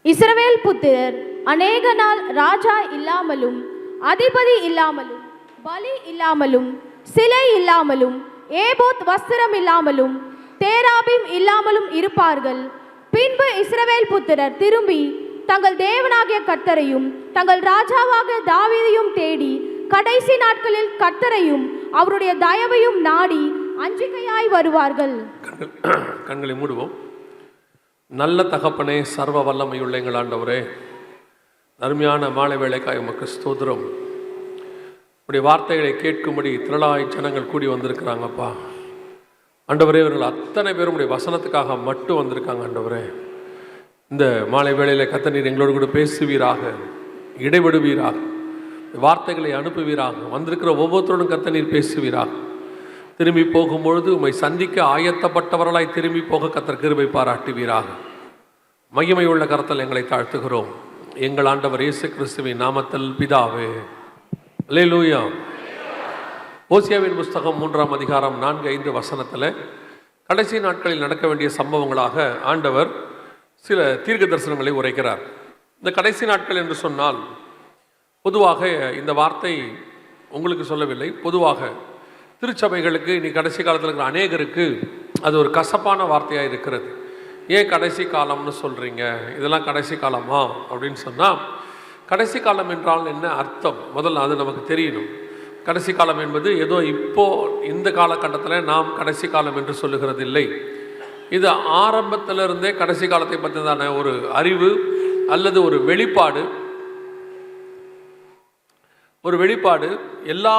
இஸ்ரவேல் புத்திரர் அநேக நாள் ராஜா இல்லாமலும் அதிபதி இல்லாமலும் பலி இல்லாமலும் சிலை இல்லாமலும் ஏபோத் வஸ்திரம் இல்லாமலும் தேராபீம் இல்லாமலும் இருப்பார்கள். பின்பு இஸ்ரவேல் புத்திரர் திரும்பி தங்கள் தேவனாகிய கர்த்தரையும் தங்கள் ராஜாவாகிய தாவீதையும் தேடி கடைசி நாட்களில் கர்த்தரையும் அவருடைய தயவையும் நாடி அஞ்சிக்கையாய் வருவார்கள். கண்களை மூடுவோம். நல்ல தகப்பனே, சர்வ வல்லமையுள்ள எங்கள் ஆண்டவரே, அருமையான மாலை வேளைக்காய் உமக்கு ஸ்தோத்திரம். இப்படி வார்த்தைகளை கேட்கும்படி திரளாய் ஜனங்கள் கூடி வந்திருக்கிறாங்கப்பா. ஆண்டவரே, இவர்கள் அத்தனை பேரும் உடைய வசனத்துக்காக மட்டும் வந்திருக்காங்க. ஆண்டவரே, இந்த மாலை வேளையில் கர்த்தர் நீர் எங்களோடு கூட பேசுவீராக, இடைவிடுவீராக, வார்த்தைகளை அனுப்புவீராக. வந்திருக்கிற ஒவ்வொருத்தரோடும் கர்த்தர் நீர் பேசுவீராக. திரும்பி போகும்பொழுது உம்மை சந்திக்க ஆயத்தப்பட்டவர்களாய் திரும்பி போக கர்த்தர் கிருபை பாராட்டுவீராக. மகிமையுள்ள கரத்தில் எங்களை தாழ்த்துகிறோம் எங்கள் ஆண்டவர் இயேசு கிறிஸ்துவின் நாமத்தில் பிதாவே. அல்லேலூயா. ஓசியாவின் புஸ்தகம் 3ஆம் அதிகாரம் 4-5 வசனத்தில் கடைசி நாட்களில் நடக்க வேண்டிய சம்பவங்களாக ஆண்டவர் சில தீர்க்க தரிசனங்களை உரைக்கிறார். இந்த கடைசி நாட்கள் என்று சொன்னால் பொதுவாக இந்த வார்த்தை உங்களுக்கு சொல்லவில்லை, பொதுவாக திருச்சபைகளுக்கு இனி கடைசி காலத்தில் இருக்கிற அநேகருக்கு அது ஒரு கசப்பான வார்த்தையாக இருக்கிறது. ஏன் கடைசி காலம்னு சொல்கிறீங்க, இதெல்லாம் கடைசி காலமா அப்படின்னு சொன்னால், கடைசி காலம் என்றால் என்ன அர்த்தம் முதல்ல அது நமக்கு தெரியணும். கடைசி காலம் என்பது ஏதோ இப்போது இந்த காலகட்டத்தில் நாம் கடைசி காலம் என்று சொல்லுகிறது இல்லை. இது ஆரம்பத்திலிருந்தே கடைசி காலத்தை பற்றிதான ஒரு அறிவு அல்லது ஒரு வெளிப்பாடு எல்லா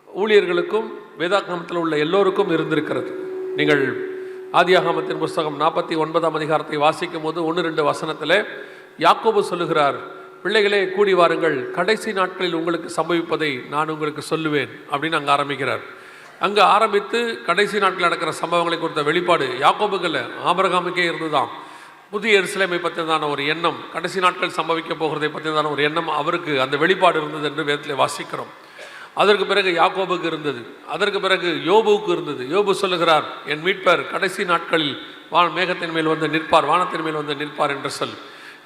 ஊழியர்களுக்கும் வேதாகமத்தில் உள்ள எல்லோருக்கும் இருந்திருக்கிறது. நீங்கள் ஆதியாகமத்தின் புஸ்தகம் 49ஆம் அதிகாரத்தை வாசிக்கும் போது 1-2 வசனத்தில் யாக்கோபு சொல்லுகிறார், பிள்ளைகளே கூடி வாருங்கள், கடைசி நாட்களில் உங்களுக்கு சம்பவிப்பதை நான் உங்களுக்கு சொல்லுவேன் அப்படின்னு அங்கே ஆரம்பிக்கிறார். அங்கே ஆரம்பித்து கடைசி நாட்களில் நடக்கிற சம்பவங்களை குறித்த வெளிப்பாடு யாக்கோபுக்கு, ஆபிரகாமுக்கே இருந்துதான். புதிய எருசலேமை பற்றியதான ஒரு எண்ணம், கடைசி நாட்கள் சம்பவிக்க போகிறதை பற்றியதான ஒரு எண்ணம் அவருக்கு அந்த வெளிப்பாடு இருந்தது என்று வேதத்தில் வாசிக்கிறோம். அதற்கு பிறகு யாக்கோபுக்கு இருந்தது, அதற்கு பிறகு யோபுவுக்கு இருந்தது. யோபு சொல்லுகிறார், என் மீட்பர் கடைசி நாட்களில் மேகத்தின் மேல் வந்து நிற்பார், வானத்தின் மேல் வந்து நிற்பார் என்று சொல்.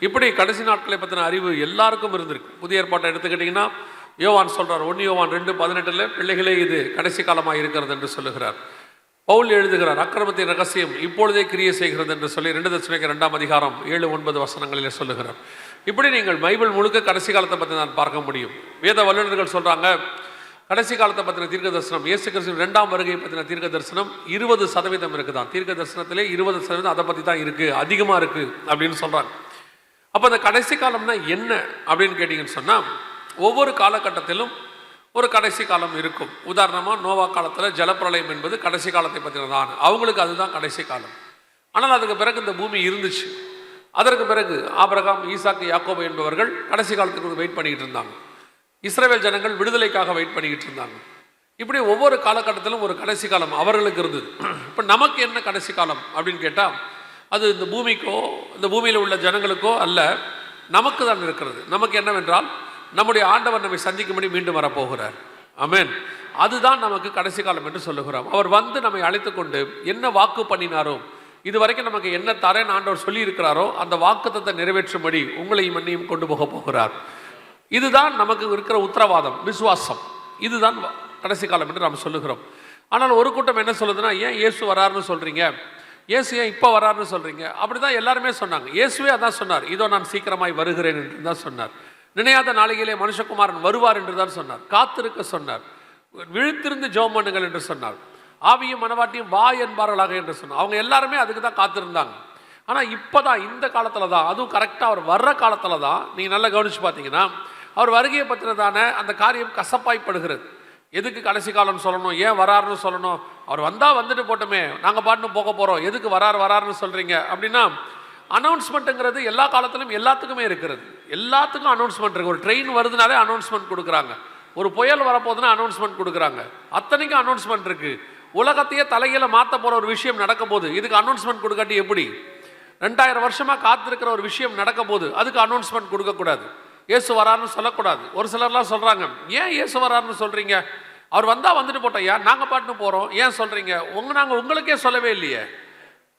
இப்படி கடைசி நாட்களை பற்றின அறிவு எல்லாருக்கும் இருந்திருக்கு. புதிய ஏற்பாட்டை எடுத்துக்கிட்டிங்கன்னா யோவான் சொல்கிறார், 1 யோவான் 2:18 பிள்ளைகளே இது கடைசி காலமாக இருக்கிறது என்று சொல்லுகிறார். பவுல் எழுதுகிறார், அக்கிரமத்தின் ரகசியம் இப்பொழுதே கிரியை செய்கிறது என்று சொல்லி 2 தெசலோனிக்கேயர் 2ஆம் அதிகாரம் 7-9 வசனங்களிலே சொல்லுகிறார். இப்படி நீங்கள் பைபிள் முழுக்க கடைசி காலத்தை பற்றி நான் பார்க்க முடியும். வேத வல்லுநர்கள் சொல்கிறாங்க, கடைசி காலத்தை பற்றின தீர்க்க தரிசனம், இயேசு கிறிஸ்துவின் 2ஆம் வருகையை பற்றின தீர்க்க தரிசனம் 20% இருக்குதான். தீர்க்க தரிசனத்திலே 20% அதை பற்றி தான் இருக்குது, அதிகமாக இருக்குது அப்படின்னு சொல்கிறாங்க. அப்போ அந்த கடைசி காலம்னா என்ன அப்படின்னு கேட்டிங்கன்னு சொன்னால், ஒவ்வொரு காலகட்டத்திலும் ஒரு கடைசி காலம் இருக்கும். உதாரணமாக நோவா காலத்தில் ஜலப்பிரளயம் என்பது கடைசி காலத்தை பற்றினதான், அவங்களுக்கு அதுதான் கடைசி காலம். ஆனால் அதுக்கு பிறகு இந்த பூமி இருந்துச்சு. அதற்கு பிறகு ஆபிரகாம், ஈசாக்கு, யாக்கோபு என்பவர்கள் கடைசி காலத்துக்கு வெயிட் பண்ணிக்கிட்டு இருந்தாங்க. இஸ்ரவேல் ஜனங்கள் விடுதலைக்காக வெயிட் பண்ணிக்கிட்டு இருந்தாங்க. இப்படி ஒவ்வொரு காலகட்டத்திலும் ஒரு கடைசி காலம் அவர்களுக்கு இருந்தது. இப்போ நமக்கு என்ன கடைசி காலம் அப்படின்னு கேட்டால், அது இந்த பூமிக்கோ இந்த பூமியில் உள்ள ஜனங்களுக்கோ அல்ல, நமக்கு தான் இருக்கிறது. நமக்கு என்னவென்றால், நம்முடைய ஆண்டவர் நம்மை சந்திக்கும்படி மீண்டும் வரப்போகிறார். ஆமென். அதுதான் நமக்கு கடைசி காலம் என்று சொல்லுகிறோம். அவர் வந்து நம்மை அழைத்து கொண்டு என்ன வாக்கு பண்ணினாரோ, இது வரைக்கும் நமக்கு என்ன தரேன் ஆண்டவர் சொல்லி இருக்கிறாரோ அந்த வாக்குத்தத்தை நிறைவேற்றும்படி உங்களையும் என்னையும் கொண்டு போக போகிறார். இதுதான் நமக்கு இருக்கிற உத்தரவாதம், விசுவாசம். இதுதான் கடைசி காலம் என்று நாம் சொல்லுகிறோம். ஆனால் ஒரு கூட்டம் என்ன சொல்லுதுன்னா, ஏன் இயேசு வராருன்னு சொல்கிறீங்க, இயேசு ஏன் இப்போ வராருன்னு சொல்கிறீங்க? அப்படி தான் எல்லாருமே சொன்னாங்க. இயேசுவே அதான் சொன்னார், இதோ நான் சீக்கிரமாய் வருகிறேன் என்று தான் சொன்னார். நினையாத நாளிலே மனுஷகுமாரன் வருவார் என்று தான் சொன்னார். காத்திருக்க சொன்னார். விழித்திருந்து ஜெபம் பண்ணுங்கள் என்று சொன்னார். ஆவியும் மனவாட்டியும் வா என்பார்களாக என்று சொன்னார். அவங்க எல்லாருமே அதுக்கு தான் காத்திருந்தாங்க. ஆனால் இப்போ தான் இந்த காலத்தில் தான், அதுவும் கரெக்டாக அவர் வர்ற காலத்தில் தான், நீங்கள் நல்லா கவனித்து பார்த்தீங்கன்னா அவர் வருகையை பற்றினதான அந்த காரியம் கசப்பாய்ப்படுகிறது. எதுக்கு கடைசி காலம்னு சொல்லணும், ஏன் வராருன்னு சொல்லணும்? அவர் வந்தால் வந்துட்டு போட்டோமே, நாங்கள் பாட்டுன்னு போக போகிறோம், எதுக்கு வராருன்னு சொல்கிறீங்க அப்படின்னா, அனௌன்ஸ்மெண்ட்டுங்கிறது எல்லா காலத்திலும் எல்லாத்துக்குமே இருக்கிறது. எல்லாத்துக்கும் அனௌன்ஸ்மெண்ட் இருக்குது. ஒரு ட்ரெயின் வருதுனாலே அனௌன்ஸ்மெண்ட் கொடுக்குறாங்க, ஒரு புயல் வரப்போகுதுன்னா அனௌன்ஸ்மெண்ட் கொடுக்குறாங்க, அத்தனைக்கும் அனௌன்ஸ்மெண்ட் இருக்குது. உலகத்தையே தலையில மாற்ற போகிற ஒரு விஷயம் நடக்க போகுது, இதுக்கு அனௌன்ஸ்மெண்ட் கொடுக்காட்டி எப்படி? 2000 வருஷமாக காத்திருக்கிற ஒரு விஷயம் நடக்க போகுது, அதுக்கு அனௌன்ஸ்மெண்ட் கொடுக்கக்கூடாது. இயேசு வராருன்னு சொல்லக்கூடாது. ஒரு சிலர்லாம் சொல்கிறாங்க, ஏன் இயேசு வராருன்னு சொல்கிறீங்க, அவர் வந்தால் வந்துட்டு போட்டோம், ஏன் நாங்கள் பாட்டுன்னு போகிறோம் ஏன் சொல்கிறீங்க? நாங்கள் உங்களுக்கே சொல்லவே இல்லையே,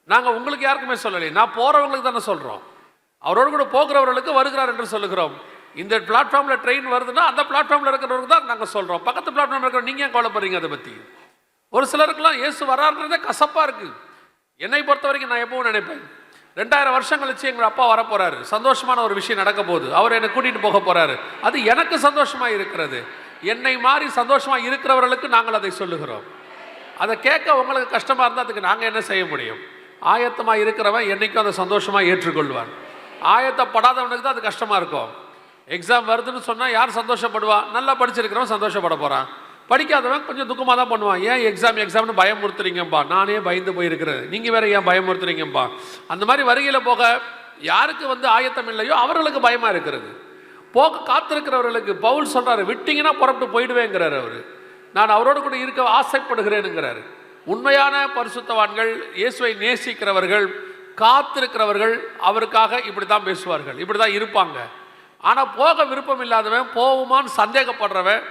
நாங்கள் உங்களுக்கு யாருக்குமே சொல்லலையே, நான் போகிறவங்களுக்கு தானே சொல்கிறோம். அவரோடு கூட போகிறவர்களுக்கு வருகிறார் என்று சொல்லுகிறோம். இந்த பிளாட்ஃபார்மில் ட்ரெயின் வருதுன்னா அந்த பிளாட்ஃபார்மில் இருக்கிறவருக்கு தான் நாங்கள் சொல்கிறோம். பக்கத்து பிளாட்ஃபார்மில் இருக்கிற நீங்கள் ஏன் கவலைப்படுறீங்க அதை பற்றி? ஒரு சிலருக்குலாம் இயேசு வராருன்றதே கசப்பாக இருக்குது. என்னை பொறுத்த வரைக்கும் நான் எப்பவும் நினைப்பேன், 2000 வருஷம் கழிச்சு எங்கள் அப்பா வரப்போகிறாரு, சந்தோஷமான ஒரு விஷயம் நடக்க போகுது, அவர் என்னை கூட்டிகிட்டு போக போகிறாரு, அது எனக்கு சந்தோஷமாக இருக்கிறது. என்னை மாறி சந்தோஷமாக இருக்கிறவர்களுக்கு நாங்கள் அதை சொல்லுகிறோம். அதை கேட்க உங்களுக்கு கஷ்டமாக இருந்தால் அதுக்கு நாங்கள் என்ன செய்ய முடியும்? ஆயத்தமாக இருக்கிறவன் என்றைக்கும் அதை சந்தோஷமாக ஏற்றுக்கொள்வான். ஆயத்தப்படாதவனுக்கு தான் அது கஷ்டமாக இருக்கும். எக்ஸாம் வருதுன்னு சொன்னால் யார் சந்தோஷப்படுவான்? நல்லா படிச்சிருக்கிறவன் சந்தோஷப்பட போகிறான். படிக்காதவன் கொஞ்சம் துக்கமாக தான் பண்ணுவான். ஏன் எக்ஸாம்னு பயமுறுத்துறீங்கப்பா, நானே பயந்து போயிருக்கிறேன், நீங்கள் வேற ஏன் பயமுறுத்துறீங்கப்பா? அந்த மாதிரி வருகையில் போக யாருக்கு ஆயத்தம் இல்லையோ அவர்களுக்கு பயமாக இருக்கிறது. போக காத்திருக்கிறவர்களுக்கு பவுல் சொல்கிறாரு, விட்டீங்கன்னா புறப்பட்டு போயிடுவேங்கிறார். அவர் நான் அவரோடு கூட இருக்க ஆசைப்படுகிறேனுங்கிறாரு. உண்மையான பரிசுத்தவான்கள், இயேசுவை நேசிக்கிறவர்கள், காத்திருக்கிறவர்கள் அவருக்காக இப்படி தான் பேசுவார்கள், இப்படி தான் இருப்பாங்க. ஆனால் போக விருப்பம் இல்லாதவன், போகுமான்னு சந்தேகப்படுறவன்,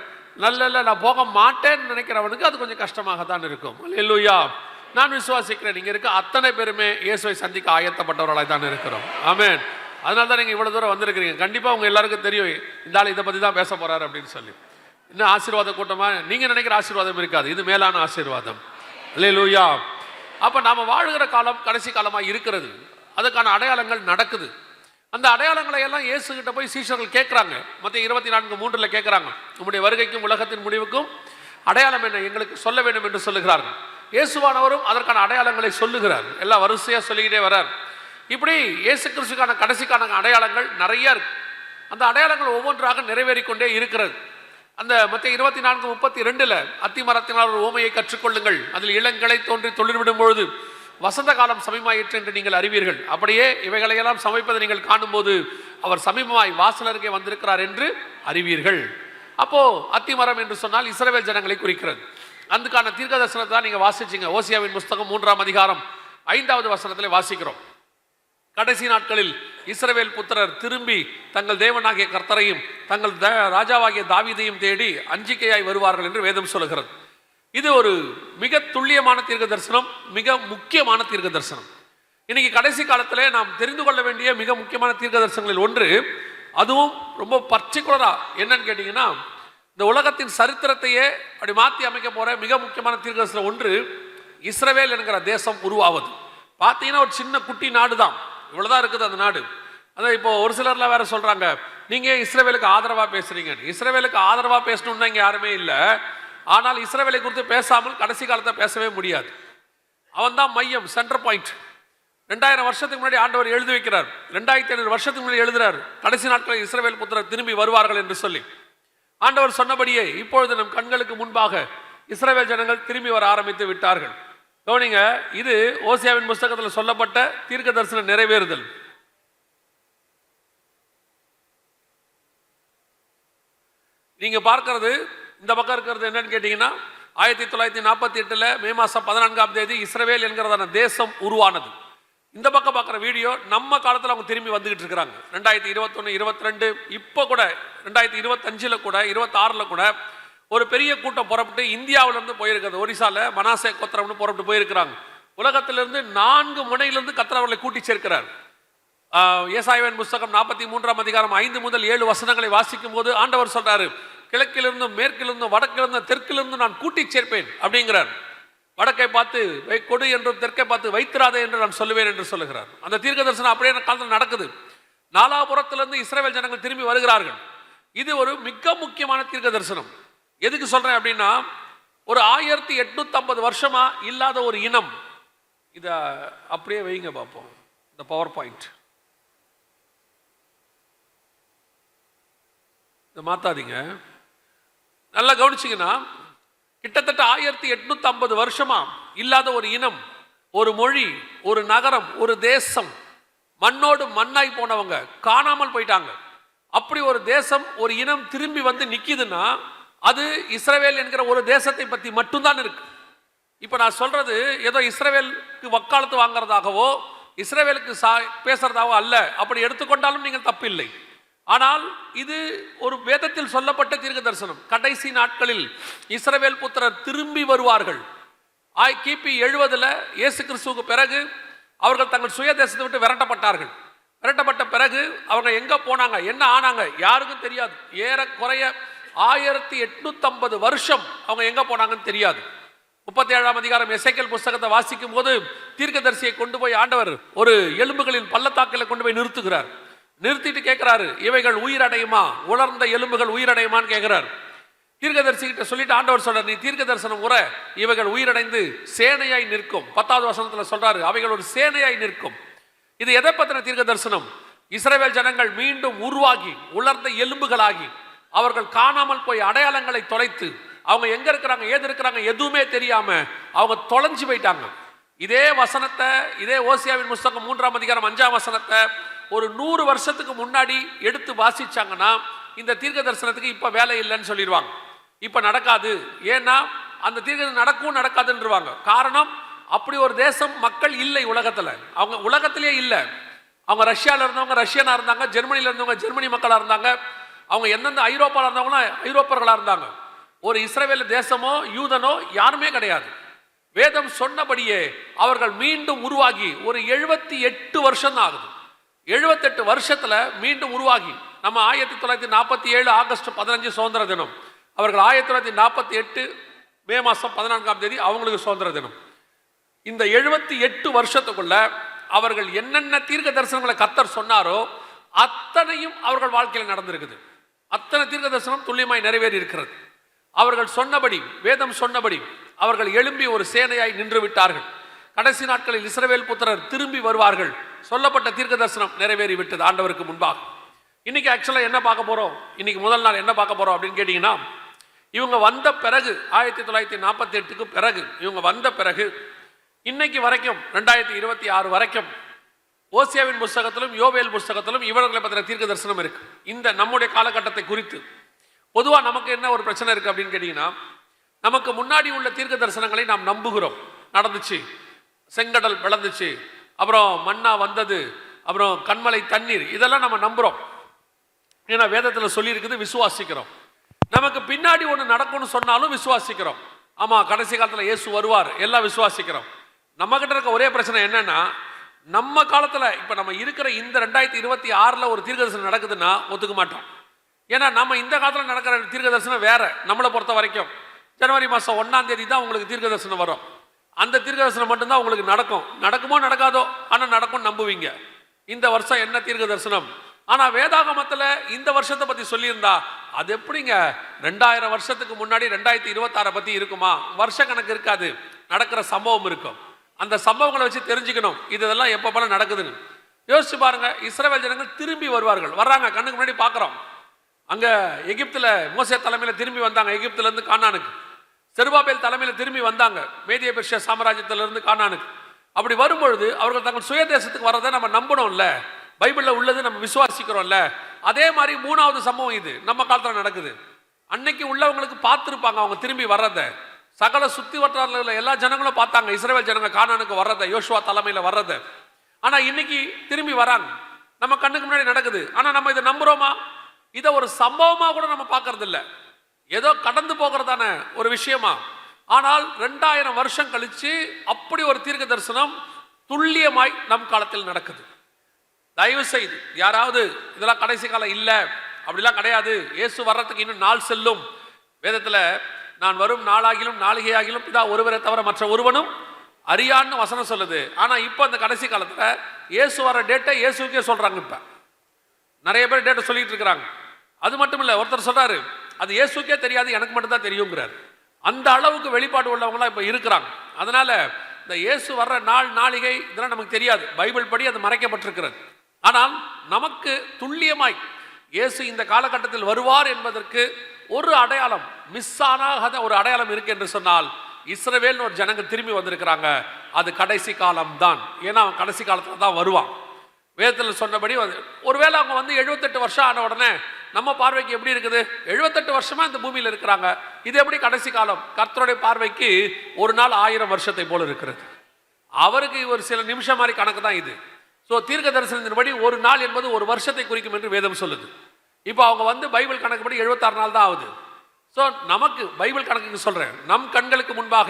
நல்ல நான் போக மாட்டேன்னு நினைக்கிறவனுக்கு அது கொஞ்சம் கஷ்டமாக தான் இருக்கும். அல்லேலூயா. நான் விசுவாசிக்கிறேன், நீங்கள் இருக்க அத்தனை பேருமே இயேசுவை சந்திக்க ஆயத்தப்பட்டவர்களாக தான் இருக்கிறோம். ஆமென். அதனால தான் நீங்கள் இவ்வளோ தூரம் வந்திருக்கிறீங்க. கண்டிப்பாக உங்கள் எல்லாருக்கும் தெரியும் இந்த ஆள் இதை பற்றி தான் பேச போகிறாரு அப்படின்னு சொல்லி. இன்னும் ஆசீர்வாத கூட்டமாக நீங்கள் நினைக்கிற ஆசீர்வாதம் இருக்காது, இது மேலான ஆசீர்வாதம். அல்லேலூயா. அப்போ நாம் வாழுகிற காலம் கடைசி காலமாக இருக்கிறது. அதுக்கான அடையாளங்கள் நடக்குது. அந்த அடையாளங்களை எல்லாம் இயேசுகிட்ட போய் சீஷர்கள் கேட்குறாங்க. மத்திய 24:3 கேட்குறாங்க, உங்களுடைய வருகைக்கும் உலகத்தின் முடிவுக்கும் அடையாளம் என்ன, எங்களுக்கு சொல்ல வேண்டும் என்று சொல்லுகிறார்கள். இயேசுவானவரும் அதற்கான அடையாளங்களை சொல்லுகிறார். எல்லாம் வரிசையாக சொல்லிக்கிட்டே வர்றார். இப்படி இயேசு கிறிஸ்துக்கான கடைசிக்கான அடையாளங்கள் நிறைய இருக்கு. அந்த அடையாளங்கள் ஒவ்வொன்றாக நிறைவேறிக்கொண்டே இருக்கிறது. அந்த மத்திய 24:32 அத்திமரத்தினால் ஒரு ஓமையை கற்றுக்கொள்ளுங்கள், அதில் இளங்களை தோன்றி தொழில்விடும் பொழுது வசந்த காலம் சமீபமாயிற்று என்று நீங்கள் அறிவீர்கள். அப்படியே இவைகளையெல்லாம் சமைப்பதை நீங்கள் காணும்போது அவர் சமீபமாய் வாசல் அருகே வந்திருக்கிறார் என்று அறிவீர்கள். அப்போ அத்திமரம் என்று சொன்னால் இஸ்ரவேல் ஜனங்களை குறிக்கிறது. அதுக்கான தீர்க்க தரிசனத்தை தான் நீங்கள் வாசிச்சிங்க. ஓசியாவின் புஸ்தகம் 3ஆம் அதிகாரம் 5வது வசனத்தில் வாசிக்கிறோம். கடைசி நாட்களில் இஸ்ரவேல் புத்திரர் திரும்பி தங்கள் தேவனாகிய கர்த்தரையும் தங்கள் ராஜாவாகிய தாவீதையும் தேடி அஞ்சிக்கையாய் வருவார்கள் என்று வேதம் சொல்லுகிறது. இது ஒரு மிக துல்லியமான தீர்க்க தரிசனம், மிக முக்கியமான தீர்க்க தரிசனம். இன்னைக்கு கடைசி காலத்தில் நாம் தெரிந்து கொள்ள வேண்டிய மிக முக்கியமான தீர்க்க தரிசனங்களில் ஒன்று, அதுவும் ரொம்ப பர்டிகுலரா என்னன்னு கேட்டீங்கன்னா, இந்த உலகத்தின் சரித்திரத்தையே அப்படி மாற்றி அமைக்க போற மிக முக்கியமான தீர்க்க தரிசனம் ஒன்று, இஸ்ரவேல் என்கிற தேசம் உருவாவது. பார்த்தீங்கன்னா ஒரு சின்ன குட்டி நாடு தான், இவ்வளவுதான் இருக்குது அந்த நாடு. அதான் இப்போ ஒரு சிலர்லாம் வேற சொல்றாங்க, நீங்க இஸ்ரவேலுக்கு ஆதரவா பேசுறீங்க. இஸ்ரவேலுக்கு ஆதரவா பேசணும்னா இங்க யாருமே இல்லை. ஆனால் இஸ்ரவேலை குறித்து பேசாமல் கடைசி காலத்தை பேசவே முடியாது. அவன் தான் மையம், சென்டர் பாயிண்ட். 2000 வருஷத்துக்கு முன்னாடி ஆண்டவர் எழுதி வைக்கிறார், 2500 வருஷத்துக்கு முன்னாடி எழுதுறார், கடைசி நாட்களில் இஸ்ரவேல் புத்திரர் திரும்பி வருவார்கள் என்று சொல்லி. ஆண்டவர் சொன்னபடியே இப்பொழுது நம் கண்களுக்கு முன்பாக இஸ்ரவேல் ஜனங்கள் திரும்பி வர ஆரம்பித்து விட்டார்கள். கவனிங்க, இது ஓசியாவின் புஸ்தகத்தில் சொல்லப்பட்ட தீர்க்க தரிசன நிறைவேறுதல். நீங்க பார்க்கிறது இந்த பக்கம் இருக்கிறது என்னன்னு கேட்டீங்கன்னா, 1948 மே மாதம் 14ஆம் தேதி இஸ்ரவேல் என்கிறதான தேசம் உருவானது. இந்த பக்கம் பார்க்குற வீடியோ நம்ம காலத்தில் அவங்க திரும்பி வந்துகிட்டு இருக்கிறாங்க. 2021, 22, இப்போ கூட 2025 கூட 26 கூட ஒரு பெரிய கூட்டம் புறப்பட்டு இந்தியாவிலிருந்து போயிருக்கிறது. ஒரிசால மனாசே கோத்திரம்னு புறப்பட்டு போயிருக்கிறாங்க. உலகத்திலிருந்து 4 முனையிலிருந்து கர்த்தர் அவர்களை கூட்டி சேர்க்கிறார். ஏசாயாவின் புஸ்தகம் 43ஆம் அதிகாரம் 5 முதல் 7 வசனங்களை வாசிக்கும் போது ஆண்டவர் சொல்றாரு, கிழக்கிலிருந்தும் மேற்கிலிருந்தும் வடக்கிலிருந்தும் தெற்கிலிருந்து நான் கூட்டி சேர்ப்பேன் அப்படிங்கிறார். வடக்கை பார்த்து கொடு என்றும் தெற்கை பார்த்து வைத்திராதே என்று நான் சொல்லுவேன் என்று சொல்லுகிறார். அந்த தீர்க்க தரிசனம் அப்படியே காலத்தில் நடக்குது. நாலாபுரத்திலிருந்து இஸ்ரவேல் ஜனங்கள் திரும்பி வருகிறார்கள். இது ஒரு மிக முக்கியமான தீர்க்க தரிசனம். எதுக்கு சொல்றேன் அப்படின்னா, ஒரு 1850 வருஷமா இல்லாத ஒரு இனம். இத அப்படியே வைங்க பார்ப்போம், இந்த பவர் பாயிண்ட் இதை மாத்தாதீங்க, நல்லா கவனிச்சிங்கன்னா, கிட்டத்தட்ட 1850 வருஷமா இல்லாத ஒரு இனம், ஒரு மொழி, ஒரு நகரம், ஒரு தேசம், மண்ணோடு மண்ணாய் போனவங்க காணாமல் போயிட்டாங்க. அப்படி ஒரு தேசம், ஒரு இனம் திரும்பி வந்து நிக்குதுன்னா அது இஸ்ரவேல் என்கிற ஒரு தேசத்தை பற்றி மட்டும்தான் இருக்கு. இப்போ நான் சொல்றது ஏதோ இஸ்ரவேலுக்கு வக்காலத்து வாங்குறதாகவோ இஸ்ரவேலுக்கு பேசுறதாகவோ அல்ல. அப்படி எடுத்துக்கொண்டாலும் நீங்கள் தப்பில்லை. ஆனால் இது ஒரு வேதத்தில் சொல்லப்பட்ட தீர்க்க தரிசனம். கடைசி நாட்களில் இஸ்ரவேல் புத்திரர் திரும்பி வருவார்கள். கிபி 70 இயேசு கிறிஸ்துவுக்கு பிறகு அவர்கள் தங்கள் சுய தேசத்தை விட்டு விரட்டப்பட்டார்கள். விரட்டப்பட்ட பிறகு அவங்க எங்க போனாங்க, என்ன ஆனாங்க யாருக்கும் தெரியாது. ஏறக்குறைய 1850 வருஷம் அவங்க எங்க போனாங்கன்னு தெரியாது. 37ஆம் அதிகாரம் எசேக்கியேல் புஸ்தகத்தை வாசிக்கும் போது தீர்க்கதரிசியை கொண்டு போய் ஆண்டவர் ஒரு எலும்புகளின் பள்ளத்தாக்கில் கொண்டு போய் நிறுத்துகிறார். நிறுத்திட்டு கேட்கிறாரு, இவைகள் உயிரடையுமா, உலர்ந்த எலும்புகள் உயிரடையுமான்னு கேட்கிறார். தீர்க்கதரிசி கிட்ட சொல்லிட்டு ஆண்டவர் சொல்றார், நீ தீர்க்க தரிசனம் உரை, இவைகள் உயிரடைந்து சேனையாய் நிற்கும். 10வது வசனத்துல சொல்றாரு, அவைகள் ஒரு சேனையாய் நிற்கும். இது எதை பத்தின தீர்க்க தரிசனம்? இஸ்ரவேல் ஜனங்கள் மீண்டும் உருவாகி உலர்ந்த எலும்புகளாகி அவர்கள் காணாமல் போய் அடையாளங்களை தொலைத்து அவங்க எங்க இருக்கிறாங்க ஏது இருக்கிறாங்க எதுவுமே தெரியாம அவங்க தொலைஞ்சு போயிட்டாங்க. இதே வசனத்தை, இதே ஓசியாவின் புஸ்தகம் 3ஆம் அதிகாரம் 5ஆம் வசனத்தை ஒரு 100 வருஷத்துக்கு முன்னாடி எடுத்து வாசிச்சாங்கன்னா இந்த தீர்க்க தரிசனத்துக்கு இப்ப வேலை இல்லைன்னு சொல்லிடுவாங்க. இப்ப நடக்காது, ஏன்னா அந்த தீர்க்க நடக்கும் நடக்காதுன்றவாங்க. காரணம், அப்படி ஒரு தேசம் மக்கள் இல்லை உலகத்துல. அவங்க உலகத்திலே இல்லை. அவங்க ரஷ்யால இருந்தவங்க ரஷ்யனா இருந்தாங்க, ஜெர்மனில இருந்தவங்க ஜெர்மனி மக்களா இருந்தாங்க, அவங்க எந்தெந்த ஐரோப்பால இருந்தவங்களும் ஐரோப்பர்களா இருந்தாங்க. ஒரு இஸ்ரவேல் தேசமோ யூதனோ யாருமே கிடையாது. வேதம் சொன்னபடியே அவர்கள் மீண்டும் உருவாகி ஒரு 78 வருஷம் தான் ஆகுது. 78 வருஷத்துல மீண்டும் உருவாகி நம்ம 1947 ஆகஸ்ட் 15 சுதந்திர தினம், அவர்கள் 1948 மே மாசம் 14ஆம் தேதி அவங்களுக்கு சுதந்திர தினம். இந்த 78 வருஷத்துக்குள்ள அவர்கள் என்னென்ன தீர்க்க தரிசனங்களை கர்த்தர் சொன்னாரோ அத்தனையும் அவர்கள் வாழ்க்கையில் நடந்திருக்குது. அத்தனை தீர்க்க தரிசனம் துல்லியமாய் நிறைவேறி இருக்கிறது. அவர்கள் சொன்னபடி, வேதம் சொன்னபடி அவர்கள் எழும்பி ஒரு சேனையாய் நின்று விட்டார்கள். கடைசி நாட்களில் இஸ்ரவேல் புத்திரர் திரும்பி வருவார்கள். சொல்லப்பட்ட தீர்க்க தரிசனம் நிறைவேறி விட்டது ஆண்டவருக்கு முன்பாக. இன்னைக்கு ஆக்சுவலா என்ன பார்க்க போறோம், இன்னைக்கு முதல் நாள் என்ன பார்க்க போறோம் அப்படின்னு கேட்டீங்கன்னா, இவங்க வந்த பிறகு 1948க்கு பிறகு இவங்க வந்த பிறகு இன்னைக்கு வரைக்கும் 2026 வரைக்கும் ஓசியாவின் புஸ்தகத்திலும் யோவேல் புஸ்தகத்திலும் இவர்களை பற்றின தீர்க்க தரிசனம் இருக்கு. இந்த நம்முடைய காலகட்டத்தை குறித்து பொதுவா நமக்கு என்ன ஒரு பிரச்சனை இருக்கு அப்படின்னு கேட்டீங்கன்னா, நமக்கு முன்னாடி உள்ள தீர்க்க தரிசனங்களை நாம் நம்புகிறோம். நடந்துச்சு, செங்கடல் விளந்துச்சு, அப்புறம் மன்னா வந்தது, அப்புறம் கண்மலை தண்ணீர், இதெல்லாம் நம்ம நம்புறோம். ஏன்னா வேதத்தில் சொல்லி இருக்குது, விசுவாசிக்கிறோம். நமக்கு பின்னாடி ஒன்று நடக்கும்னு சொன்னாலும் விசுவாசிக்கிறோம். ஆமா, கடைசி காலத்தில் இயேசு வருவார், எல்லாம் விசுவாசிக்கிறோம். நம்ம கிட்ட இருக்க ஒரே பிரச்சனை என்னன்னா, நம்ம காலத்துல இப்ப நம்ம இருக்கிற இந்த 2026 ஒரு தீர்க்க தரிசனம் நடக்குதுன்னா ஒத்துக்க மாட்டோம். ஏன்னா நம்ம இந்த காலத்துல நடக்கிற தீர்க்க தரிசனம் வேற. நம்மளை பொறுத்த வரைக்கும் ஜனவரி மாசம் 1ஆம் தேதி தான் உங்களுக்கு தீர்க்க தரிசனம் வரும். அந்த தீர்க்க தரிசனம் மட்டும்தான் உங்களுக்கு நடக்கும். நடக்குமோ நடக்காதோ, ஆனா நடக்கும் நம்புவீங்க. இந்த வருஷம் என்ன தீர்க்க தரிசனம், ஆனா வேதாகமத்துல இந்த வருஷத்தை பத்தி சொல்லியிருந்தா அது எப்படிங்க 2000 வருஷத்துக்கு முன்னாடி 2026 பத்தி இருக்குமா? வருஷ கணக்கு இருக்காது, நடக்கிற சம்பவம் இருக்கும். அந்த சம்பவங்களை வச்சு தெரிஞ்சுக்கணும் இதெல்லாம் எப்ப போல நடக்குதுன்னு. யோசிச்சு பாருங்க, இஸ்ரவேல் ஜனங்கள் திரும்பி வருவார்கள், வர்றாங்க, கண்ணுக்கு முன்னாடி பார்க்குறோம். அங்க எகிப்துல மோசே தலைமையில திரும்பி வந்தாங்க, எகிப்துல இருந்து கானானுக்கு. செருபாபேல் தலைமையில திரும்பி வந்தாங்க, மேதிய பெர்ஷியா சாம்ராஜ்யத்துல இருந்து கானானுக்கு. அப்படி வரும்பொழுது அவர்கள் தங்கள் சுய தேசத்துக்கு வரதை நம்ம நம்பணும்ல, பைபிள்ல உள்ளது நம்ம விசுவாசிக்கிறோம்ல. அதே மாதிரி 3வது சம்பவம் இது நம்ம காலத்துல நடக்குது. அன்னைக்கு உள்ளவங்களுக்கு பார்த்துருப்பாங்க அவங்க திரும்பி வர்றத. சகல சுத்தி வட்டாரத்துல எல்லா ஜனங்களும் பார்த்தாங்க இஸ்ரவேல் ஜனங்க கானானுக்கு வர்றத, யோசுவா தலைமையில வர்றத. ஆனா இன்னைக்கு திரும்பி வராங்க, நம்ம கண்ணுக்கு முன்னாடி நடக்குது. ஆனா நம்ம இதை நம்புறோமா? இதை ஒரு சம்பவமா கூட நம்ம பார்க்கறது இல்லை, ஏதோ கடந்து போகிறதான ஒரு விஷயமா. ஆனால் 2000 வருஷம் கழிச்சு அப்படி ஒரு தீர்க்க தரிசனம் துல்லியமாய் நம் காலத்தில் நடக்குது. தயவு செய்து யாராவது இதெல்லாம் கடைசி காலம் இல்லை அப்படிலாம் கிடையாது, இயேசு வர்றதுக்கு இன்னும் நாள் செல்லும், வேதத்துல நான் வரும் நாளாகிலும் நாளிகையாகிலும் பிதா ஒருவரை தவிர மற்ற ஒருவனும் அறியான்னு வசனம் சொல்லுது. ஆனா இப்ப அந்த கடைசி காலத்துல இயேசு வர டேட்டை இயேசுக்கே சொல்றாங்க. இப்ப நிறைய பேர் டேட்டை சொல்லிட்டு இருக்கிறாங்க. அது மட்டும் இல்ல, ஒருத்தர் சொல்றாரு அது இயேசுக்கே தெரியாது, எனக்கு மட்டும் தான் தெரியுங்கிறார். அந்த அளவுக்கு வெளிப்பாடு உள்ளவங்களா இப்ப இருக்கிறாங்க. அதனால இந்த இயேசு வர்ற நாள் நாளிகை இதெல்லாம் நமக்கு தெரியாது, பைபிள் படி அது மறைக்கப்பட்டிருக்கிறது. ஆனால் நமக்கு துல்லியமாய் இயேசு இந்த காலகட்டத்தில் வருவார் என்பதற்கு ஒரு அடையாளம், மிஸ் ஆகாத ஒரு அடையாளம் இருக்கு என்று சொன்னால், இஸ்ரவேல் ஒரு ஜனங்க திரும்பி வந்திருக்கிறாங்க. அது கடைசி காலம் தான். ஏன்னா அவன் கடைசி காலத்துல தான் வருவான். வேதத்தில் சொன்னபடி ஒருவேளை அவங்க வந்து 78 வருஷம் ஆன உடனே நம்ம பார்வைக்கு எப்படி இருக்குது? 78 வருஷமா இந்த பூமியில் இருக்கிறாங்க, இது எப்படி கடைசி காலம்? கர்த்தருடைய பார்வைக்கு ஒரு நாள் 1000 வருஷத்தை போல இருக்கிறது. அவருக்கு ஒரு சில நிமிஷம் மாதிரி கணக்கு தான் இது. ஸோ தீர்க்க தரிசனத்தின்படி ஒரு நாள் என்பது ஒரு வருஷத்தை குறிக்கும் என்று வேதம் சொல்லுது. இப்போ அவங்க வந்து பைபிள் கணக்குப்படி 76 நாள் தான் ஆகுது. ஸோ நமக்கு பைபிள் கணக்குக்கு சொல்றேன், நம் கண்களுக்கு முன்பாக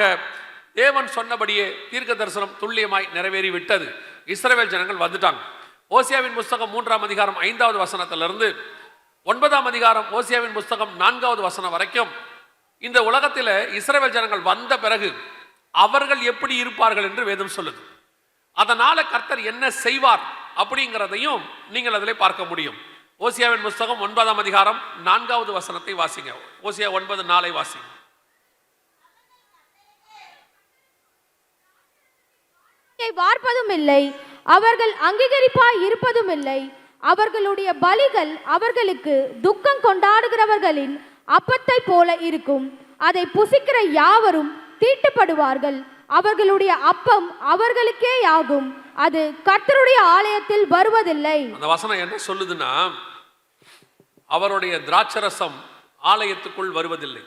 தேவன் சொன்னபடியே தீர்க்க தரிசனம் துல்லியமாய் நிறைவேறி விட்டது. இஸ்ரவேல் ஜனங்கள் வந்துட்டாங்க. ஓசியாவின் புஸ்தகம் 3ஆம் அதிகாரம் 5வது வசனத்திலிருந்து 9ஆம் அதிகாரம் ஓசியாவின் புஸ்தகம் 4வது வசனம் வரைக்கும் இந்த உலகத்தில் இஸ்ரவேல் ஜனங்கள் வந்த பிறகு அவர்கள் எப்படி இருப்பார்கள் என்று வேதம் சொல்லுது. அதனால கர்த்தர் என்ன செய்வார் அப்படிங்கிறதையும் நீங்கள் அதில் பார்க்க முடியும். ஓசியாவின் புஸ்தகம் 9ஆம் அதிகாரம் 4வது வசனத்தை வாசிங்க. ஓசியா 9:4 வாசிங்க. வார்ப்பதும் இல்லை, அவர்கள் அங்கீகரிப்பாய் இருப்பதும் இல்லை. அவர்களுடைய பலிகள் அவர்களுக்கு துக்கம் கொண்டாடுகிறவர்களின் அப்பத்தை போல இருக்கும். அதை புசிக்கிற யாவரும் தீட்டுப்படுவார்கள். அவர்களுடைய அப்பம் அவர்களுக்கே ஆகும், அது கர்த்தருடைய ஆலயத்தில் வருவதில்லை. அந்த வசனம் என்ன சொல்லுதுன்னா, அவருடைய திராட்சரசம் ஆலயத்துக்குள் வருவதில்லை,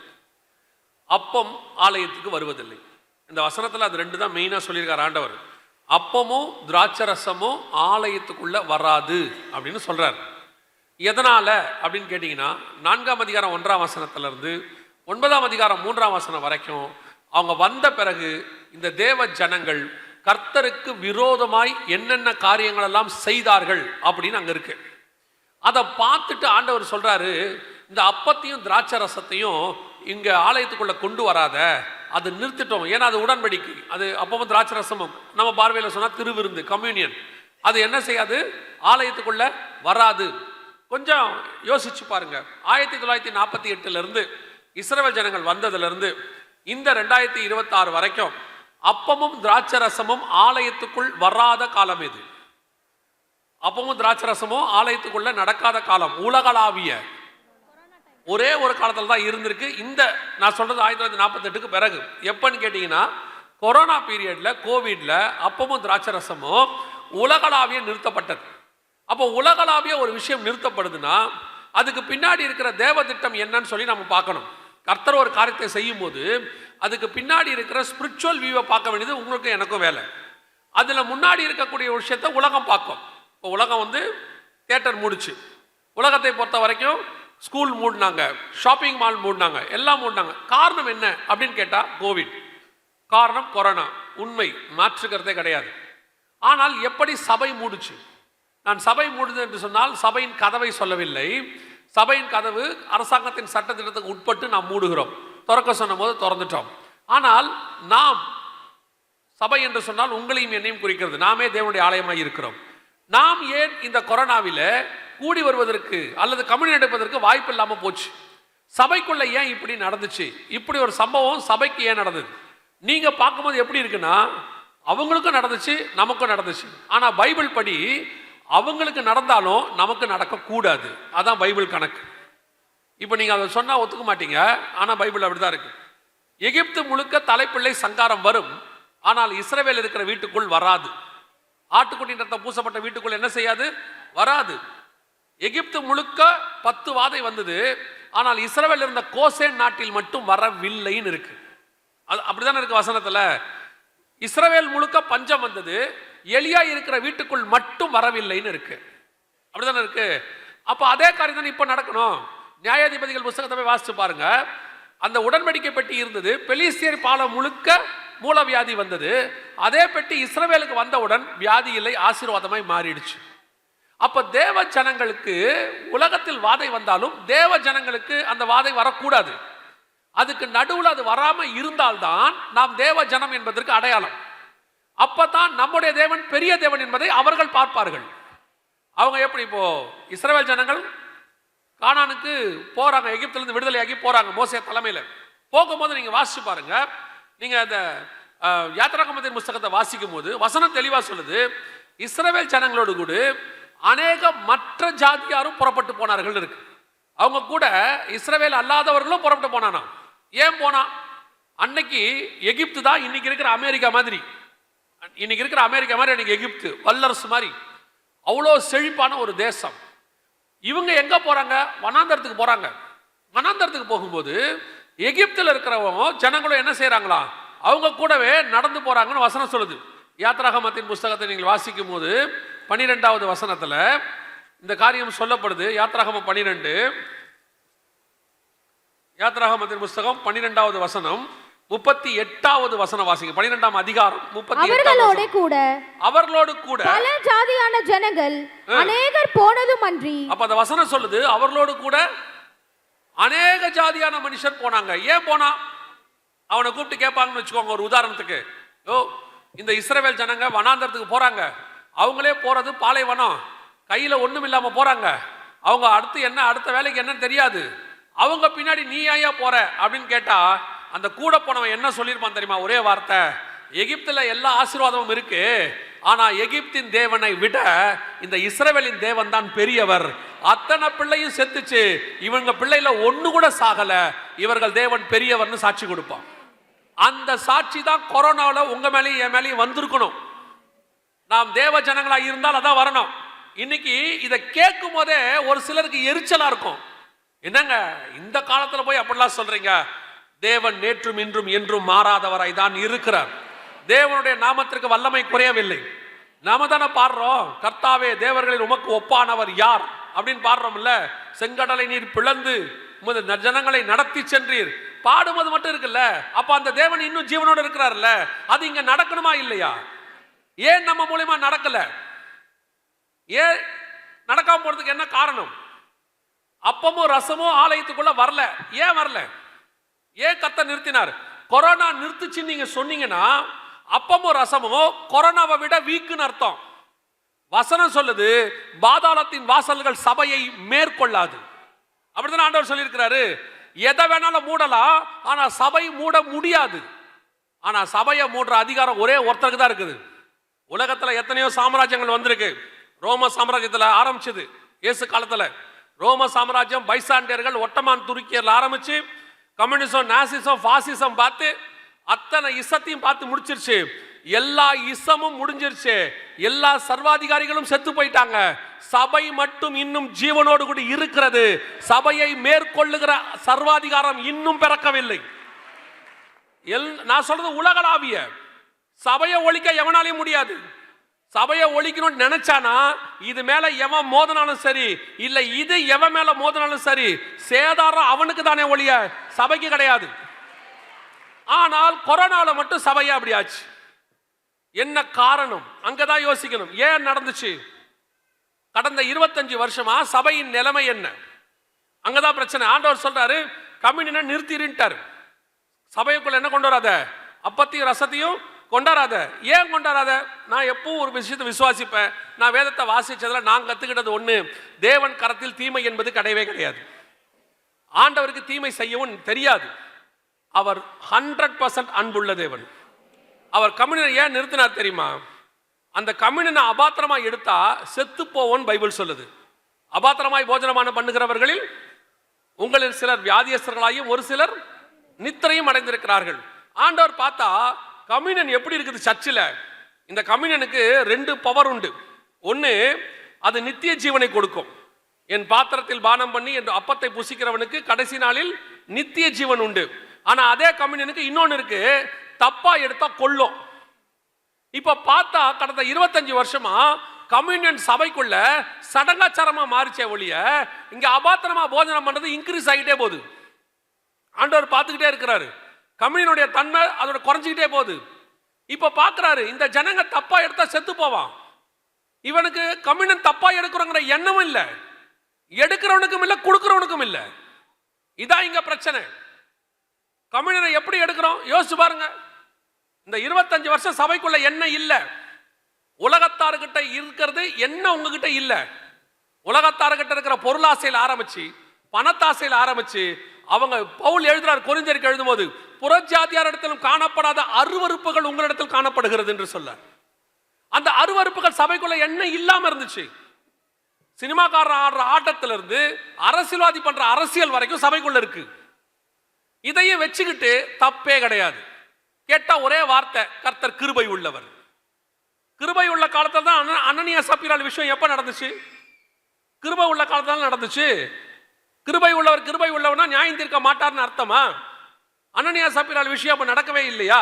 அப்பம் ஆலயத்துக்கு வருவதில்லை. இந்த வசனத்தில் அது ரெண்டு தான் மெயினாக சொல்லியிருக்கார் ஆண்டவர். அப்பமும் திராட்சரசமும் ஆலயத்துக்குள்ள வராது அப்படின்னு சொல்றார். எதனால அப்படின்னு கேட்டீங்கன்னா, 4ஆம் அதிகாரம் 1ஆம் வசனத்திலிருந்து 9ஆம் அதிகாரம் 3ஆம் வசனம் வரைக்கும் அவங்க வந்த பிறகு இந்த தேவ ஜனங்கள் கர்த்தருக்கு விரோதமாய் என்னென்ன காரியங்கள் எல்லாம் செய்தார்கள் அப்படின்னு அங்க இருக்கு. அதை பார்த்துட்டு ஆண்டவர் சொல்றாரு, இந்த அப்பத்தையும் திராட்சரசத்தையும் இங்க ஆலயத்துக்குள்ள கொண்டு வராத, அது நிறுத்திட்டோம். ஏன்னா அது உடன்படிக்கை, அது அப்பவும் திராட்சரசமும் நம்ம பார்வையில் சொன்னா திருவிருந்து கம்யூனியன், அது என்ன செய்யாது, ஆலயத்துக்குள்ள வராது. கொஞ்சம் யோசிச்சு பாருங்க. 1948 இஸ்ரவேல் ஜனங்கள் வந்ததிலிருந்து இந்த 2026 வரைக்கும் அப்பமும் திராட்சரசமும் ஆலயத்துக்குள் வராத காலம் இது. அப்பமும் திராட்சரசமும் ஆலயத்துக்குள்ள நடக்காத காலம் உலகளாவிய ஒரே ஒரு காலத்தில் தான் இருந்திருக்கு. இந்த நான் சொல்றது 1948 பிறகு. எப்பன்னு கேட்டீங்கன்னா, கொரோனா பீரியட்ல கோவிட்ல அப்பமும் திராட்சரசமும் உலகளாவிய நிறுத்தப்பட்டது. அப்போ உலகளாவிய ஒரு விஷயம் நிறுத்தப்படுதுன்னா அதுக்கு பின்னாடி இருக்கிற தேவ திட்டம் என்னன்னு சொல்லி நம்ம பார்க்கணும். கர்த்தர் ஒரு காரியத்தை செய்யும் போது அதுக்கு பின்னாடி இருக்கிற ஸ்பிரிச்சுவல் வியூவை பார்க்க வேண்டியது உங்களுக்கு எனக்கும் வேலை. அதுல முன்னாடி இருக்கக்கூடிய விஷயத்தை உலகம் பார்க்கும். இப்போ உலகம் தியேட்டர் மூடிச்சு. உலகத்தை பொறுத்த வரைக்கும் ஸ்கூல் மூடினாங்க, ஷாப்பிங் மால் மூடினாங்க, எல்லாம் மூடினாங்க. காரணம் என்ன அப்படின்னு கேட்டா கோவிட். காரணம் கொரோனா. உண்மை, மாற்றுக்கிறதே கிடையாது. ஆனால் எப்படி சபை மூடுச்சு? நான் சபை மூடுது என்று சொன்னால் சபையின் கதவை சொல்லவில்லை. சபையின் கதவு அரசாங்கத்தின் சட்டத்திட்டத்துக்கு உட்பட்டு நாம் மூடுகிறோம். திறக்க சொன்னும் போது திறந்துட்டோம். ஆனால் நாம் சபை என்று சொன்னால் உங்களையும் என்னையும் குறிக்கிறது. நாமே தேவனுடைய ஆலயமாக இருக்கிறோம். நாம் ஏன் இந்த கொரோனாவில் கூடி வருவதற்கு அல்லது கம்யூனியன் எடுப்பதற்கு வாய்ப்பு இல்லாமல் போச்சு? சபைக்குள்ள ஏன் இப்படி நடந்துச்சு? இப்படி ஒரு சம்பவம் சபைக்கு ஏன் நடந்தது? நீங்க பார்க்கும்போது எப்படி இருக்குன்னா, அவங்களுக்கும் நடந்துச்சு, நமக்கும் நடந்துச்சு. ஆனா பைபிள் படி அவங்களுக்கு நடந்தாலும் நமக்கு நடக்கக்கூடாது. அதான் பைபிள் கணக்கு. இப்போ நீங்க அதை சொன்னா ஒத்துக்க மாட்டீங்க, ஆனா பைபிள் அப்படிதான் இருக்கு. எகிப்து முழுக்க தலைப்பிள்ளை சங்காரம் வரும், ஆனால் இஸ்ரவேல் இருக்கிற வீட்டுக்குள் வராது. ஆட்டுக்குட்டியின் ரத்தம் பூசப்பட்ட வீட்டுக்குள் என்ன செய்யாது? வராது. எகிப்து முழுக்க 10 வாதை வந்தது, ஆனால் இஸ்ரவேல் இருந்த கோசேன் நாட்டில் மட்டும் வரவில்லைன்னு இருக்கு. அது அப்படிதான் இருக்கு வசனத்துல. இஸ்ரவேல் முழுக்க பஞ்சம் வந்தது, எலியா இருக்கிற வீட்டுக்குள் மட்டும் வரவில்லைன்னு இருக்கு. அப்படிதானே இருக்கு. அப்ப அதே காரியம் தான் இப்ப நடக்கணும். நியாயாதிபதிகள் புத்தகத்தை வாசிச்சு பாருங்க. அந்த உடன்படிக்கை பெட்டி இருந்தது, பெலிஸ்தியர் பாலம் முழுக்க மூலவியாதி வந்தது. அதே பெட்டி இஸ்ரவேலுக்கு வந்தவுடன் வியாதி இல்லை, ஆசீர்வாதமாய் மாறிடுச்சு. அப்ப தேவ ஜனங்களுக்கு உலகத்தில் வாதை வந்தாலும் தேவ ஜனங்களுக்கு அந்த வாதை வரக்கூடாது. அதுக்கு நடுவில் அது வராம இருந்தால்தான் நாம் தேவ ஜனம் என்பதற்கு அடையாளம். அப்பதான் நம்முடைய தேவன் பெரிய தேவன் என்பதை அவர்கள் பார்ப்பார்கள். அவங்க எப்படி இப்போ இஸ்ரவேல் ஜனங்கள் கானானுக்கு போறாங்க, எகிப்திலிருந்து விடுதலையாகி போறாங்க மோசே தலைமையில். போகும்போது நீங்க வாசிச்சு பாருங்க. நீங்க அந்த யாத்திராகமத்தின் புத்தகத்தை வாசிக்கும் போது வசனம் தெளிவா சொல்லுது, இஸ்ரவேல் ஜனங்களோடு கூட அநேக மற்ற ஜாதியாரும் புறப்பட்டு போனார்கள் இருக்கு. அவங்க கூட இஸ்ரவேல் அல்லாதவர்களும் புறப்பட்டு போனானா. ஏன் போனா? அன்னைக்கு எகிப்து தான் இன்னைக்கு இருக்கிற அமெரிக்கா மாதிரி. இன்னைக்கு இருக்கிற அமெரிக்கா மாதிரி அன்னைக்கு எகிப்து வல்லரசு மாதிரி அவ்வளோ செழிப்பான ஒரு தேசம். இவங்க எங்க போறாங்க? வனாந்தரத்துக்கு போறாங்க. வனாந்தரத்துக்கு போகும்போது எகிப்தில் இருக்கிறவங்க ஜனங்களும் என்ன செய்யறாங்களா? அவங்க கூடவே நடந்து போறாங்கன்னு வசனம் சொல்லுது. யாத்திராகமத்தின் புஸ்தகத்தை நீங்கள் வாசிக்கும் போது 12வது வசனத்துல இந்த காரியம் சொல்லப்படுது. யாத்திராகமம் 12, யாத்திராகமத்தின் புஸ்தகம் 12வது வசனம். 38வது வசனம் வாசிங்க. 12ஆம் அதிகாரம் 38வது அவர்களோட வசனம். கூட அவர்களோடு கூட பல ஜாதியான ஜனங்கள் அநேகர் போனதும் அன்றி. அப்ப அந்த வசனம் சொல்லுது, அவர்களோடு கூட அநேக ஜாதியான மனுஷர் போனாங்க. ஏன் போனா? அவனை கூப்பிட்டு கேட்பாங்கன்னு வச்சுக்கோங்க. ஒரு உதாரணத்துக்கு, இந்த இஸ்ரவேல் ஜனங்க வனாந்தரத்துக்கு போறாங்க. அவங்களே போறது பாலைவனம், கையில ஒண்ணும் இல்லாம போறாங்க. அவங்க அடுத்த வேலைக்கு என்னன்னு தெரியாது. அவங்க பின்னாடி நீ ஏன் போற அப்படின்னு கேட்டா, அந்த கூட போனவன் என்ன சொல்லியிருப்பான் தெரியுமா? ஒரே வார்த்தை, எகிப்துல எல்லா ஆசீர்வாதமும் இருக்கு, ஆனா எகிப்தின் தேவனை விட இந்த இஸ்ரவேலின் தேவன் தான் பெரியவர். அத்தனை பிள்ளையும் செத்துச்சு, இவங்க பிள்ளைல ஒண்ணு கூட சாகல, இவர்கள் தேவன் பெரியவர்னு சாட்சி கொடுப்பான். அந்த சாட்சி தான் கொரோனாவில் உங்க மேலேயும் என் மேலேயும் வந்திருக்கணும். நாம் தேவ ஜனங்களா இருந்தால் அதான் வரணும். இன்னைக்கு இதை கேட்கும் போதே ஒரு சிலருக்கு எரிச்சலா இருக்கும். என்னங்க இந்த காலத்துல போய் அப்படிலாம் சொல்றீங்க? தேவன் நேற்றும் இன்றும் என்றும் மாறாதவராய் தான் இருக்கிறார். தேவனுடைய நாமத்திற்கு வல்லமை குறையவில்லை. நாம தானே பாடுறோம், கர்த்தாவே தேவர்களில் உமக்கு ஒப்பானவர் யார் அப்படின்னு பாடுறோம்ல. செங்கடலை நீர் பிளந்து உமது ஜனங்களை நடத்தி சென்றீர். பாடும்போது மட்டும் இருக்குல்ல, அப்ப அந்த தேவன் இன்னும் ஜீவனோடு இருக்கிறார்ல. அது இங்க நடக்கணுமா இல்லையா? ஏன் நம்ம மூலமா நடக்கல? ஏன் நடக்காம போறதுக்கு என்ன காரணம்? அப்பமும் ரசமும் ஆலயத்துக்குள்ள வரல. ஏன் வரல? ஏன் கர்த்தர் நிறுத்தினார்? கொரோனா நிறுத்துச்சு நீங்க சொன்னீங்கன்னா, அப்பமும் ரசமும் கொரோனாவை விட வீக்குன்னு அர்த்தம். வசனம் சொல்லுது, பாதாளத்தின் வாசல்கள் சபையை மேற்கொள்ளாது. அப்படிதான் ஆண்டவர் சொல்லியிருக்கிறாரு. எதை வேணாலும் மூடலாம், ஆனா சபை மூட முடியாது. ஆனா சபையை மூடுற அதிகாரம் ஒரே ஒருத்தருக்கு தான் இருக்குது. உலகத்துல எத்தனையோ சாம்ராஜ்யங்கள் வந்திருக்கு. ரோம சாம்ராஜ்யத்துல ஆரம்பிச்சது இயேசு காலத்துல. ரோம சாம்ராஜ்யம் பைசாண்டியர்கள் ஒட்டமான் துருக்கியர்ல ஆரம்பிச்சு கம்யூனிசம், நாசிசம், பாசிசம் பார்த்து அத்தனை இசத்தையும் பார்த்து முடிச்சிருச்சு. எல்லா இசமும் முடிஞ்சிருச்சு. எல்லா சர்வாதிகாரிகளும் செத்து போயிட்டாங்க. சபை மட்டும் இன்னும் ஜீவனோடு கூட இருக்கிறது. சபையை மேற்கொள்ளுகிற சர்வாதிகாரம் இன்னும் பிறக்கவில்லை. நான் சொல்றது உலகளாவிய. சபையை ஒழிக்க எவனாலையும் முடியாது. சபையை ஒழிக்கணும்னு நினைச்சானா, இது மேல எவன் மோதினாலும் சரி, இல்ல இது எவன் மேல மோதினாலும் சரி, சேதாரம் அவனுக்கு தானே ஒழிய சபைக்கு கிடையாது. ஆனால் கொரோனால மட்டும் சபையா அப்படி ஆச்சு. என்ன காரணம்? அங்கதான் யோசிக்கணும். ஏன் நடந்துச்சு? கடந்த 25 வருஷமா சபையின் நிலைமை என்ன? அங்கதான் பிரச்சனை. ஆண்டவர் சொல்றாரு, கம்யூனியனை நிறுத்திட்டாரு. சபைக்குள்ள என்ன கொண்டு வராத? அப்பத்தையும் ரசத்தையும் கொண்டாடாத. ஏன் கொண்டாடாத? நான் எப்பவும் ஒரு விஷயத்தை விசுவாசிப்பேன். நான் வேதத்தை வாசிச்சதுல நான் கத்துக்கிட்டது ஒண்ணு, தேவன் கரத்தில் தீமை என்பது கிடையவே கிடையாது. ஆண்டவருக்கு தீமை செய்யவும் தெரியாது. அவர் 100% அன்புள்ள தேவன். அவர் கம்யூனியனை ஏன் நிறுத்தினார் தெரியுமா? அந்த கம்யூனியனை அபாத்திரமா எடுத்தா செத்து போவோன்னு பைபிள் சொல்லுது. அபாத்திரமாய் போஜனமான பண்ணுகிறவர்களில் உங்களில் சிலர் வியாதியஸ்தர்களாயும் ஒரு சிலர் நித்திரையும் அடைந்திருக்கிறார்கள். ஆண்டவர் பார்த்தா கம்யூனியன் எப்படி இருக்குது சர்ச்சில்? இந்த கம்யூனியனுக்கு 2 பவர் உண்டு. ஒன்று, அது நித்திய ஜீவனை கொடுக்கும். என் பாத்திரத்தில் பானம் பண்ணி என் அப்பத்தை புசிக்கிறவனுக்கு கடைசி நாளில் நித்திய ஜீவன் உண்டு. ஆனா அதே கம்யூனியனுக்கு இன்னொன்று இருக்கு, தப்பா எடுத்தா கொல்லும். இப்ப பார்த்தா கடந்த 25 வருஷமா கம்யூனியன் சபைக்குள்ள சடங்காச்சாரமா மாறிச்சே ஒழிய இங்க அபாத்திரமா போஜனம் பண்றது இன்க்ரீஸ் ஆகிட்டே போகுது. ஆண்டவர் பார்த்துக்கிட்டே இருக்கிறாரு. கம்யூனியனுடைய தன்மை அதோட குறைஞ்சிக்கிட்டே போகுது. இப்ப பார்க்கிறாரு, இந்த ஜனங்க தப்பா எடுத்தா செத்து போவான். இவனுக்கு கம்யூனியன் தப்பா எடுக்கிறோங்கிற எண்ணமும் இல்லை, எடுக்கிறவனுக்கும் இல்லை, கொடுக்கிறவனுக்கும் இல்லை. இதான் இங்க பிரச்சனை. கம்யூனியனை எப்படி எடுக்கிறோம் யோசிச்சு பாருங்க. இந்த 25 வருஷம் சபைக்குள்ள என்ன இல்ல, உலகத்தார்கிட்ட இருக்கிறது என்ன உங்ககிட்ட இல்ல. உலகத்தார்கிட்ட இருக்கிற பொருளாசையில் ஆரம்பிச்சு பணத்தாசையில் ஆரம்பிச்சு அவங்க பவுல் எழுதுறார் கொரிந்தியருக்கு எழுதும்போது, புறஜாதியார் இடத்திலும் காணப்படாத அருவருப்புகள் உங்களிடத்தில் காணப்படுகிறது என்று சொல்ல. அந்த அருவருப்புகள் சபைக்குள்ள என்ன இல்லாம இருந்துச்சு. சினிமாக்காரர் ஆடுற ஆட்டத்திலிருந்து இருந்து அரசியல்வாதி பண்ற அரசியல் வரைக்கும் சபைக்குள்ள இருக்கு. இதையும் வச்சுக்கிட்டு தப்பே கிடையாது. கேட்டா ஒரே வார்த்தை, கர்த்தர் கிருபை உள்ளவர். கிருபை உள்ள காலத்துல தான் அனனியா சப்பீரால் விஷயம் எப்ப நடந்துச்சு? கிருபை உள்ள காலத்துல நடந்துச்சு. கிருபை உள்ளவர்னா நியாயம் தீர்க்க மாட்டார்னு அர்த்தமா? அனனியா சப்பீரால் விஷயம் அப்ப நடக்கவே இல்லையா?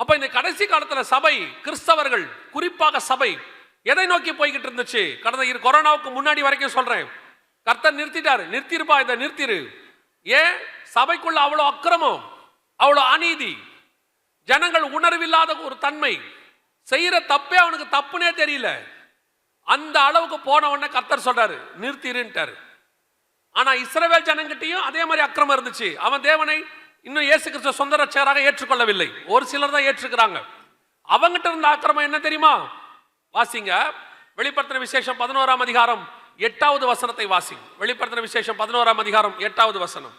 அப்ப இந்த கடைசி காலத்துல சபை, கிறிஸ்தவர்கள் குறிப்பாக சபை எதை நோக்கி போய்கிட்டு இருந்துச்சு? கடந்த கொரோனாவுக்கு முன்னாடி வரைக்கும் சொல்றேன். கர்த்தர் நிறுத்திட்டாரு. நிறுத்திருப்பா, இதை நிறுத்திரு. ஏன்? சபைக்குள்ள அவ்வளவு அக்கிரமம், அவ்வளோ அநீதி, ஜனங்கள் உணர்வில்லாத ஒரு தன்மை, செய்யற தப்பே அவனுக்கு தப்புனே தெரியல. அந்த அளவுக்கு போன உடனே கர்த்தர் சொல்றாரு நிறுத்திருன்ட்டாரு. ஆனா இஸ்ரவேல் ஜனங்கிட்டையும் அதே மாதிரி அக்கிரமம் இருந்துச்சு. அவன் தேவனை இன்னும் இயேசு கிறிஸ்து சொந்த ரட்சகராக ஏற்றுக்கொள்ளவில்லை. ஒரு சிலர் தான் ஏற்றுக்கிறாங்க. அவங்கிட்ட இருந்த அக்கிரமம் என்ன தெரியுமா? வாசிங்க, வெளிப்படுத்தின விசேஷம் 11ஆம் அதிகாரம் 8வது வசனத்தை வாசிங்க. வெளிப்படுத்தின விசேஷம் 11ஆம் அதிகாரம் 8வது வசனம்.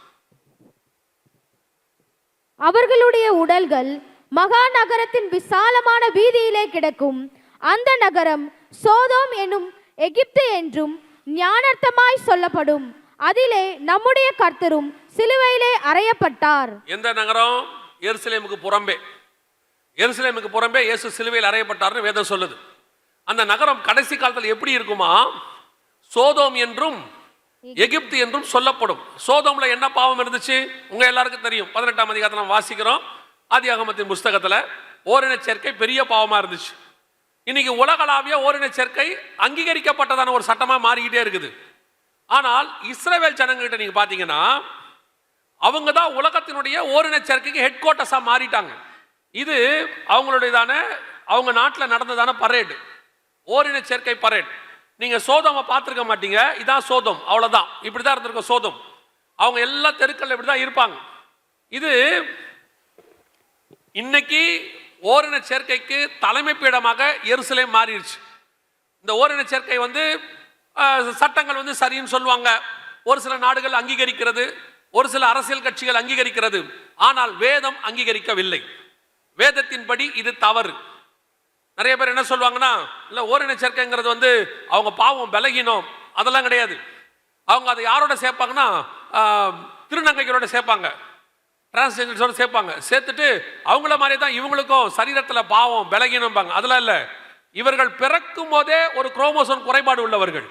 அவர்களுடைய உடல்கள் மகா நகரத்தின் விசாலமான வீதியிலே கிடக்கும். அந்த நகரம் சோதோம் என்னும் எகிப்து என்றும் ஞானார்த்தமாய் சொல்லப்படும். அதிலே நம்முடைய கர்த்தரும் சிலுவையிலே அறையப்பட்டார். எந்த நகரம்? எருசலேமுக்கு புறம்பே. எருசலேமுக்கு புறம்பே இயேசு சிலுவையில் அறையப்பட்டார்னு வேதம் சொல்லுது. அந்த நகரம் கடைசி காலத்தில் எப்படி இருக்குமா? சோதோம் என்றும் எகிப்து என்றும் சொல்லப்படும். சோதோம்ல என்ன பாவம் இருந்துச்சு? உங்க எல்லாருக்கும் தெரியும். 18ஆம் அதிகாரத்தில் நம்ம வாசிக்கிறோம். ஆதியாகமத்தின் புஸ்தகத்தில் ஓரின சேர்க்கை பெரிய பாவமா இருந்துச்சு. இன்னைக்கு உலகளாவிய ஓரின சேர்க்கை அங்கீகரிக்கப்பட்டதான ஒரு சட்டமா மாறிக்கிட்டே இருக்குது. ஆனால் இஸ்ரவேல் ஜனங்கிட்ட நீங்க பாத்தீங்கன்னா அவங்க தான் உலகத்தினுடைய ஓரின சேர்க்கைக்கு ஹெட் குவார்ட்டர்ஸா மாறிட்டாங்க. இது அவங்களுடையதான அவங்க நாட்டில் நடந்ததான பரேடு, ஓரின சேர்க்கை பரேட். நீங்க சோதோமை பார்த்துருக்க மாட்டீங்க. இதான் சோதோம், அவ்வளவுதான். இப்படிதான் இருந்திருக்க சோதோம். அவங்க எல்லா தெருக்கள் இப்படிதான் இருப்பாங்க. இது இன்னைக்கு ஓரின சேர்க்கைக்கு தலைமை பீடமாக எருசலேம் மாறிடுச்சு. இந்த ஓரின சேர்க்கை சட்டங்கள் சரின்னு சொல்லுவாங்க. ஒரு சில நாடுகள் அங்கீகரிக்கிறது, ஒரு சில அரசியல் கட்சிகள் அங்கீகரிக்கிறது. ஆனால் வேதம் அங்கீகரிக்கவில்லை. வேதத்தின்படி இது தவறு. நிறைய பேர் என்ன சொல்லுவாங்கன்னா, இல்லை ஓரின சேர்க்கைங்கிறது அவங்க பாவம் பலகீனம், அதெல்லாம் கிடையாது. அவங்க அதை யாரோட சேர்ப்பாங்கன்னா திருநங்கைகளோட சேர்ப்பாங்க, டிரான்ஸ்ஜெண்டர்ஸோட சேர்ப்பாங்க. சேர்த்துட்டு அவங்கள மாதிரி தான் இவங்களுக்கும் சரீரத்தில் பாவம் பலகீனம்பாங்க. அதெல்லாம் இல்லை. இவர்கள் பிறக்கும் போதே ஒரு குரோமோசோன் குறைபாடு உள்ளவர்கள்.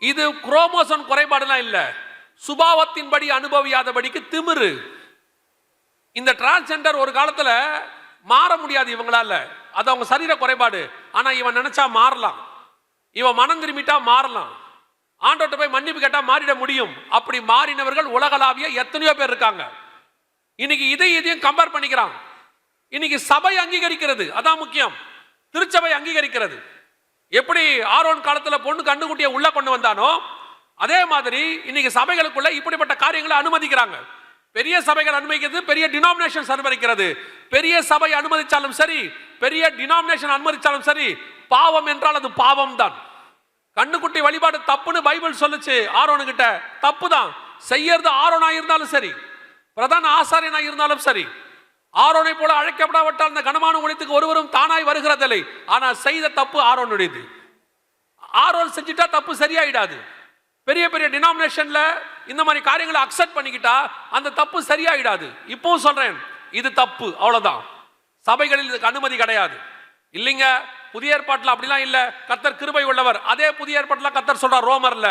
இது குரோமோசோன் குறைபாடுலாம் இல்லை, சுபாவத்தின்படி அனுபவியாதபடிக்கு திமிரு. இந்த டிரான்ஸ்ஜெண்டர் ஒரு காலத்தில் மாற முடியாது இவங்களால, அது அவங்க சரீர குறைபாடு. ஆனா இவன் நினைச்சா மாறலாம், இவன் மனம் திரும்பிட்டா மாறலாம், ஆண்டோட்ட போய் மன்னிப்பு கேட்டா மாறிட முடியும். அப்படி மாறினவர்கள் உலகளாவிய எத்தனையோ பேர் இருக்காங்க. இன்னைக்கு இதையும் கம்பேர் பண்ணிக்கிறான். இன்னைக்கு சபை அங்கீகரிக்கிறது, அதான் முக்கியம். திருச்சபை அங்கீகரிக்கிறது. எப்படி ஆரோன் காலத்துல பொண்ணு கண்ணுக்குட்டியை உள்ள கொண்டு வந்தானோ அதே மாதிரி இன்னைக்கு சபைகளுக்குள்ள இப்படிப்பட்ட காரியங்களை அனுமதிக்கிறாங்க. பெரிய சபைகள் அனுமதிக்கிறது, பெரிய டினாமினேஷன் அனுமதிக்கிறது. பெரிய சபை அனுமதிச்சாலும் சரி, பெரிய டினாமினேஷன் அனுமதிச்சாலும் சரி, பாவம் என்றால் அது பாவம் தான். கண்ணுக்குட்டி வழிபாடு தப்புன்னு பைபிள் சொல்லுச்சு. ஆரோனுகிட்ட தப்பு தான் செய்யறது. ஆரோனா இருந்தாலும் சரி, பிரதான ஆசாரியனா இருந்தாலும் சரி, ஆரோனை போல அழைக்கப்படாவிட்டால் இந்த கனமான உலகத்துக்கு ஒருவரும் தானாய் வருகிறதில்லை. ஆனா செய்த தப்பு ஆரோனுடையது. ஆரோன் செஞ்சுட்டா தப்பு சரியாயிடாது. பெரிய பெரிய டினாமினேஷன்ல இந்த மாதிரி காரியங்களை அக்செப்ட் பண்ணிக்கிட்டா அந்த தப்பு சரியாயிடாது. இப்பவும் சொல்றேன், இது தப்பு, அவ்வளவுதான். சபைகளில் இதுக்கு அனுமதி கிடையாது. இல்லைங்க, புதிய ஏற்பாட்டில் அப்படிலாம் இல்ல, கர்த்தர் கிருபை உள்ளவர். அதே புதிய ஏற்பாட்டில் கர்த்தர் சொல்றார் ரோமர்ல,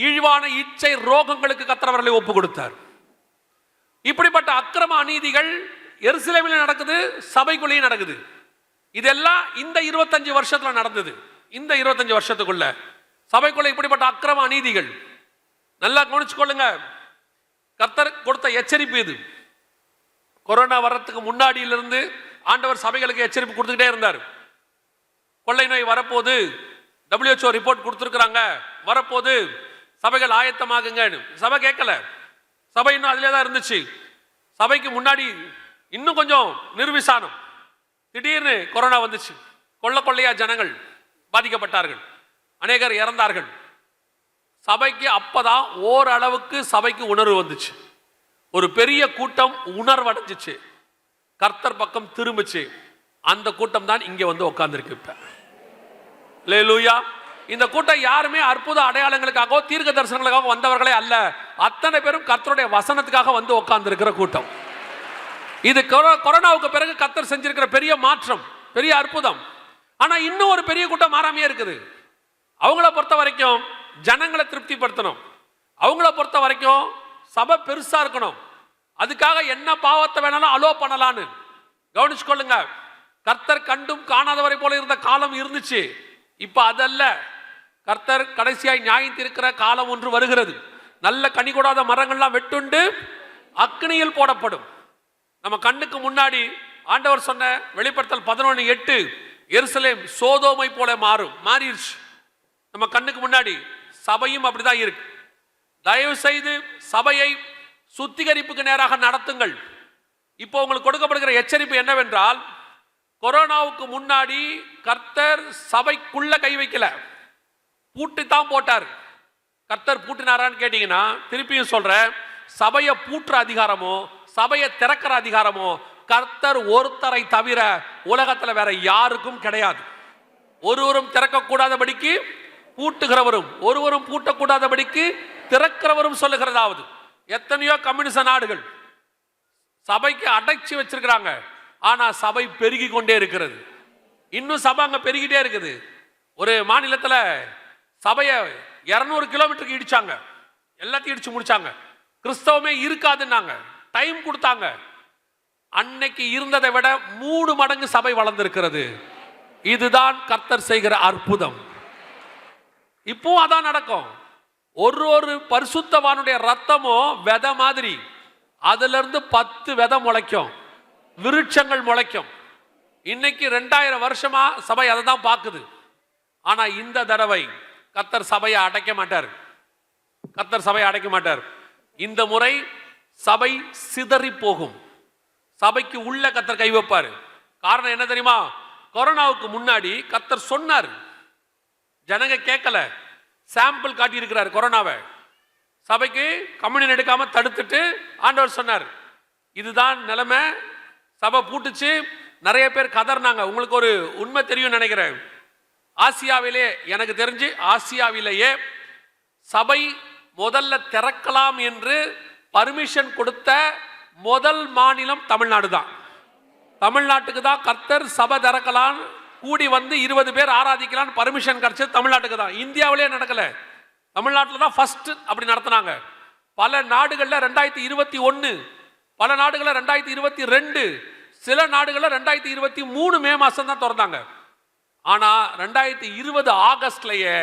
இழிவான இச்சை ரோகங்களுக்கு கர்த்தர் அவர்களை ஒப்பு கொடுத்தார். இப்படிப்பட்ட அக்கிரம அநீதிகள் எருசலேமில் நடக்குது, சபைக்குள்ளேயும் நடக்குது. இதெல்லாம் இந்த 25 வருஷத்துல நடந்தது. இந்த 25 வருஷத்துக்குள்ள சபைக்குள்ள இப்படிப்பட்ட அக்கிரம அநீதிகள். நல்லா கவனிச்சுக்கொள்ளுங்க. கர்த்தர் கொடுத்த எச்சரிப்பு இது. கொரோனா வர்றதுக்கு முன்னாடியிலிருந்து ஆண்டவர் சபைகளுக்கு எச்சரிப்பு கொடுத்துக்கிட்டே இருந்தார். கொள்ளை நோய் வரப்போது, WHO ரிப்போர்ட் கொடுத்துருக்குறாங்க, வரப்போது, சபைகள் ஆயத்தமாகுங்க. சபை கேட்கல, சபை இன்னும் அதிலே தான் இருந்துச்சு. சபைக்கு முன்னாடி இன்னும் கொஞ்சம் நிர்விசானம். திடீர்னு கொரோனா வந்துச்சு. கொள்ளையா ஜனங்கள் பாதிக்கப்பட்டார்கள், அநேகர் இறந்தார்கள். சபைக்கு அப்பதான் ஓரளவுக்கு சபைக்கு உணர்வு வந்துச்சு. ஒரு பெரிய கூட்டம் உணர்வடைஞ்சிச்சு, கர்த்தர் பக்கம் திரும்பிச்சு. அந்த கூட்டம் தான் இங்க உட்கார்ந்துருக்கு. இப்ப அல்லேலூயா. இந்த கூட்டம் யாருமே அற்புத அடையாளங்களுக்காக தீர்க்க தரிசனங்களுக்காக வந்தவர்களே அல்ல. அத்தனை பேரும் கர்த்தருடைய வசனத்துக்காக உட்கார்ந்து இருக்கிற கூட்டம். இது கொரோனாவுக்கு பிறகு கர்த்தர் செஞ்சிருக்கிற பெரிய மாற்றம், பெரிய அற்புதம். ஆனா இன்னும் ஒரு பெரிய கூட்டம் மாறாமையே இருக்குது. அவங்கள பொறுத்த வரைக்கும் ஜனங்களை திருப்திப்படுத்தணும். அவங்கள பொறுத்த வரைக்கும் சபை பெருசா இருக்கணும். அதுக்காக என்ன பாவத்தை வேணாலும் அலோ பண்ணலான்னு கவனிச்சுக்கொள்ளுங்க. கர்த்தர் கண்டும் காணாதவரை போல இருந்த காலம் இருந்துச்சு. இப்ப அதல்ல. கர்த்தர் கடைசியாய் நியாயம் தீர்க்கிற காலம் ஒன்று வருகிறது. நல்ல கனி கொடாத மரங்கள்லாம் வெட்டுண்டு அக்னியில் போடப்படும். நம்ம கண்ணுக்கு முன்னாடி ஆண்டவர் சொன்ன வெளிப்படுத்தல் 11:8 எருசலேம் சோதோமை போல மாறிடுச்சு. நம்ம கண்ணுக்கு முன்னாடி சபையும் அப்படிதான் இருக்கு. தயவு செய்து சபையை சுத்திகரிப்புக்கு நேராக நடத்துங்கள். இப்போ உங்களுக்கு கொடுக்கப்படுகிற எச்சரிப்பு என்னவென்றால், கொரோனாவுக்கு முன்னாடி கர்த்தர் சபைக்குள்ள கை வைக்கல, பூட்டு தான் போட்டார். கர்த்தர் பூட்டினாரான்னு கேட்டீங்கன்னா திருப்பியும் சொல்றேன், சபையை பூட்டுற அதிகாரமோ சபையை திறக்கிற அதிகாரமோ கர்த்தர் ஒருத்தரை தவிர உலகத்துல வேற யாருக்கும் கிடையாது. ஒருவரும் திறக்கக்கூடாதபடிக்கு பூட்டுகிறவரும் ஒருவரும் பூட்டக்கூடாதபடிக்கு திறக்கிறவரும் சொல்லுகிறதாவது. எத்தனையோ கம்யூனிச நாடுகள் சபைக்கு அடைச்சி வச்சிருக்கிறாங்க, ஆனா சபை பெருகி கொண்டே இருக்கிறது. இன்னும் சபை அங்க பெருகிட்டே இருக்குது. ஒரு மாநிலத்துல சபையை 200 கிலோமீட்டருக்கு இடிச்சாங்க, எல்லாத்தையும் இடிச்சு முடிச்சாங்க. கிறிஸ்தவமே இருக்காதுன்னாங்க, டைம் கொடுத்தாங்க. அன்னைக்கு இருந்ததை விட 3 மடங்கு சபை வளர்ந்திருக்கிறது. இதுதான் கர்த்தர் செய்கிற அற்புதம். இப்போ அதான் நடக்கும். ஒரு பரிசுத்தவானுடைய ரத்தமும் விதை மாதிரி, அதுல இருந்து 10 விதை முளைக்கும், விருட்சங்கள் முளைக்கும். இன்னைக்கு 2000 வருஷமா சபை அதை தான் பார்க்குது. ஆனா இந்த தடவை கர்த்தர் சபையை அடைக்க மாட்டார். கர்த்தர் சபையை அடைக்க மாட்டார். இந்த முறை சபை சிதறி போகும். சபைக்கு உள்ள கர்த்தர் கை வைப்பார். காரணம் என்ன தெரியுமா? கொரோனாவுக்கு முன்னாடி கர்த்தர் சொன்னார், ஜனங்க கேட்கல, சாம்பிள் காட்டி இருக்கிறார். கொரோனாவை சபைக்கு கம்யூனியன் எடுக்காம தடுத்துட்டு ஆண்டவர் சொன்னார், இதுதான் நிலைமை. சபை பூட்டுச்சு, நிறைய பேர் கதர்னாங்க. உங்களுக்கு ஒரு உண்மை தெரியும் நினைக்கிறேன், ஆசியாவிலே, எனக்கு தெரிஞ்சு ஆசியாவிலேயே சபை முதல்ல திறக்கலாம் என்று பர்மிஷன் கொடுத்த முதல் மாநிலம் தமிழ்நாடு தான். தமிழ்நாட்டுக்கு தான் கர்த்தர் சபை திறக்கலாம், கூடி வந்து 20 பேர் ஆராதிக்கலாம் பர்மிஷன் கிடைச்சது தமிழ்நாட்டுக்கு தான். இந்தியாவிலே நடக்கல, தமிழ்நாட்டில் தான் ஃபர்ஸ்ட் அப்படி நடத்தினாங்க. பல நாடுகளில் 2021, பல நாடுகளில் 2022, சில நாடுகளில் 2023 மே மாசம் தான் திறந்தாங்க. ஆனா 2020 ஆகஸ்ட்லயே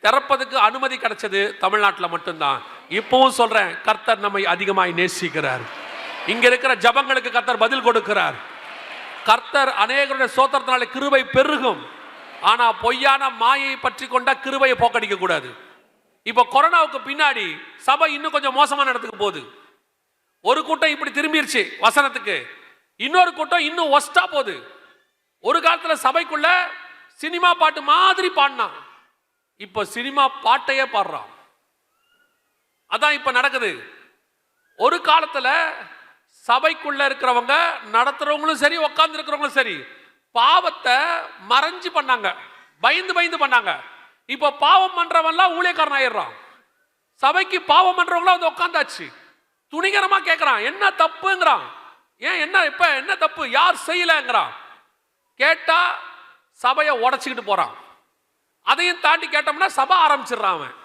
திறப்பதுக்கு அனுமதி கிடைச்சது தமிழ்நாட்டில் மட்டும்தான். இப்பவும் சொல்றேன், கர்த்தர் நம்மை அதிகமாய் நேசிக்கிறார். இங்க இருக்கிற ஜபங்களுக்கு கர்த்தர் பதில் கொடுக்கிறார். கர்த்தர் அநேகருடைய சோத்திரத்தினால கிருபை பெருகும். ஆனா பொய்யான மாயை பற்றி கொண்ட கிருபையை போக்கடிக்க கூடாது. இப்ப கொரோனாவுக்கு பின்னாடி சபை இன்னும் கொஞ்சம் மோசமான இடத்துக்கு போகுது. ஒரு கூட்டம் இப்படி திரும்பிருச்சு வசனத்துக்கு, இன்னொரு கூட்டம் இன்னும் ஒஸ்டா போகுது. ஒரு காலத்துல சபைக்குள்ள சினிமா பாட்டு மாதிரி பாடினான், இப்ப சினிமா பாட்டையே பாடுறான். அதான் இப்ப நடக்குது. ஒரு காலத்துல சபைக்குள்ள இருக்கிறவங்க, நடத்துறவங்களும் சரி, உட்கார்ந்து இருக்கிறவங்களும் சரி, பாவத்தை மறைஞ்சு பண்ணாங்க, பயந்து பயந்து பண்ணாங்க. இப்ப பாவம் பண்றவன்லாம் ஊழியக்காரன் ஆயிடுறான். சபைக்கு பாவம் பண்றவங்களாம் வந்து உட்காந்தாச்சு, துணிகரமா கேட்கிறான், என்ன தப்புங்கிறான். ஏன் என்ன இப்ப என்ன தப்பு, யார் செய்யலங்கிறான். கேட்டா சபையை உடைச்சுக்கிட்டு போறான். அதையும் தாண்டி கேட்டோம்னா சபை ஆரம்பிச்சிடறான் அவன்.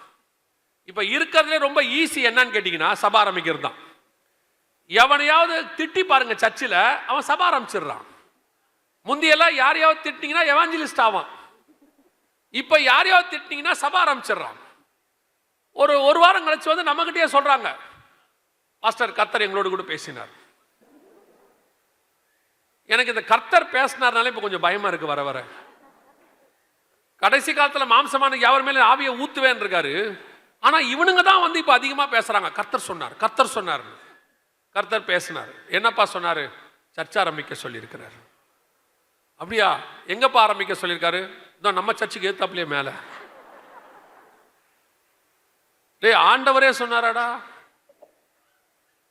இப்ப இருக்கிறதுல ரொம்ப ஈஸி என்னன்னு கேட்டீங்கன்னா சபை ஆரம்பிக்கிறது தான். எவனையாவது திட்டி பாருங்க சர்ச்சில், அவன் சபை ஆரம்பிச்சிடுறான். முந்தியெல்லாம் யாரையாவது திட்டிங்கன்னா எவாஞ்சலிஸ்ட் ஆவான். இப்ப யாரையாவது திட்டிங்கன்னா சபை ஆரம்பிச்சிடுறான். ஒரு வாரம் கழிச்சு வந்து நம்மகிட்டயே சொல்றாங்க, பாஸ்டர் கர்த்தர் எங்களோடு கூட பேசினார். எனக்கு இந்த கர்த்தர் பேசினார்னாலே இப்ப கொஞ்சம் பயமா இருக்கு. வர வர கடைசி காலத்துல மாம்சமான யாவர் மேல ஆவியை ஊத்துவேன் இருக்காரு. ஆனா இவனுங்க தான் வந்து இப்ப அதிகமா பேசுறாங்க, கர்த்தர் சொன்னார், கர்த்தர் சொன்னார், கர்த்தர் பேசினார். என்னப்பா சொன்னாரு? சர்ச்சை ஆரம்பிக்க சொல்லியிருக்கிறார். அப்படியா? எங்கப்பா ஆரம்பிக்க சொல்லியிருக்காரு? இதோ நம்ம சர்ச்சுக்கு ஏத்தாப்புலயே மேல. டேய், ஆண்டவரே சொன்னாராடா.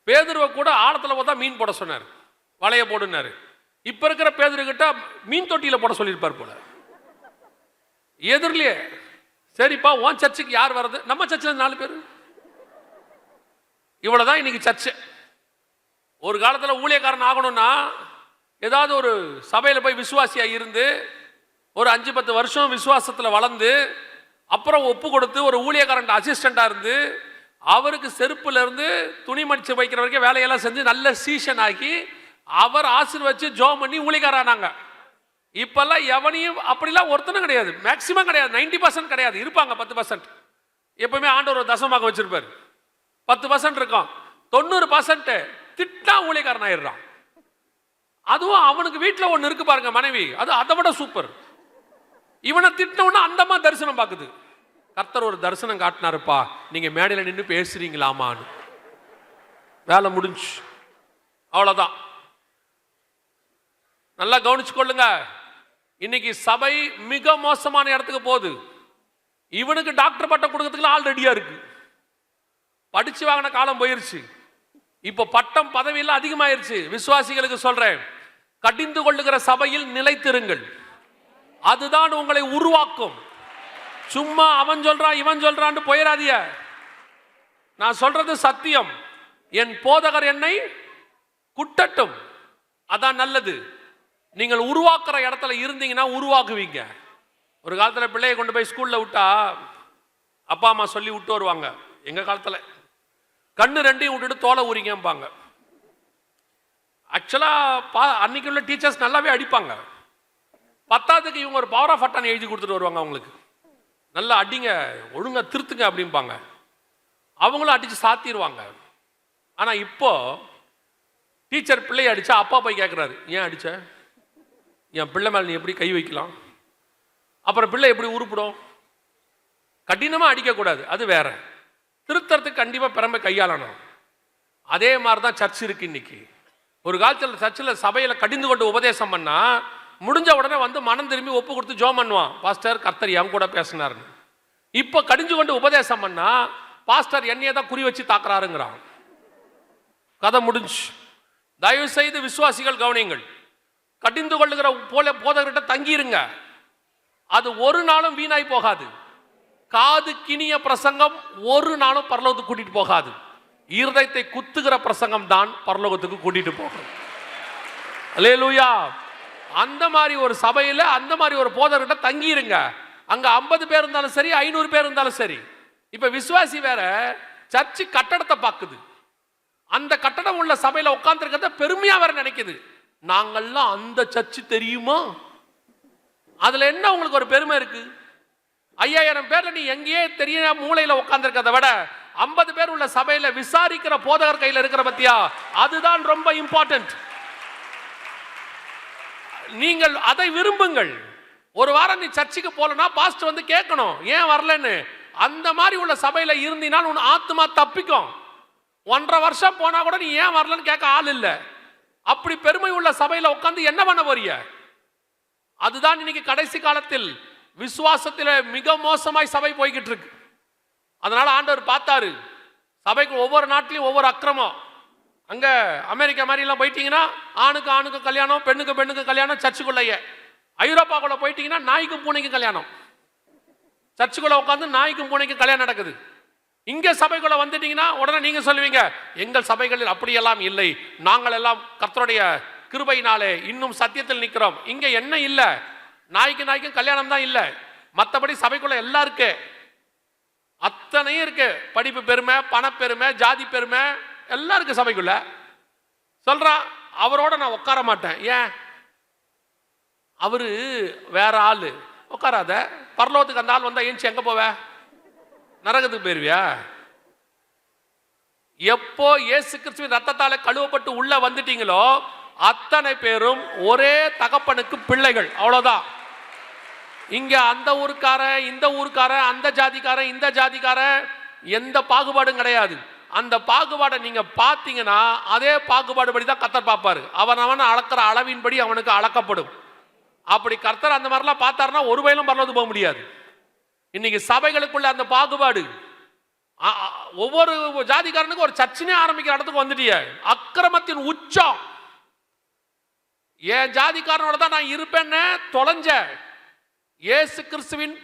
பேதுருவை கூட ஆழத்துல பார்த்தா மீன் போட சொன்னார், வலைய போடுனாரு. இப்ப இருக்கிற பேதுருக்கிட்ட மீன் தொட்டியில போட சொல்லியிருப்பார் போல, எதிரிலே. சரிப்பா, உன் சர்ச்சுக்கு யார் வர்றது? நம்ம சர்ச்சில் 4 பேர். இவ்வளவுதான் இன்னைக்கு சர்ச்சு. ஒரு காலத்தில் ஊழியக்காரன் ஆகணும்னா ஏதாவது ஒரு சபையில் போய் விசுவாசியா இருந்து ஒரு 5-10 வருஷம் விசுவாசத்தில் வளர்ந்து அப்புறம் ஒப்பு கொடுத்து ஒரு ஊழியக்காரன் அசிஸ்டண்டா இருந்து அவருக்கு செருப்புல இருந்து துணி மடிச்சு வைக்கிற வரைக்கும் வேலையெல்லாம் செஞ்சு நல்ல சீசன் ஆக்கி அவர் ஆசீர்வச்சு ஜோம் பண்ணி ஊழியக்காரானாங்க. இப்பெல்லாம் எவனையும் அப்படிலாம் ஒருத்தனும் கிடையாது, மேக்சிமம் கிடையாது, 90% கிடையாது. இருப்பாங்க 10%. எப்பவுமே ஆண்டவர் ஒரு தசமாக வச்சிருப்பாரு. 10% இருக்கும், 90% திட்டா ஊழியக்காரன் ஆயிடுறான். அதுவும் அவனுக்கு வீட்டில் ஒன்று இருக்கு பாருங்க மனைவி, அது அதை விட சூப்பர். இவனை திட்டினவனா அந்தமா தரிசனம் பார்க்குது. கர்த்தர் ஒரு தரிசனம் காட்டினாருப்பா, நீங்க மேடையில் நின்று பேசுறீங்களாமான்னு. வேலை முடிஞ்சு, அவ்வளவுதான். நல்லா கவனிச்சு கொள்ளுங்க. இன்னைக்கு சபை மிக மோசமான இடத்துக்கு போகுது. இவனுக்கு டாக்டர் பட்டம் கொடுக்கறதுக்கு ஆள் ரெடியா இருக்கு. படிச்சு வாங்கின காலம் போயிருச்சு. இப்ப பட்டம் பதவியெல்லாம் அதிகமாயிருச்சு. விசுவாசிகளுக்கு சொல்றேன், கடிந்து கொள்ளுகிற சபையில் நிலைத்திருங்கள். அதுதான் உங்களை உருவாக்கும். சும்மா அவன் சொல்றான் இவன் சொல்றான்னு போயிடாதீங்க. நான் சொல்றது சத்தியம். என் போதகர் என்னை குட்டட்டும், அதான் நல்லது. நீங்கள் உருவாக்குற இடத்துல இருந்தீங்கன்னா உருவாக்குவீங்க. ஒரு காலத்தில் பிள்ளையை கொண்டு போய் ஸ்கூல்ல விட்டா அப்பா அம்மா சொல்லி விட்டு வருவாங்க. எங்க காலத்தில் கண்ணு ரெண்டையும் விட்டுட்டு தோலை உரிங்கம்பாங்க. ஆக்சுவலா அன்னைக்கு உள்ள டீச்சர்ஸ் நல்லாவே அடிப்பாங்க. பத்தாவதுக்கு இவங்க ஒரு பவர் ஆஃப் அட்டான் எழுதி கொடுத்துட்டு வருவாங்க. அவங்களுக்கு நல்லா அடிங்க, ஒழுங்கா திருத்துங்க அப்படிம்பாங்க. அவங்களும் அடிச்சு சாத்திடுவாங்க. ஆனா இப்போ டீச்சர் பிள்ளையை அடிச்சா அப்பா போய் கேட்கிறாரு, ஏன் அடிச்ச? என் பிள்ளை மேல நீ எப்படி கை வைக்கலாம்? அப்புறம் பிள்ளை எப்படி உருப்பிடும்? கடினமா அடிக்க கூடாது, அது வேற. திருத்தறதுக்கு கண்டிப்பா பிறமை கையாளணும். அதே மாதிரிதான் சர்ச் இருக்கு இன்னைக்கு. ஒரு காலத்தில் சர்ச்சில் சபையில கடிந்து கொண்டு உபதேசம் பண்ணா முடிஞ்ச உடனே வந்து மனம் திரும்பி ஒப்பு கொடுத்து ஜோம் பண்ணுவான், பாஸ்டர் கர்த்தர் என் கூட பேசினாருன்னு. இப்ப கடிஞ்சு கொண்டு உபதேசம் பண்ணா பாஸ்டர் என்னையே தான் குறி வச்சு தாக்குறாருங்கிறான். கதை முடிஞ்சு. தயவு செய்து விசுவாசிகள் கவனியுங்கள். கடிந்து கொள்ளுகிற போல போதகர்கிட்ட தங்கிருங்க. அது ஒரு நாளும் வீணாய் போகாது. காது கிணிய பிரசங்கம் ஒரு நாளும் பரலோகத்துக்கு கூட்டிட்டு போகாது. இருதயத்தை குத்துகிற பிரசங்கம் தான் பரலோகத்துக்கு கூட்டிட்டு போகும். அல்லேலூயா. அந்த மாதிரி ஒரு சபையில அந்த மாதிரி ஒரு போதகர்கிட்ட தங்கிருங்க. அங்க 50 பேர் இருந்தாலும் சரி, 500 பேர் இருந்தாலும் சரி. இப்ப விசுவாசி வேற சர்ச்சு கட்டடத்தை பார்க்குது. அந்த கட்டடம் உள்ள சபையில உட்கார்ந்து இருக்கிறத பெருமையா வேற நினைக்குது. நாங்கள்லாம் அந்த சர்ச்சு தெரியுமா? அதுல என்ன உங்களுக்கு ஒரு பெருமை இருக்கு? 5000 பேர்ல நீ எங்கேயே தெரிய மூலையில உட்கார்ந்து இருக்கிறத விட 50 பேர் உள்ள சபையில விசாரிக்கிற போதகர் கையில இருக்கிற பத்தியா, அதுதான் ரொம்ப இம்பார்ட்டன்ட். நீங்கள் அதை விரும்புங்கள். ஒரு வாரம் நீ சர்ச்சுக்கு போலனா பாஸ்டர் வந்து கேட்கணும் ஏன் வரலன்னு. அந்த மாதிரி உள்ள சபையில இருந்தினால் உன் ஆத்மா தப்பிக்கும். 1.5 வருஷம் போனா கூட நீ ஏன் வரலன்னு கேட்க ஆள் இல்ல. அப்படி பெருமை உள்ள சபையில உட்கார்ந்து என்ன பண்ண போறீங்க? அதுதான் இன்னைக்கு கடைசி காலத்தில் விசுவாசத்தில் மிக மோசமாய் சபை போய்கிட்டு இருக்கு. அதனால ஆண்டவர் பார்த்தாரு, சபைக்கு ஒவ்வொரு நாட்டிலையும் ஒவ்வொரு அக்கிரமம். அங்க அமெரிக்கா மாதிரி எல்லாம் போயிட்டீங்கன்னா ஆணுக்கு ஆணுக்கு கல்யாணம், பெண்ணுக்கு பெண்ணுக்கு கல்யாணம் சர்ச்சுக்குள்ளேயே. ஐரோப்பாக்குள்ள போயிட்டீங்கன்னா நாய்க்கும் பூனைக்கும் கல்யாணம். சர்ச்சுக்குள்ள உட்காந்து நாய்க்கும் பூனைக்கும் கல்யாணம் நடக்குது. இங்க சபைக்குள்ள வந்துட்டீங்கன்னா உடனே நீங்க சொல்லுவீங்க, எங்கள் சபைகளில் அப்படியெல்லாம் இல்லை, நாங்கள் எல்லாம் கர்த்தருடைய கிருபையினாலே இன்னும் சத்தியத்தில் நிற்கிறோம். இங்க என்ன இல்ல, நாய்க்கு நாய்க்கும் கல்யாணம் தான் இல்ல, மற்றபடி சபைக்குள்ள எல்லாம் இருக்கு, அத்தனையும் இருக்கு. படிப்பு பெருமை, பணப்பெருமை, ஜாதி பெருமை எல்லாம் இருக்கு சபைக்குள்ள. சொல்றான் அவரோட நான் உட்கார மாட்டேன். ஏன்? அவரு வேற ஆளு. உட்காராத. பரலோகத்துக்கு அந்த ஆள் வந்தா ஏஞ்சி எங்க போவ? நரகத்துக்கு போயிருவியா? எப்போ இயேசு கிறிஸ்துவின் ரத்தத்தாலே கழுவப்பட்டு உள்ள வந்துட்டீங்களோ அத்தனை பேரும் ஒரே தகப்பனுக்கு பிள்ளைகள். அவ்வளவுதான். இங்க அந்த ஊருக்கார, இந்த ஊருக்கார, அந்த ஜாதிக்கார, இந்த ஜாதிக்கார, எந்த பாகுபாடும் கிடையாது. அந்த பாகுபாடை நீங்க பார்த்தீங்கன்னா அதே பாகுபாடு படி தான் கர்த்தர் பார்ப்பாரு. அவன் அளக்கிற அளவின்படி அவனுக்கு அளக்கப்படும். அப்படி கர்த்தர் அந்த மாதிரிலாம் பார்த்தாருன்னா ஒரு வயலும் பரலோகத்துக்கு போக முடியாது. இன்னைக்கு சபைகளுக்குள்ள அந்த பாகுபாடு, ஒவ்வொரு ஜாதிக்காரனுக்கு ஒரு சர்ச்சினே ஆரம்பிக்கிற இடத்துக்கு வந்துட்டிய. அக்கிரமத்தின் உச்சம். என் ஜாதிக்காரனோட தான் நான் இருப்பேன்னு தொலைஞ்ச. இயேசு கிறிஸ்துவின்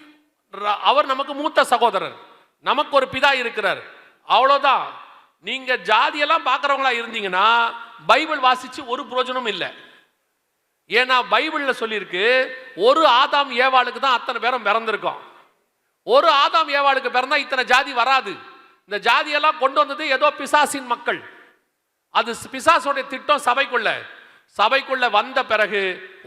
அவர் நமக்கு மூத்த சகோதரர், நமக்கு ஒரு பிதா இருக்கிறார். அவ்வளவுதான். நீங்க ஜாதியெல்லாம் பார்க்கறவங்களா இருந்தீங்கன்னா பைபிள் வாசிச்சு ஒரு பிரயோஜனம் இல்லை. ஏன்னா பைபிள்ல சொல்லியிருக்கு, ஒரு ஆதாம் ஏவாளுக்கு தான் அத்தனை பேரும் பிறந்திருக்கோம். ஒரு ஆதாம் ஏவாளுக்கு பிறந்தா இத்தனை ஜாதி வராது. இந்த ஜாதியெல்லாம் கொண்டு வந்தது ஏதோ பிசாசின் மக்கள். அது பிசாசோட திட்டம். சபைக்குள்ள வந்த பிறகு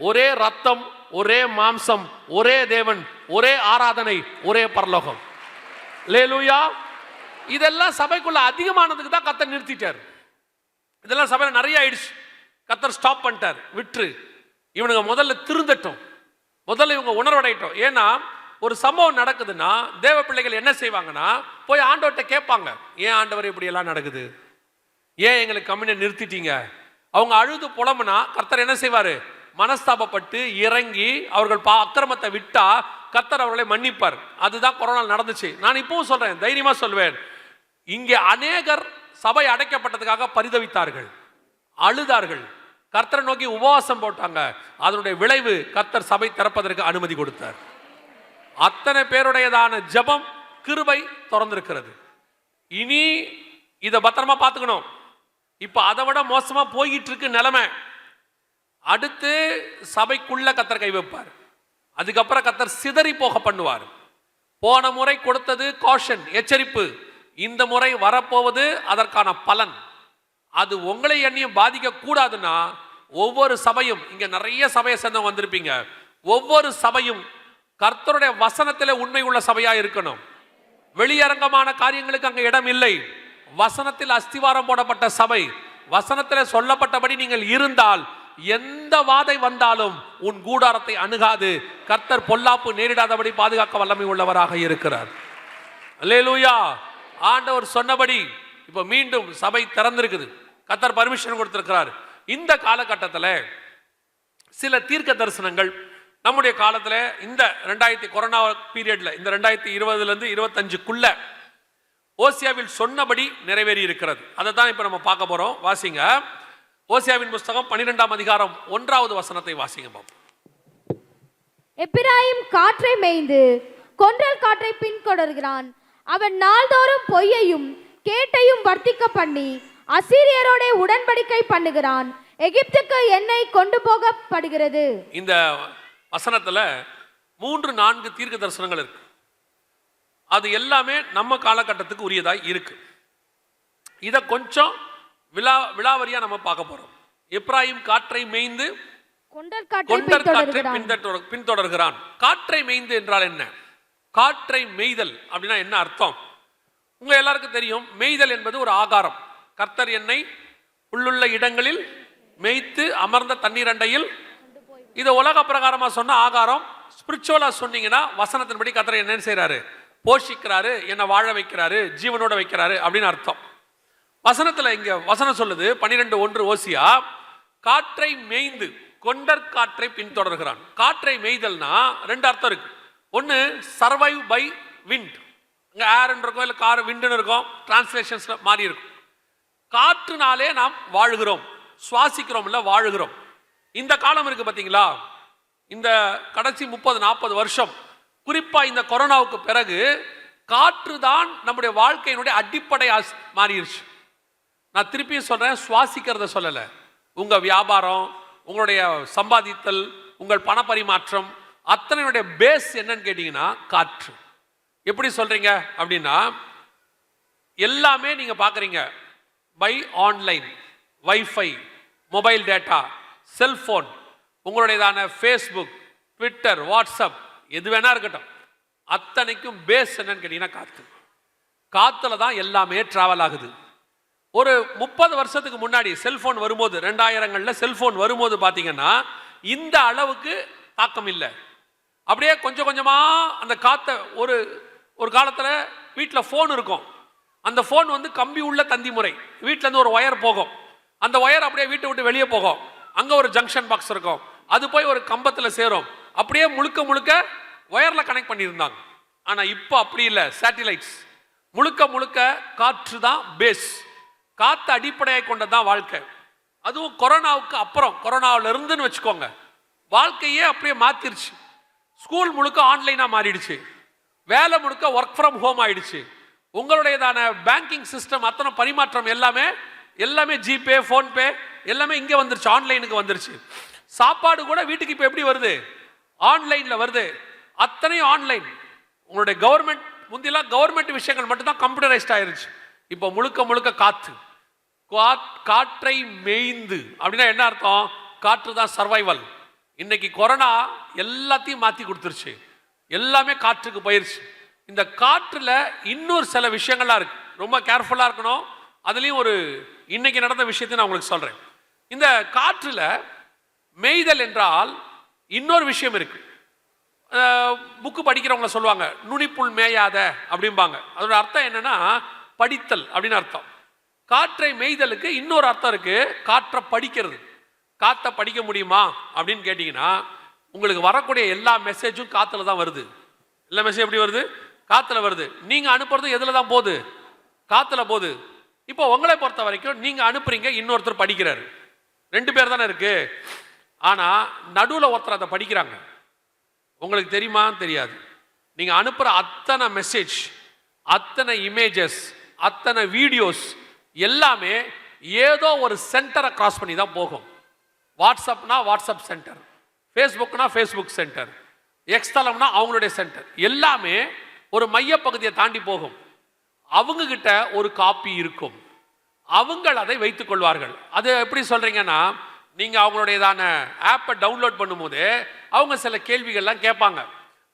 ஒரே ரத்தம், ஒரே மாம்சம், ஒரே தேவன், ஒரே ஆராதனை, ஒரே பரலோகம். அல்லேலூயா. இதெல்லாம் சபைக்குள்ள அதிகமானதுக்கு தான் கர்த்தர் நிறுத்திட்டார். இதெல்லாம் சபையில நிறைய ஆயிடுச்சு. கர்த்தர் ஸ்டாப் பண்ணிட்டார். விட்டுரு, இவனுங்க முதல்ல திருந்தட்டும், முதல்ல இவங்க உணர்வடையட்டும். ஏன்னா ஒரு சம்பவம் நடக்குதுன்னா தேவ பிள்ளைகள் என்ன செய்வாங்கன்னா போய் ஆண்டவர்கிட்ட கேட்பாங்க, ஏன் ஆண்டவர் இப்படி எல்லாம் நடக்குது, ஏன் எங்களுக்கு கம்யூனியன் நிறுத்திட்டீங்க. அவங்க அழுது புலம்புனா கர்த்தர் என்ன செய்வாரு, மனஸ்தாபப்பட்டு இறங்கி அவர்கள் அக்கிரமத்தை விட்டா கர்த்தர் அவர்களை மன்னிப்பார். அதுதான் கொரோனா நடந்துச்சு. நான் இப்பவும் சொல்றேன், தைரியமா சொல்வேன், இங்கே அநேகர் சபை அடைக்கப்பட்டதுக்காக பரிதவித்தார்கள், அழுதார்கள், கர்த்தரை நோக்கி உபவாசம் போட்டாங்க. அதனுடைய விளைவு கர்த்தர் சபை திறப்பதற்கு அனுமதி கொடுத்தார். அத்தனை பேருடையதான ஜெபம் கிருபை திறந்திருக்கிறது. இனி இதை பத்திரமா பார்த்துக்கணும். இப்ப அதை விட மோசமா போயிட்டு இருக்கு நிலைமை. அடுத்து சபைக்குள்ள கர்த்தர் கை வைப்பார். அதுக்கப்புறம் கர்த்தர் சிதறி போக பண்ணுவார். போன முறை கொடுத்தது காஷன், எச்சரிப்பு. இந்த முறை வரப்போவது அதற்கான பலன். அது உங்களை எண்ணியும் பாதிக்க கூடாதுன்னா ஒவ்வொரு சபையும், இங்க நிறைய சபையை சேர்ந்தவங்க வந்திருப்பீங்க, ஒவ்வொரு சபையும் கர்த்தருடைய வசனத்திலே உண்மை உள்ள சபையா இருக்கணும். வெளியரங்கமான காரியங்களுக்கு அங்க இடம் இல்லை. வசனத்தில் அஸ்திவாரம் போடப்பட்ட சபை, வசனத்தில் சொல்லப்பட்டபடி நீங்கள் இருந்தால் எந்த வாதை வந்தாலும் உன் கூடாரத்தை அணுகாது. கர்த்தர் பொல்லாப்பு நேரிடாதபடி பாதுகாக்க வல்லமை உள்ளவராக இருக்கிறார். அல்லேலூயா. ஆண்டவர் சொன்னபடி இப்ப மீண்டும் சபை திறந்திருக்குது. கர்த்தர் பர்மிஷன் கொடுத்திருக்கிறார். இந்த காலகட்டத்தில் சில தீர்க்க தரிசனங்கள் நம்முடைய காலத்தில் இந்த 2000 கொரோனா பீரியட்ல, இந்த 2020 25க்குள்ள ஓசியாவில் சொன்னபடி நிறைவேறி இருக்கிறது. அதை தான் இப்ப நம்ம பார்க்க போறோம். வாசிங்க, ஓசியாவின் புஸ்தகம் 12ஆம் அதிகாரம் 1வது வசனத்தை வாசிங்க. எப்பிராயிம் காற்றை மேய்ந்து கொன்றல் காற்றை பின்தொடர்கிறான். அவன் நாள்தோறும் பொய்யையும் கேட்டையும் வர்த்திக்க பண்ணி அசீரியரோட உடன்படிக்கை பண்ணுகிறான். எகிப்துக்கு எண்ணெய் கொண்டு போகப்படுகிறது. இந்த வசனத்துல 3-4 தீர்க்க தரிசனங்கள் இருக்கு. அது எல்லாமே நம்ம காலகட்டத்துக்கு உரியதாய் இருக்கு. இதை கொஞ்சம் விலாவரியா நம்ம பார்க்க போறோம். எப்ராயிம் காற்றை மேய்ந்து கொண்டற் காற்றை பின்தொடர்கிறான். காற்றை மேய்ந்து என்றால் என்ன? காற்றை மேய்தல் அப்படின்னா என்ன அர்த்தம்? உங்க எல்லாருக்கும் தெரியும், மேய்தல் என்பது ஒரு ஆகாரம். கர்த்தர் என்னை உள்ளுள்ள இடங்களில் மேய்த்து அமர்ந்த தண்ணீர் அண்டையில், இது உலக பிரகாரமா சொன்ன ஆகாரம். ஸ்பிரிச்சுவலா சொன்னீங்கன்னா வசனத்தின்படி கர்த்தர் என்ன செய்யறாரு, போஷிக்கிறாரு, என்னை வாழ வைக்கிறாரு, ஜீவனோட வைக்கிறாரு அப்படின்னு அர்த்தம். வசனத்துல இங்க வசனம் சொல்லுது 12:1 ஓசியா, காற்றை மேய்ந்து கொண்டற் காற்றை பின்தொடர்கிறான். காற்றை மேய்தல்னா 2 அர்த்தம் இருக்கு. ஒன்னு சர்வைவ் பை விண்ட், இங்க ஏர் இருக்கும், இல்ல கார் விண்டுன்னு இருக்கும், டிரான்ஸ்லேஷன்ஸ்ல மாறி இருக்கும். காற்றுனாலே நாம் வாழுகிறோம், சுவாசிக்கிறோம், இல்ல வாழுகிறோம். இந்த காலம் இருக்கு பாத்தீங்களா, இந்த கடைசி 30-40 வருஷம், குறிப்பா இந்த கொரோனாவுக்கு பிறகு காற்று தான் நம்முடைய வாழ்க்கையினுடைய அடிப்படை மாறிடுச்சு. நான் திருப்பியும் சொல்றேன், சுவாசிக்கிறத சொல்லல. உங்க வியாபாரம், உங்களுடைய சம்பாதித்தல், உங்கள் பண பரிமாற்றம் அத்தனையுடைய பேஸ் என்னன்னு கேட்டீங்கன்னா காற்று. எப்படி சொல்றீங்க அப்படின்னா, எல்லாமே நீங்க பாக்குறீங்க by online, wifi, mobile data, cellphone, உங்களுடையதான ஃபேஸ்புக், ட்விட்டர், வாட்ஸ்அப், எது வேணா இருக்கட்டும், அத்தனைக்கும் பேஸ் என்னன்னு கேட்டீங்கன்னா காற்று. காத்துல தான் எல்லாமே டிராவல் ஆகுது. ஒரு 30 வருஷத்துக்கு முன்னாடி செல்போன் வரும்போது, 2000ங்கள்ல செல்போன் வரும்போது பாத்தீங்கன்னா இந்த அளவுக்கு தாக்கம் இல்லை. அப்படியே கொஞ்சம் கொஞ்சமா அந்த காத்த ஒரு காலத்துல வீட்டில் போன் இருக்கும். அந்த போன் வந்து கம்பி உள்ள தந்தி முறை, வீட்டில இருந்து ஒரு ஒயர் போகும், அந்த ஒயர் அப்படியே வீட்டை விட்டு வெளியே போகும், அங்க ஒரு ஜங்ஷன் பாக்ஸ் இருக்கும், அது போய் ஒரு கம்பத்துல சேரும், அப்படியே முழுக்க முழுக்க ஒயர்ல கனெக்ட் பண்ணியிருந்தாங்க. ஆனா இப்போ அப்படி இல்லை, சேட்டிலைட்ஸ், முழுக்க முழுக்க காற்று தான் பேஸ், காத்து அடிப்படையாக கொண்டதான் வாழ்க்கை. அதுவும் கொரோனாவுக்கு அப்புறம், கொரோனாவில இருந்துன்னு வச்சுக்கோங்க, வாழ்க்கையே அப்படியே மாத்திருச்சு. ஸ்கூல் முழுக்க ஆன்லைனா மாறிடுச்சு, வேலை முழுக்க ஒர்க் ஃப்ரம் ஹோம் ஆயிடுச்சு, உங்களுடையதான பேங்கிங் சிஸ்டம் அத்தனை பரிமாற்றம் எல்லாமே ஜிபே, போன்பே எல்லாமே இங்க வந்துருச்சு, ஆன்லைனுக்கு வந்துருச்சு. சாப்பாடு கூட வீட்டுக்கு இப்ப எப்படி வருது, ஆன்லைன்ல வருது, அத்தனையும் ஆன்லைன். உங்களுடைய கவர்மெண்ட், முந்திலாம் கவர்மெண்ட் விஷயங்கள் மட்டும் தான் கம்ப்யூட்டரைஸ்ட் ஆயிருச்சு. இப்போ முழுக்க முழுக்க காற்று. காற்றை மேய்ந்து அப்படின்னா என்ன அர்த்தம்? காற்று தான் சர்வைவல். இன்னைக்கு கொரோனா எல்லாத்தையும் மாத்தி கொடுத்துருச்சு, எல்லாமே காற்றுக்கு போயிருச்சு. இந்த காற்றுல இன்னொரு சில விஷயங்கள்லாம் இருக்கு, ரொம்ப கேர்ஃபுல்லா இருக்கணும். அதுலயும் இன்னைக்கு நடந்த விஷயத்தை நான் உங்களுக்கு சொல்றேன். இந்த காற்றுல மேய்தல் என்றால் இன்னொரு விஷயம் இருக்கு. புக்கு படிக்கிறவங்க சொல்லுவாங்க நுனிப்புள் மேயாத அப்படிம்பாங்க. அதோட அர்த்தம் என்னன்னா படித்தல் அப்படின்னு அர்த்தம். காற்றை மேய்தலுக்கு இன்னொரு அர்த்தம் இருக்கு, காற்றை படிக்கிறது. காற்றை படிக்க முடியுமா அப்படின்னு கேட்டீங்கன்னா, உங்களுக்கு வரக்கூடிய எல்லா மெசேஜும் காத்துல தான் வருது. எல்லா மெசேஜ் எப்படி வருது? காத்துல வருது. நீங்க அனுப்புறது எதுல தான் போகுது? காத்துல போகுது. இப்போ உங்களை பொறுத்த வரைக்கும் நீங்க அனுப்புறீங்க, இன்னொருத்தர் படிக்கிறாரு. 2 பேர் தானே இருக்கு. ஆனா நடுவில் ஒருத்தர் அதை படிக்கிறாங்க. உங்களுக்கு தெரியுமா? தெரியாது. நீங்க அனுப்புற அத்தனை மெசேஜ், அத்தனை இமேஜஸ், அத்தனை வீடியோஸ் எல்லாமே ஏதோ ஒரு சென்டரை கிராஸ் பண்ணி தான் போகும். வாட்ஸ்அப்னா வாட்ஸ்அப் சென்டர், ஃபேஸ்புக்னா ஃபேஸ்புக் சென்டர், எக்ஸ்தலம்னா அவங்களுடைய சென்டர், எல்லாமே ஒரு மைய பகுதியை தாண்டி போகும். அவங்க கிட்ட ஒரு காப்பி இருக்கும், அவங்க அதை வைத்துக் கொள்வார்கள். அது எப்படி சொல்றீங்கன்னா, நீங்க அவங்களுடையதான ஆப்பை டவுன்லோட் பண்ணும்போது அவங்க சில கேள்விகள்லாம் கேட்பாங்க.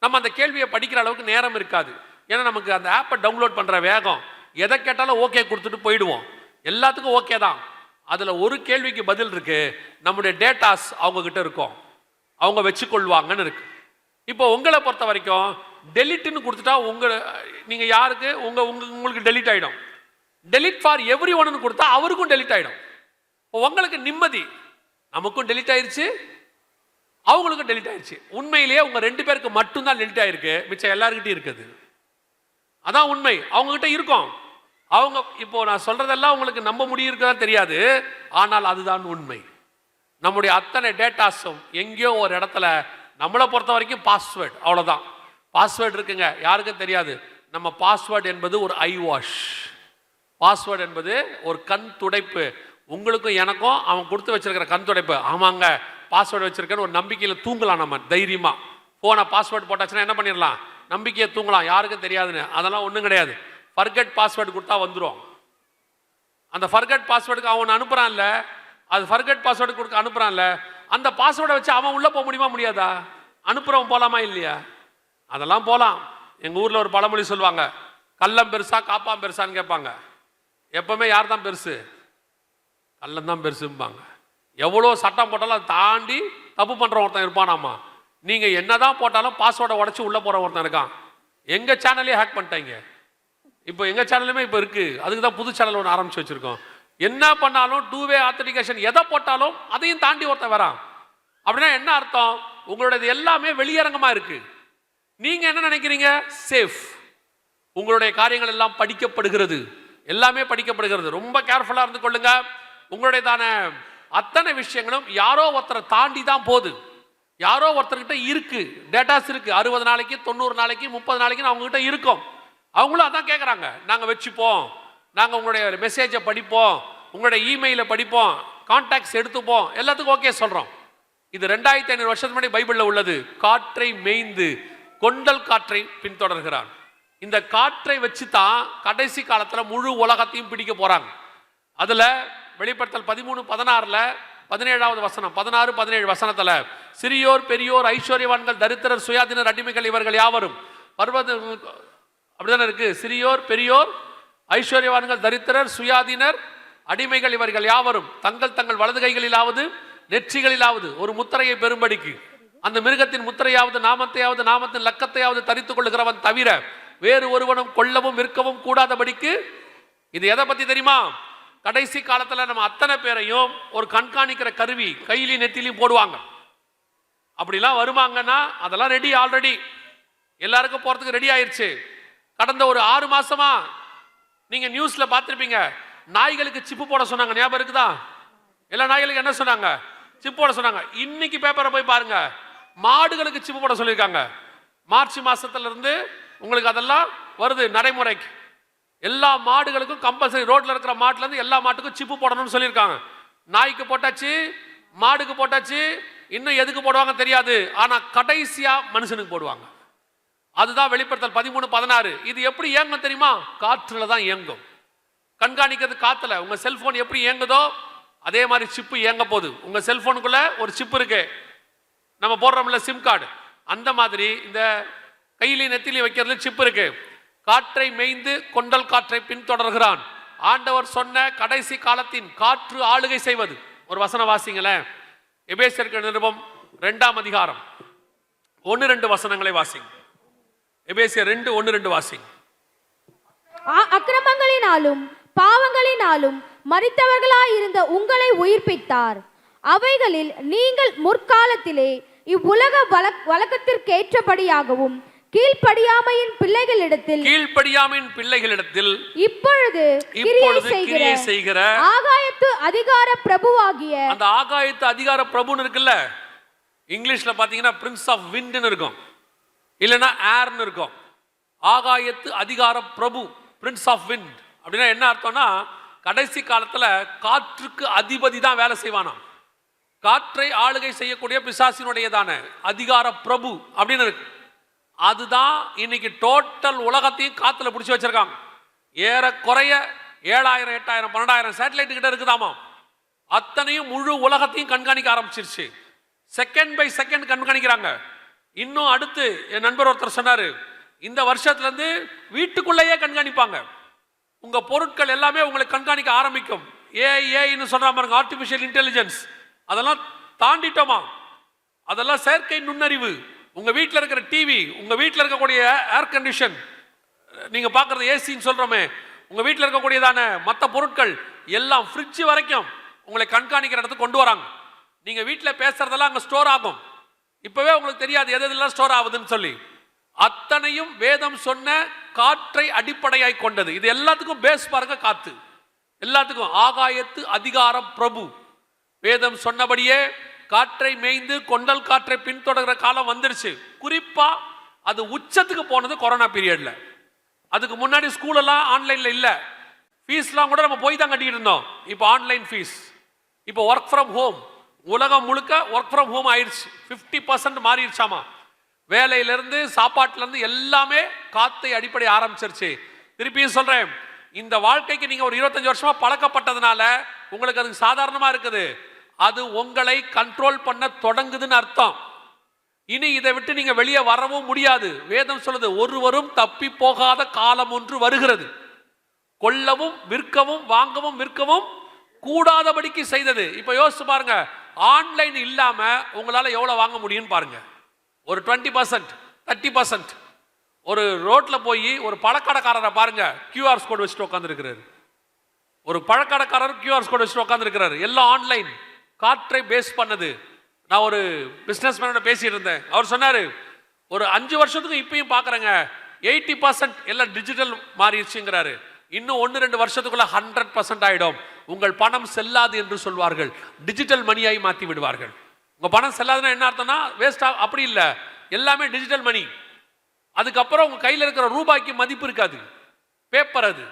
நம்ம அந்த கேள்வியை படிக்கிற அளவுக்கு நேரம் இருக்காது. ஏன்னா நமக்கு அந்த ஆப்பை டவுன்லோட் பண்ற வேகம், எதை கேட்டாலும் ஓகே கொடுத்துட்டு போயிடுவோம். எல்லாத்துக்கும் ஓகே தான். அதுல ஒரு கேள்விக்கு பதில் இருக்கு, நம்முடைய டேட்டாஸ் அவங்க கிட்ட இருக்கும், அவங்க வச்சுக்கொள்வாங்கன்னு இருக்கு. இப்போ உங்களை பொறுத்த வரைக்கும் டெலிட்னு கொடுத்துட்டா நீங்க யாருக்கு உங்களுக்கு டெலிட் ஆயிடும். டெலிட் ஃபார் எவ்ரி ஒன்னு கொடுத்தா அவருக்கும் டெலிட் ஆயிடும். உங்களுக்கு நிம்மதி, நமக்கும் டெலிட் ஆயிருச்சு, அவங்களுக்கும் டெலிட் ஆயிருச்சு. உண்மையிலேயே உங்க 2 பேருக்கு மட்டும்தான் டெலிட் ஆயிருக்கு, மிச்சம் எல்லாருக்கிட்டையும் இருக்குது. அதான் உண்மை. அவங்க கிட்ட இருக்கும். அவங்க இப்போ நான் சொல்றதெல்லாம் உங்களுக்கு நம்ப முடியிருக்கதா தெரியாது, ஆனால் அதுதான் உண்மை. நம்முடைய அத்தனை டேட்டாஸும் எங்கேயோ ஒரு இடத்துல, நம்மளை பொறுத்த வரைக்கும் பாஸ்வேர்டு, அவ்வளோதான். பாஸ்வேர்டு இருக்குங்க, யாருக்கும் தெரியாது. நம்ம பாஸ்வேர்டு என்பது ஒரு ஐ வாஷ், பாஸ்வேர்டு என்பது ஒரு கண் துடைப்பு. உங்களுக்கும் எனக்கும் அவன் கொடுத்து வச்சிருக்கிற கண் துடைப்பு. ஆமாங்க, பாஸ்வேர்டு வச்சிருக்கேன்னு ஒரு நம்பிக்கையில் தூங்கலாம் நம்ம தைரியமா. போனை பாஸ்வேர்டு போட்டாச்சுன்னா என்ன பண்ணிடலாம்? நம்பிக்கையை தூங்கலாம், யாருக்கும் தெரியாதுன்னு. அதெல்லாம் ஒன்றும் கிடையாது. ஃபர்கெட் பாஸ்வேர்டு கொடுத்தா வந்துடும். அந்த ஃபர்கெட் பாஸ்வேர்டுக்கு அவன் அனுப்புறான்ல, அது ஃபர்கெட் பாஸ்வேர்டு கொடுக்க அனுப்புறான்ல, அந்த பாஸ்வேர்டை வச்சு அவன் உள்ள போக முடியுமா? முடியாதா? அனுப்புறவன் போலாமா இல்லையா? அதெல்லாம் போலாம். எங்க ஊர்ல ஒரு பழமொழி சொல்லுவாங்க, கள்ளம் பெருசா காப்பாம் பெருசான்னு கேட்பாங்க. எப்பவுமே யார் தான் பெருசு? கள்ளம் தான் பெருசும்பாங்க. எவ்வளோ சட்டம் போட்டாலும் அதை தாண்டி தப்பு பண்ற ஒருத்தன் இருப்பானாமா. நீங்க என்னதான் போட்டாலும் பாஸ்வேர்டை உடச்சு உள்ள போற ஒருத்தன் இருக்கான். எங்க சேனலே ஹேக் பண்ணிட்டாங்க. இப்போ எங்க சேனலுமே இப்போ இருக்கு, அதுக்கு தான் புது சேனல் ஒன்று ஆரம்பிச்சு வச்சிருக்கோம். என்ன பண்ணாலும் 2-வே ஆத்தென்டிகேஷன், எதை போட்டாலும் அதையும் தாண்டி ஒருத்தன் வரான். அப்படின்னா என்ன அர்த்தம்? உங்களுடையது எல்லாமே வெளியரங்கமா இருக்கு. நீங்க என்ன நினைக்கிறீங்க? சேஃப். உங்களுடைய காரியங்கள் எல்லாம் படிக்கப்படுகிறது, எல்லாமே படிக்கப்படுகிறது. ரொம்ப கேர்ஃபுல்லா இருந்து கொள்ளுங்க. உங்களுடையதான அத்தனை விஷயங்களும் யாரோ ஒருத்தரை தாண்டி தான் போகுது. யாரோ ஒருத்தர்கிட்ட இருக்கு, டேட்டாஸ் இருக்கு. 60 நாளைக்கு 90 நாளைக்கு 30 நாளைக்கு அவங்க கிட்ட இருக்கும். அவங்களும் அதான் கேட்குறாங்க, நாங்கள் வச்சுப்போம், நாங்கள் உங்களுடைய மெசேஜை படிப்போம், உங்களுடைய இமெயிலை படிப்போம், கான்டாக்ட்ஸ் எடுத்துப்போம், எல்லாத்துக்கும் ஓகே சொல்கிறோம். இது 2500 வருஷத்துக்கு முன்னாடி பைபிளில் உள்ளது. காற்றை மேய்ந்து கொண்டல் காற்றை பின்தொடர்கிறான். இந்த காற்றை வச்சு தான் கடைசி காலத்தில் முழு உலகத்தையும் பிடிக்க போகிறாங்க. அதில் வெளிப்படுத்தல் 13:16 17வது வசனம், 16-17 வசனத்தில், சிறியோர் பெரியோர் ஐஸ்வர்யவான்கள் தரித்திரர் சுயாதீனர் அடிமைகள் இவர்கள் யாவரும் பர்வத, அப்படிதானே இருக்கு. சிறியோர் பெரியோர் ஐஸ்வர்யவான்கள் தரித்திரர் சுயாதீனர் அடிமைகள் இவர்கள் யாவரும் தங்கள் தங்கள் வலது கைகளிலாவது நெற்றிகளிலாவது ஒரு முத்திரையை பெறும்படிக்கு அந்த மிருகத்தின் முத்திரையாவது நாமத்தையாவது நாமத்தின் லக்கத்தையாவது தரித்துக் கொள்ளுகிறவன் தவிர வேறு ஒருவனும் கொல்லவும் விற்கவும் கூடாதபடிக்கு. இது எதை பத்தி தெரியுமா? கடைசி காலத்துல நம்ம அத்தனை பேரையும் ஒரு கண்காணிக்கிற கருவி கையிலையும் நெத்திலையும் போடுவாங்க. அப்படிலாம் வருவாங்கன்னா அதெல்லாம் ரெடி, ஆல்ரெடி எல்லாருக்கும் போறதுக்கு ரெடி ஆயிருச்சு. கடந்த ஒரு 6 மாசமா நீங்க நியூஸ்ல பார்த்திருப்பீங்க, நாய்களுக்கு சிப்பு போட சொன்னாங்க, ஞாபகம் இருக்குதா? எல்லா நாய்களுக்கு என்ன சொன்னாங்க? சிப்பு போட சொன்னாங்க. இன்னைக்கு பேப்பரை போய் பாருங்க, மாடுகளுக்கு சிப்பு போட சொல்லியிருக்காங்க. மார்ச் மாசத்துல இருந்து உங்களுக்கு அதெல்லாம் வருது நடைமுறைக்கு. எல்லா மாடுகளுக்கும் கம்பல்சரி, ரோட்ல இருக்கிற மாட்டுல இருந்து எல்லா மாட்டுக்கும் சிப்பு போடணும்னு சொல்லியிருக்காங்க. நாய்க்கு போட்டாச்சு, மாடுக்கு போட்டாச்சு, இன்னும் எதுக்கு போடுவாங்க தெரியாது. ஆனா கடைசியா மனுஷனுக்கு போடுவாங்க. அதுதான் வெளிப்படுத்தல் 13-16. இது எப்படி இயங்கும் தெரியுமா? காற்றுல தான் இயங்கும். கண்காணிக்கிறது காத்துல. உங்க செல்போன் எப்படி இயங்குதோ அதே மாதிரி சிப்பு இயங்க போகுது. உங்க செல்போனுக்குள்ள ஒரு சிப்பு இருக்கு, நம்ம போடுறோம்ல சிம் கார்டு, அந்த மாதிரி இந்த கையிலையும் நெத்திலையும் வைக்கிறதுல சிப்பு இருக்கு. காற்றை மேய்ந்து கொண்டல் காற்றை பின்தொடர்கிறான். ஆண்டவர் சொன்ன கடைசி காலத்தின் காற்று ஆளுகை செய்வது. ஒரு வசனம் வாசிங்களேன். எபேசியருக்கு நிருபம் 2ஆம் அதிகாரம் 1-2 வசனங்களை வாசிங்க. எபேசியர் 2:1-2 வாசிங்க. அக்கிரமங்களினாலும் பாவங்களினாலும் மரித்தவர்களாயிருந்த உங்களை உயிர்ப்பித்தார். அவைகளில் நீங்கள் முற்காலத்திலே இவ்வுலக வழக்கத்திற்கேற்றபடியாகவும் கீழ்ப்படியாமையின் பிள்ளைகளிடத்தில் இப்பொழுது கிரியை செய்கிற ஆகாயத்து அதிகார பிரபுவாகிய, அந்த ஆகாயத்து அதிகார பிரபுன்னு இருக்குல்ல, இங்கிலீஷ்ல பாத்தீங்கன்னா பிரின்ஸ் ஆஃப் விண்ட்னு இருக்கும், இல்லைன்னா ஏர்னு இருக்கும். ஆகாயத்து அதிகார பிரபு, பிரின்ஸ் ஆஃப் விண்ட் அப்படின்னா என்ன அர்த்தம்னா, கடைசி காலத்துல காற்றுக்கு அதிபதி தான் வேலை செய்வானா. காற்றை ஆளுகை செய்யக்கூடிய பிசாசினுடையதான அதிகார பிரபு அப்படின்னு இருக்கு. அதுதான் இன்னைக்கு டோட்டல் உலகத்தையும் காத்துல பிடிச்சி வச்சிருக்காங்க. ஏறக்குறைய 7000, 8000, 12000 சேட்டலைட் கிட்ட இருக்குதாமா. அத்தனையும் முழு உலகத்தையும் கண்காணிக்க ஆரம்பிச்சிருச்சு. செகண்ட் பை செகண்ட் கண்காணிக்கிறாங்க. இன்னும் அடுத்து என் நண்பர் ஒருத்தர் சொன்னாரு, இந்த வருஷத்துல இருந்து வீட்டுக்குள்ளேயே கண்காணிப்பாங்க. உங்க பொருட்கள் எல்லாமே உங்களை கண்காணிக்க ஆரம்பிக்கும். ஏஐன்னு சொல்ற பாருங்க, ஆர்டிபிஷியல் இன்டெலிஜென்ஸ். அதெல்லாம் தாண்டிட்டோமா? அதெல்லாம் செயற்கை நுண்ணறிவு. உங்க வீட்டில் இருக்கிற டிவி, உங்க வீட்டில் இருக்கக்கூடிய ஏர் கண்டிஷன், நீங்க பார்க்கறது ஏசின்னு சொல்றோமே, உங்க வீட்டில் இருக்கக்கூடியதான மற்ற பொருட்கள் எல்லாம் ஃப்ரிட்ஜ் வரைக்கும் உங்களை கண்காணிக்கிற இடத்துக்கு கொண்டு வராங்க. நீங்க வீட்டில் பேசுறதெல்லாம் அங்கே ஸ்டோர் ஆகும். இப்பவே உங்களுக்கு தெரியாது எது எதெல்லாம் ஸ்டோர் ஆகுதுன்னு சொல்லி. அத்தனையும் வேதம் சொன்ன காற்றை அடிப்படையாய் கொண்டது. இது எல்லாத்துக்கும் பேஸ் பாருங்க, காத்து. எல்லாத்துக்கும் ஆகாயத்து அதிகார பிரபு. வேதம் சொன்னபடியே காற்றை மேய்ந்து கொண்டல் காற்றை பின்தொடர்கிற காலம் வந்துருச்சு. குறிப்பா அது உச்சத்துக்கு போனது கொரோனா பீரியட்ல. அதுக்கு முன்னாடி ஸ்கூல் எல்லாம் ஆன்லைன்ல இல்ல, ஃபீஸ்லாம் கூட நம்ம போய் தான் கட்டிட்டு இருந்தோம். இப்போ ஆன்லைன் ஃபீஸ். இப்போ ஒர்க் ஃப்ரம் ஹோம், உலகம் முழுக்க ஒர்க் ஃப்ரம் ஹோம் ஆயிடுச்சு. 50% மாறிடுச்சாமா. வேலையிலிருந்து சாப்பாட்டுல இருந்து எல்லாமே காத்தை அடிப்படை ஆரம்பிச்சிருச்சு. திருப்பியும் சொல்றேன், இந்த வாழ்க்கைக்கு நீங்க ஒரு 25 வருஷமா பழக்கப்பட்டதுனால உங்களுக்கு அது சாதாரணமா இருக்குது. அது உங்களை கண்ட்ரோல் பண்ண தொடங்குதுன்னு அர்த்தம். இனி இதை விட்டு நீங்க வெளியே வரவும் முடியாது. வேதம் சொல்லுது, ஒருவரும் தப்பி போகாத காலம் ஒன்று வருகிறது, கொல்லவும் விற்கவும் வாங்கவும் விற்கவும் கூடாதபடிக்கு செய்தது. இப்ப யோசிச்சு பாருங்க, ஆன்லைன் இல்லாம உங்களால எவ்வளவு வாங்க முடியும்னு பாருங்க. ஒரு 20%, 30%. ஒரு ரோட்ல போய் ஒரு பழக்கடைக்காரரை பாருங்க, கியூஆர் கோட் வச்சுட்டு உட்காந்துருக்கிறாரு. ஒரு பழக்கடைக்காரர் கியூஆர் கோட் வச்சுட்டு உட்காந்துருக்கிறாரு. எல்லாம் ஆன்லைன், காற்றை பேஸ் பண்ணது. நான் ஒரு பிசினஸ் மேனோட பேசிட்டு இருந்தேன். அவர் சொன்னாரு, ஒரு 5 வருஷத்துக்கு இப்பயும் பாக்குறேங்க 80% எல்லாம் டிஜிட்டல் மாறிடுச்சுங்கிறாரு. இன்னும் 1-2 வருஷத்துக்குள்ள 100% ஆயிடும். உங்கள் பணம் செல்லாது என்று சொல்வார்கள், டிஜிட்டல் மணியாய் மாற்றி விடுவார்கள். உங்க பணம் செல்லாதுன்னா என்ன அர்த்தம்னா வேஸ்ட். அப்படி இல்லை, எல்லாமே டிஜிட்டல் மணி. அதுக்கப்புறம் உங்க கையில் இருக்கிற ரூபாய்க்கு மதிப்பு இருக்காது. பேப்பர் அது.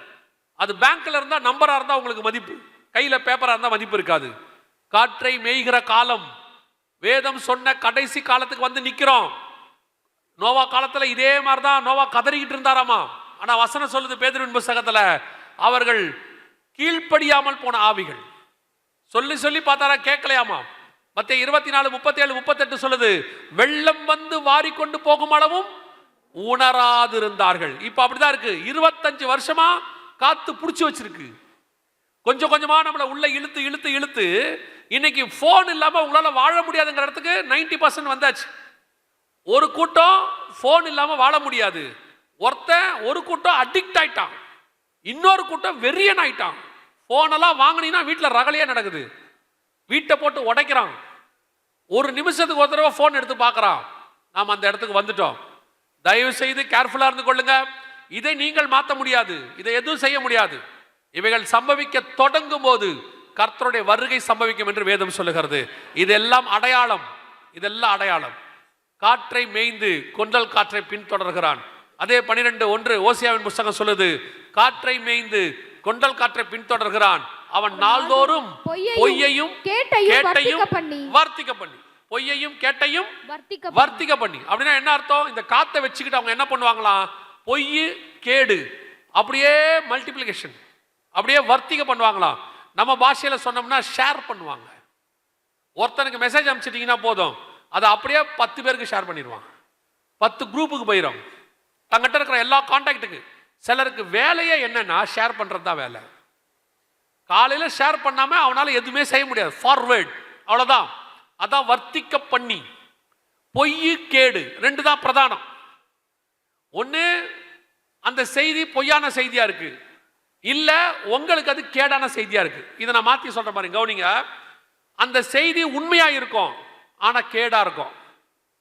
அது பேங்க்ல இருந்தா நம்பரா இருந்தா உங்களுக்கு மதிப்பு, கையில பேப்பரா இருந்தா மதிப்பு இருக்காது. காற்றை மேய்கிற காலம், வேதம் சொன்ன கடைசி காலத்துக்கு வந்து நிக்கிறோம். நோவா காலத்துல இதே மாதிரிதான் நோவா கதறிக்கிட்டு இருந்தாராமா. ஆனா வசனம் சொல்லுது பேதுருவின் புத்தகத்துல, அவர்கள் கீழ்ப்படியாமல் போன ஆவிகள். சொல்லி சொல்லி பார்த்தாரா, கேட்கலையாமா. மத்தேயு 24, 37, 38 சொல்லுது, வெள்ளம் வந்து வாரி கொண்டு போகும் அளவும் உணராதிருந்தார்கள். இப்ப அப்படிதான் இருக்கு. 25 வருஷமா காத்து புடிச்சு வச்சிருக்கு. கொஞ்சம் கொஞ்சமா நம்மள உள்ள இழுத்து இழுத்து இழுத்து இன்னைக்கு போன் இல்லாம உங்களால வாழ முடியாதுங்கிற இடத்துக்கு 90% வந்தாச்சு. ஒரு கூட்டம் போன் இல்லாம வாழ முடியாது. ஒரு கூட்டம் அடிக்ட் ஆயிட்டான், இன்னொரு கூட்டம் வெறியன் ஆயிட்டான். போன் எல்லாம் வாங்கினீங்கன்னா வீட்டுல ரகலையா நடக்குது. வீட்டை போட்டு உடைக்கிறான். ஒரு நிமிஷத்துக்கு ஒரு தடவை போன் எடுத்து பார்க்கறான். நாம் அந்த இடத்துக்கு வந்துட்டோம். தயவு செய்து கேர்ஃபுல்லா இருந்து கொள்ளுங்க. இதை நீங்கள் மாற்ற முடியாது, இதை எதுவும் செய்ய முடியாது. இவைகள் சம்பவிக்க தொடங்கும் போது கர்த்தருடைய வருகை சம்பவிக்கும் என்று வேதம் சொல்லுகிறது. இதெல்லாம் அடையாளம், இதெல்லாம் அடையாளம். காற்றை மேய்ந்து கொண்டல் காற்றை பின்தொடர்கிறான். அதே 12:1 ஓசியாவின் புத்தகம் சொல்லுது, காற்றை மேய்ந்து கொண்டல் காற்றை பின்தொடர்கிறான். அவன் நாள்தோறும் பொய்யையும் கேட்டையும் வர்த்திக்க பண்ணி, பொய்யையும் கேட்டையும் வர்த்திக்க பண்ணி. அப்படின்னா என்ன அர்த்தம்? இந்த காத்தை வச்சுக்கிட்டு அவங்க என்ன பண்ணுவாங்களாம், பொய் கேடு அப்படியே மல்டிப்ளிகேஷன் அப்படியே வர்த்திக்க பண்ணுவாங்களாம். நம்ம பாஷையில சொன்னோம்னா ஷேர் பண்ணுவாங்க. ஒருத்தனுக்கு மெசேஜ் அனுப்பிச்சிட்டீங்கன்னா போதும், அதை அப்படியே 10 பேருக்கு ஷேர் பண்ணிடுவான். 10 குரூப்புக்கு போயிடும். தங்கிட்ட இருக்கிற எல்லா கான்டாக்டுக்கு. சிலருக்கு வேலையே என்னன்னா ஷேர் பண்றது தான் வேலை. காலையில் ஷேர் பண்ணாமல் அவனால் எதுவுமே செய்ய முடியாது. ஃபார்வேர்ட், அவ்வளோதான். அதான் வர்த்திக்க பண்ணி. பொய் கேடு ரெண்டு தான் பிரதானம். ஒன்று அந்த செய்தி பொய்யான செய்தியாக இருக்குது, இல்லை உங்களுக்கு அது கேடான செய்தியாக இருக்குது. இதை நான் மாற்றி சொல்கிற மாதிரி கவனிங்க. அந்த செய்தி உண்மையாக இருக்கும், ஆனால் கேடாக இருக்கும்.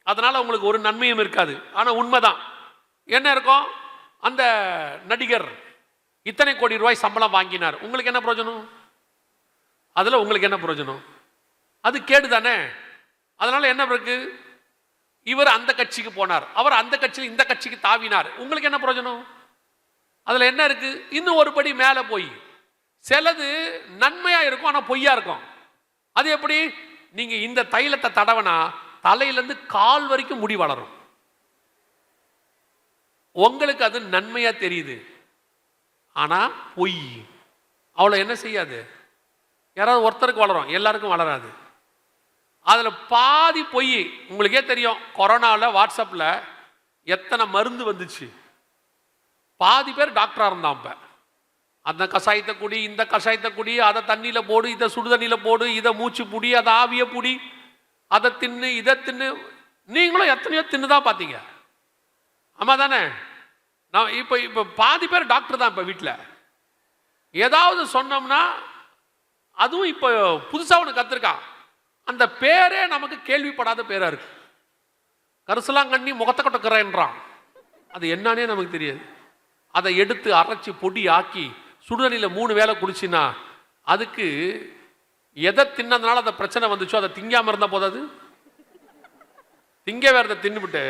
அதனால் உங்களுக்கு ஒரு நன்மையும் இருக்காது, ஆனால் உண்மைதான். என்ன இருக்கும்? அந்த நடிகர் இத்தனை கோடி ரூபாய் சம்பளம் வாங்கினார், உங்களுக்கு என்ன பிரயோஜனம்? அதில் உங்களுக்கு என்ன பிரயோஜனம்? அது கேடு தானே. அதனால் என்ன இருக்கு? இவர் அந்த கட்சிக்கு போனார், அவர் அந்த கட்சியில் இந்த கட்சிக்கு தாவினார், உங்களுக்கு என்ன பிரயோஜனம்? அதில் என்ன இருக்கு? இன்னும் ஒரு படி மேலே போய் சிலது நன்மையாக இருக்கும், ஆனால் பொய்யா இருக்கும். அது எப்படி? நீங்கள் இந்த தைலத்தை தடவனா தலையிலேருந்து கால் வரைக்கும் முடி வளரும். உங்களுக்கு அது நன்மையா தெரியுது, ஆனா பொய். அவ்வளோ என்ன செய்யாது, யாராவது ஒருத்தருக்கு வளரும், எல்லாருக்கும் வளராது. அதில் பாதி பொய். உங்களுக்கே தெரியும், கொரோனாவில் வாட்ஸ்அப்பில் எத்தனை மருந்து வந்துச்சு. பாதி பேர் டாக்டராக இருந்தான். இப்போ அந்த கஷாயத்தை குடி, இந்த கஷாயத்தை குடி, அதை தண்ணியில் போடு, இதை சுடு தண்ணியில் போடு, இதை மூச்சு புடி, அதை ஆவியை புடி, அதை தின்னு, இதை தின்னு. நீங்களும் எத்தனையோ தின்னு தான் பார்த்தீங்க. ஆமாம் தானே? நான் இப்போ பாதி பேர் டாக்டர் தான் இப்போ வீட்டில். ஏதாவது சொன்னோம்னா, அதுவும் இப்போ புதுசாக ஒன்று கற்றுருக்கான், அந்த பேரே நமக்கு கேள்விப்படாத பேராக இருக்கு. கரிசலாங்கண்ணி முகத்தை கொட்டக்கிறேன்றான், அது என்னன்னே நமக்கு தெரியாது. அதை எடுத்து அரைச்சி பொடி ஆக்கி சுடுதண்ணியில் 3 வேளை குடிச்சின்னா அதுக்கு எதை தின்னதுனால அந்த பிரச்சனை வந்துச்சோ அதை திங்காமல் இருந்தால் போதாது, திங்க வேறதை தின்னுபிட்டு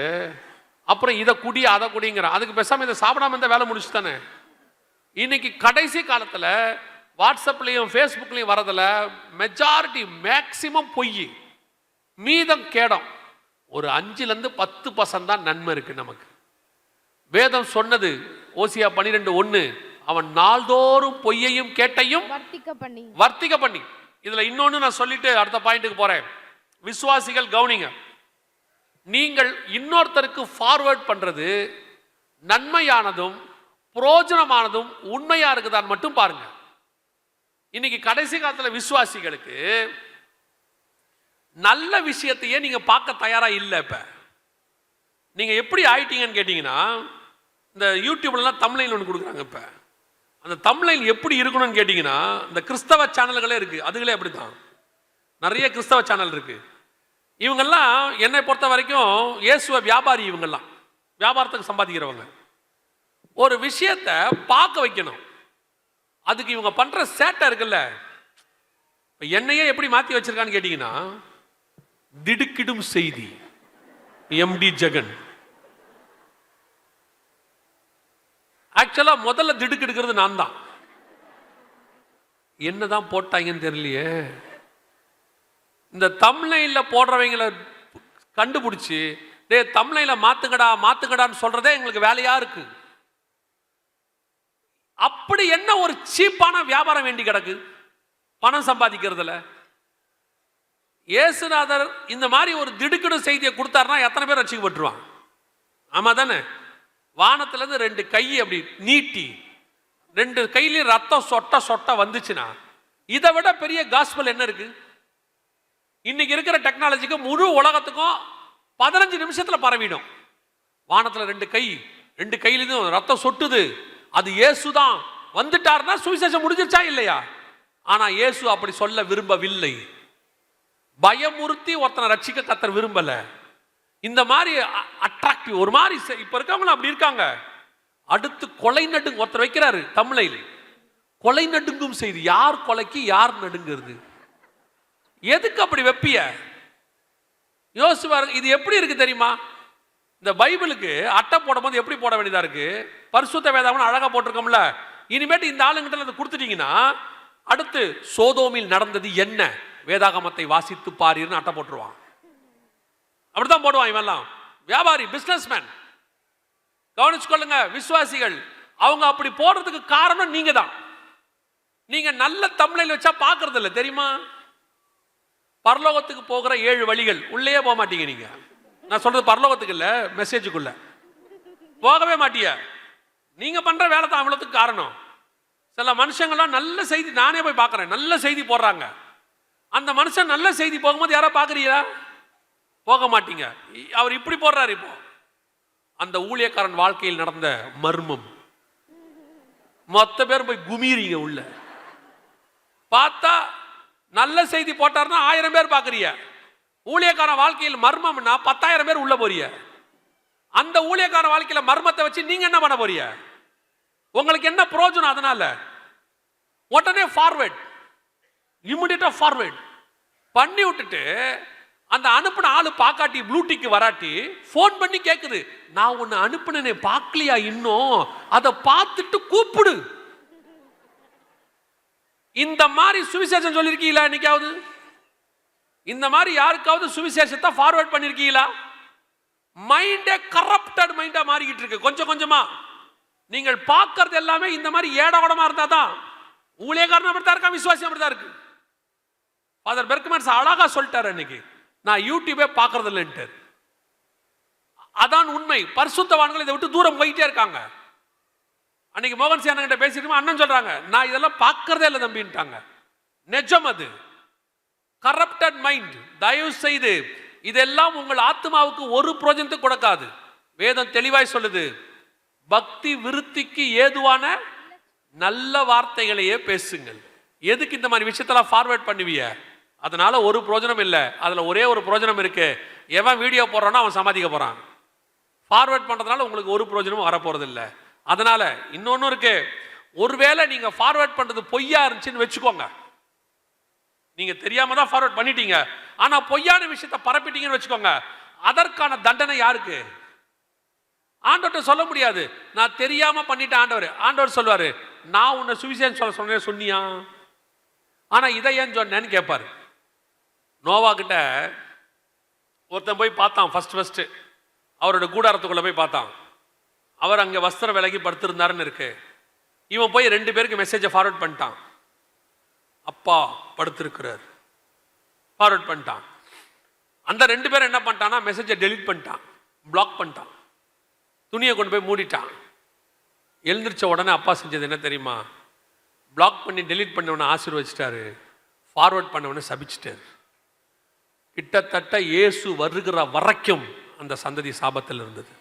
அப்புறம் இதை குடி அதை குடிங்கிறான். அதுக்கு பேசாமல் இதை சாப்பிடாம இந்த வேலை முடிச்சு தானே. இன்னைக்கு கடைசி காலத்தில் வாட்ஸ்அப்லையும் ஃபேஸ்புக்லையும் வரதில் மெஜாரிட்டி மேக்சிமம் பொய், மீதம் கேடம். ஒரு 5-10% தான் நன்மை இருக்கு நமக்கு. வேதம் சொன்னது ஓசியா 12:1, அவன் நாள்தோறும் பொய்யையும் கேட்டையும் வர்த்திக்க பண்ணி. இதுல இன்னொன்னு நான் சொல்லிட்டு அடுத்த பாயிண்ட்டுக்கு போறேன். விசுவாசிகள் கவனிங்க, நீங்கள் இன்னொருத்தருக்கு ஃபார்வர்ட் பண்றது நன்மையானதும் புரோஜனமானதும் உண்மையா இருக்குதான் மட்டும் பாருங்க. இன்னைக்கு கடைசி காலத்துல விசுவாசிகளுக்கு நல்ல விஷயத்தையே நீங்க பார்க்க தயாரா இல்லை. இப்ப நீங்க எப்படி ஆயிட்டீங்கன்னு கேட்டீங்கன்னா, இந்த யூடியூப்லாம் தம்ப்நெயில் ஒன்று கொடுக்குறாங்க. இப்போ அந்த தம்ப்நெயில் எப்படி இருக்கணும்னு கேட்டிங்கன்னா, இந்த கிறிஸ்தவ சேனல்களே இருக்குது, அதுகளே அப்படி தான். நிறைய கிறிஸ்தவ சேனல் இருக்குது. இவங்கெல்லாம் என்னை பொறுத்த வரைக்கும் இயேசுவ வியாபாரி. இவங்கெல்லாம் வியாபாரத்துக்கு சம்பாதிக்கிறவங்க. ஒரு விஷயத்தை பார்க்க வைக்கணும், அதுக்கு இவங்க பண்ணுற சேட்டை இருக்குல்ல. இப்போ என்னையே எப்படி மாற்றி வச்சிருக்கான்னு கேட்டிங்கன்னா, திடுக்கிடும் செய்தி எம்டி ஜெகன். ஆக்சுவலா முதல்ல திடுக்கு எடுக்கிறது நான் தான். என்னதான் போட்டாங்கன்னு தெரியலையே. இந்த தம்ப்நெயில்ல போடுறவங்களை கண்டுபிடிச்சு தம்ப்நெயில மாத்துங்கடான்னு சொல்றதே எங்களுக்கு வேலையா இருக்கு. அப்படி என்ன ஒரு சீப்பான வியாபாரம் வேண்டி கிடக்கு பணம் சம்பாதிக்கிறதுல. இயேசுநாதர் இந்த மாதிரி ஒரு திடுக்கிடும் செய்தியை கொடுத்தாருன்னா எத்தனை பேர் ரட்சிக்கப்பட்டுருவான்? ஆமா தானே? வானத்திலிருந்து 2 கை அப்படி நீட்டி 2 கையிலையும் ரத்தம் சொட்ட வந்துச்சுன்னா இதை விட பெரிய காஸ்பல் என்ன இருக்கு? இன்னைக்கு இருக்கிற டெக்னாலஜிக்கு முழு உலகத்துக்கும் 15 நிமிஷத்துல பரவிடும். வானத்துல 2 கையிலும் ரத்தம் சொட்டுது, அது இயேசுதான் வந்துட்டார்னா சுவிசேஷம் முடிஞ்சிருச்சா இல்லையா? ஆனா இயேசு அப்படி சொல்ல விரும்பவில்லை. பயமுறுத்தி ஒருத்தனை ரட்சிக்க கர்த்தர் விரும்பல. இந்த மாதிரி அட்ராக்டிவ் ஒரு மாதிரி இப்ப இருக்கவங்களும் அப்படி இருக்காங்க. அடுத்து கொலை நடுங்க ஒருத்தர் வைக்கிறாரு தமிழில், கொலை நடுங்கும் செய்தி. யார் கொலைக்கு யார் நடுங்கிறது? எதுக்கு அப்படி வெப்பிய யோசிச்சு பாருங்க. இது எப்படி இருக்கு தெரியுமா? இந்த பைபிளுக்கு அட்டை போடும் போது எப்படி போட வேண்டியதா இருக்கு? பரிசுத்த வேதாகம்னு அழகா போட்டிருக்கோம்ல. இனிமேட்டு இந்த ஆளுங்கிட்ட அதை கொடுத்துட்டீங்கன்னா அடுத்து சோதோமில் நடந்தது என்ன, வேதாகமத்தை வாசித்து பாருன்னு அட்டை போட்டுருவான். அப்படித்தான் போடுவான் இவெல்லாம் வியாபாரி, பிசினஸ்மேன். கவனிச்சுக்கொள்ளுங்க விசுவாசிகள், அவங்க அப்படி போடுறதுக்கு காரணம் நீங்க தான். நீங்க நல்ல தம்ப்நெயில் வச்சா பார்க்கறது இல்லை தெரியுமா? பரலோகத்துக்கு போகிற 7 வழிகள் உள்ளே போக மாட்டீங்க நீங்க. நான் சொல்றது பரலோகத்துக்கு இல்ல, மெசேஜுக்குள்ள போகவே மாட்டீங்க. நீங்க பண்ற வேலை தான் அவ்வளவுக்கு காரணம். சில மனுஷங்கள்லாம் நல்ல செய்தி, நானே போய் பார்க்குறேன், நல்ல செய்தி போடுறாங்க. அந்த மனுஷன் நல்ல செய்தி போகும்போது யாரோ பார்க்குறீங்களா? போக மாட்டீங்க. அவர் இப்படி போடுறாரு. இப்போ அந்த ஊழியக்காரன் வாழ்க்கையில் நடந்த மர்மம், மொத்த பேர் போய் குமீறீங்க உள்ள. பார்த்தா நல்ல செய்தி போட்டார்னா 1000 பேர் பார்க்குறீங்க. ஊழியக்காரன் வாழ்க்கையில் மர்மம்னா 10,000 பேர் உள்ள போறீங்க. அந்த ஊழியக்காரன் வாழ்க்கையில மர்மத்தை வச்சு நீங்க என்ன பண்ண போறீங்க? உங்களுக்கு என்ன பிரயோஜனம்? அதனால உடனே ஃபார்வர்ட், இமிடியேட்டா ஃபார்வர்ட் பண்ணி விட்டுட்டு அந்த அனுப்பின ஆளு பாக்காட்டி, ப்ளூடிக்கு வராட்டி போன் பண்ணி கேக்குது, நான் உன்னை அனுப்பினே பார்க்கலையா இன்னும், அதை பார்த்துட்டு கூப்பிடு. இந்த மாதிரி சுவிசேஷம் சொல்லிருக்கீங்களா என்னைக்காவது? இந்த மாதிரி யாருக்காவது சுவிசேஷத்தை ஃபார்வர்ட் பண்ணிருக்கீங்களா? மைண்டே கரப்டட் மைண்டா மாறிக்கிட்டு இருக்கு கொஞ்சம் கொஞ்சமா. நீங்கள் பார்க்கறது எல்லாமே இந்த மாதிரி ஏடகடமா இருந்தாதான். ஊழியக்காரன் அப்படித்தான் இருக்கா, விசுவாசி அப்படித்தான் இருக்கு. ஃபாதர் பெர்க்மன்ஸ் அழகா சொல்லிட்டாரு அன்னைக்கு, நான் யூடியூபே பார்க்கறது இல்லைன்ட்டு. அதான் உண்மை. பரிசுத்தவான்கள் இதை விட்டு தூரம் போயிட்டே இருக்காங்க. அன்னைக்கு மோகன் சி அண்ணன் கிட்ட பேசிட்டு அண்ணன் சொல்றாங்க, நான் இதெல்லாம் பார்க்கறதே இல்லை தம்பின்ட்டாங்க. நிஜம் அது. Corrupted mind. தயவு செய்து இதெல்லாம் உங்கள் ஆத்மாவுக்கு ஒரு பிரயோஜனத்தை கொடுக்காது. வேதம் தெளிவாய் சொல்லுது, பக்தி விருத்திக்கு ஏதுவான நல்ல வார்த்தைகளையே பேசுங்கள். எதுக்கு இந்த மாதிரி விஷயத்தெல்லாம் ஃபார்வர்ட் பண்ணுவீங்க? அதனால ஒரு பிரயோஜனம் இல்லை. அதுல ஒரே ஒரு பிரயோஜனம் இருக்கு, எவன் வீடியோ போடுறானோ அவன் சமாதிக்க போறான். ஃபார்வர்ட் பண்றதுனால உங்களுக்கு ஒரு பிரயோஜனமும் வரப்போறது இல்லை. அதனால இன்னொன்னு இருக்கு, ஒருவேளை நீங்க ஃபார்வர்ட் பண்றது பொய்யா இருந்துச்சுன்னு வச்சுக்கோங்க, நீங்க தெரியாம தான் ஃபார்வர்ட் பண்ணிட்டீங்க, ஆனா பொய்யான விஷயத்தை பரப்பிட்டீங்கன்னு வச்சுக்கோங்க, அதற்கான தண்டனை யாருக்கு? ஆண்டவர்கிட்ட சொல்ல முடியாது, நான் தெரியாம பண்ணிட்டேன் ஆண்டவர். ஆண்டவர் சொல்வாரு, நான் உன்னை சுவிசேஷம் சொல்ல சொன்னேன் சொன்னியா, ஆனா இதை ஏன் சொன்னேன்னு கேட்பாரு. நோவா கிட்ட ஒருத்தன் போய் பார்த்தான், ஃபர்ஸ்ட் அவரோட கூடாரத்துக்குள்ள போய் பார்த்தான். அவர் அங்க வஸ்திரம் விலகி படுத்திருந்தாருன்னு இருக்கு. இவன் போய் 2 பேருக்கு மெசேஜை ஃபார்வர்ட் பண்ணிட்டான். அப்பா படுத்திருக்கிறார், ஃபார்வர்ட் பண்ணிட்டான். அந்த 2 பேரும் என்ன பண்ணிட்டான்னா மெசேஜை டெலீட் பண்ணிட்டான், பிளாக் பண்ணிட்டான், துணியை கொண்டு போய் மூடிட்டான். எழுந்திரிச்ச உடனே அப்பா செஞ்சது என்ன தெரியுமா? பிளாக் பண்ணி டெலீட் பண்ணவனை ஆசீர்வதிச்சிட்டாரு, ஃபார்வர்ட் பண்ணவனை சபிச்சிட்டாரு. கிட்டத்தட்ட இயேசு வருகிற வரைக்கும் அந்த சந்ததி சாபத்தில் இருந்தது.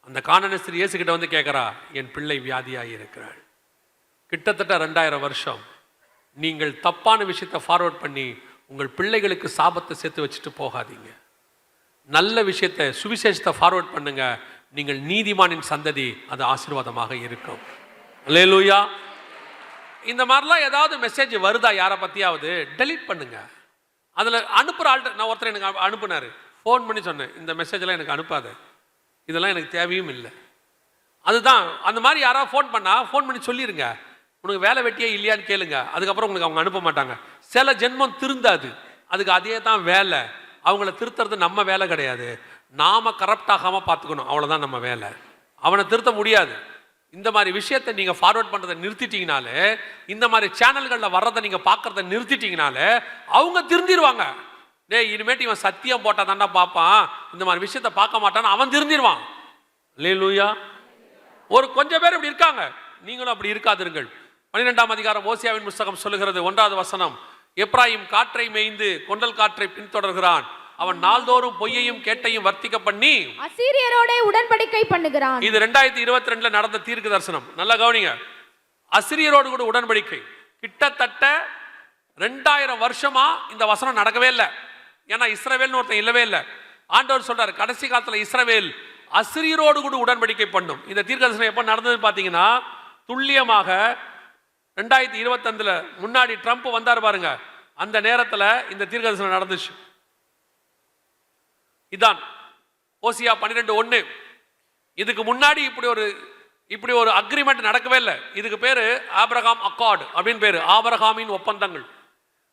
அந்த கானானியஸ்தர் இயேசு கிட்ட வந்து கேட்கிறா, என் பிள்ளை வியாதியாகி இருக்கிறாள். கிட்டத்தட்ட 2000 வருஷம் நீங்கள் தப்பான விஷயத்தை ஃபார்வர்ட் பண்ணி உங்கள் பிள்ளைகளுக்கு சாபத்தை சேர்த்து வச்சுட்டு போகாதீங்க. நல்ல விஷயத்தை, சுவிசேஷத்தை ஃபார்வர்ட் பண்ணுங்க. நீங்கள் நீதிமானின் சந்ததி, அது ஆசீர்வாதமாக இருக்கும். அல்லேலூயா. இந்த மாதிரிலாம் ஏதாவது மெசேஜ் வருதா யாரை பற்றியாவது, டெலீட் பண்ணுங்க. அதில் அனுப்புகிற ஆள்கிட்ட, நான் ஒருத்தர் எனக்கு அனுப்புனார், ஃபோன் பண்ணி சொன்னேன், இந்த மெசேஜெல்லாம் எனக்கு அனுப்பாத, இதெல்லாம் எனக்கு தேவையும் இல்லை. அதுதான் அந்த மாதிரி யாராவது ஃபோன் பண்ணால் ஃபோன் பண்ணி சொல்லிடுங்க, உனக்கு வேலை வெட்டியே இல்லையான்னு கேளுங்க. அதுக்கப்புறம் உங்களுக்கு அவங்க அனுப்ப மாட்டாங்க. சில ஜென்மம் திருந்தாது, அதுக்கு அதே தான் வேலை. அவங்கள திருத்துறது நம்ம வேலை கிடையாது, நாம கரப்ட் ஆகாம பார்த்துக்கணும், அவ்வளோதான் நம்ம வேலை. அவனை திருத்த முடியாது. இந்த மாதிரி விஷயத்தை நீங்க ஃபார்வர்ட் பண்றதை நிறுத்திட்டீங்கனாலே, இந்த மாதிரி சேனல்களில் வர்றதை நீங்க பார்க்கறத நிறுத்திட்டீங்கனாலே அவங்க திருந்திடுவாங்க. டேய், இனிமேட்டு இவன் சத்தியம் போட்டா தாண்டா பார்ப்பான், இந்த மாதிரி விஷயத்தை பார்க்க மாட்டான்னு அவன் திருந்திடுவான். அல்லேலூயா. ஒரு கொஞ்சம் பேர் இப்படி இருக்காங்க, நீங்களும் அப்படி இருக்காதிருங்கள். 12ஆம் அதிகாரம் ஓசியாவின் புஸ்தகம் சொல்லுகிறது, 1வது வசனம், எப்ராயிம் காற்றை மேய்ந்து கொண்டல் காற்றை பின்தொடர்கிறான், அவன் நாள்தோறும் பொய்யையும் கேட்டையும் வர்த்திக்க பண்ணி அசீரியரோட உடன்படிக்கை பண்ணுகிறான். இது 2022 நடந்த தீர்க்க தரிசனம். நல்லா கவனிங்க. அசீரியரோடு கூட உடன்படிக்கை. கிட்டத்தட்ட 2000 வருஷமா இந்த வசனம் நடக்கவே இல்லை. ஏன்னா இஸ்ரவேல்னு ஒருத்தன் இல்லவே இல்லை. ஆண்டவர் சொல்றாரு, கடைசி காலத்துல இஸ்ரவேல் அசீரியரோடு கூட உடன்படிக்கை பண்ணும். இந்த தீர்க்க தரிசனம் எப்ப நடந்தது பாத்தீங்கன்னா, துல்லியமாக 2025 முன்னாடி ட்ரம்ப் வந்தார் பாருங்க, அந்த நேரத்துல இந்த தீர்க்க தரிசனம் நடந்துச்சு. இதான் ஓசியா 12:1. இதுக்கு முன்னாடி இப்படி ஒரு அக்ரிமெண்ட் நடக்கவே இல்லை. இதுக்கு பேரு ஆபிரகாம் அக்கார்டு அப்படின்னு பேரு, ஆபிரகாமின் ஒப்பந்தங்கள்.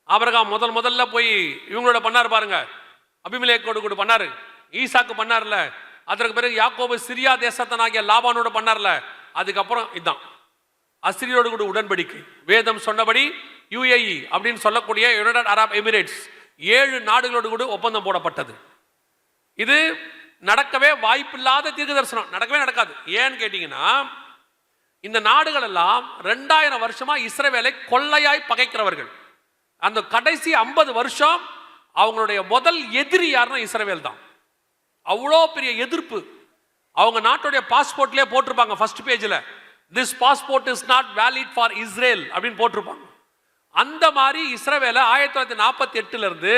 ஆபிரகாம் முதல்ல போய் இவங்களோட பண்ணாரு பாருங்க, அபிமெலேக்கோடு கூட பண்ணாரு, ஈசாக்கு பண்ணார்ல, அதற்கு பிறகு யாக்கோபு சிரியா தேசத்தனாகிய லாபானோட பண்ணார்ல, அதுக்கப்புறம் இதுதான் அசீரியோடு கூட உடன்படிக்கை. வேதம் சொன்னபடி UAE அப்படின்னு சொல்லக்கூடிய யுனைடெட் அரப் எமிரேட்ஸ் 7 நாடுகளோடு கூட ஒப்பந்தம் போடப்பட்டது. இது நடக்கவே வாய்ப்பில்லாத தீர்க்க தரிசனம், நடக்கவே நடக்காது. ஏன்னு கேட்டீங்கன்னா, இந்த நாடுகள் எல்லாம் 2000 வருஷமா இஸ்ரவேலை கொள்ளையாய் பகைக்கிறவர்கள். அந்த கடைசி 50 வருஷம் அவங்களுடைய முதல் எதிரி யாருன்னா இஸ்ரவேல் தான். அவ்வளோ பெரிய எதிர்ப்பு. அவங்க நாட்டுடைய பாஸ்போர்ட்லேயே போட்டிருப்பாங்க ஃபர்ஸ்ட் பேஜில், this passport is not valid for Israel அப்படின்னு போட்டிருப்பாங்க. அந்த மாதிரி இஸ்ரவேலை 1948 இருந்து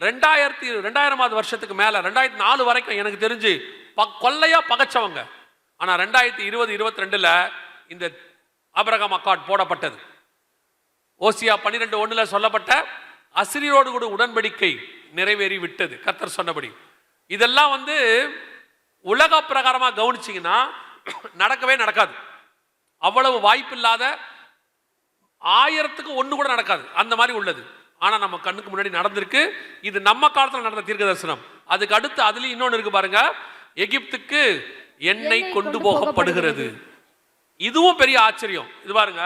2000 வருஷத்துக்கு மேல 2004 வரைக்கும் எனக்கு தெரிஞ்சு கொள்ளையா பகைச்சவங்க. ஆனா 2020-22 இந்த ஆபிரகாம் அக்கார்ட் போடப்பட்டது. ஓசியா 12:1 சொல்லப்பட்ட அசிரியோடு கூட உடன்படிக்கை நிறைவேறி விட்டது கர்த்தர் சொன்னபடி. இதெல்லாம் உலக பிரகாரமா கவனிச்சீங்கன்னா நடக்கவே நடக்காது. அவ்வளவு வாய்ப்பில்லாத 1000க்கு 1 கூட நடக்காது, அந்த மாதிரி உள்ளது. ஆனா நம்ம கண்ணுக்கு முன்னாடி நடந்திருக்கு. இது நம்ம காலத்தில் நடந்த தீர்க்க தரிசனம். அதுக்கு அடுத்து அதுலயும் இன்னொன்னு இருக்கு பாருங்க, எகிப்துக்கு எண்ணெய் கொண்டு போகப்படுகிறது. இதுவும் பெரிய ஆச்சரியம். இது பாருங்க,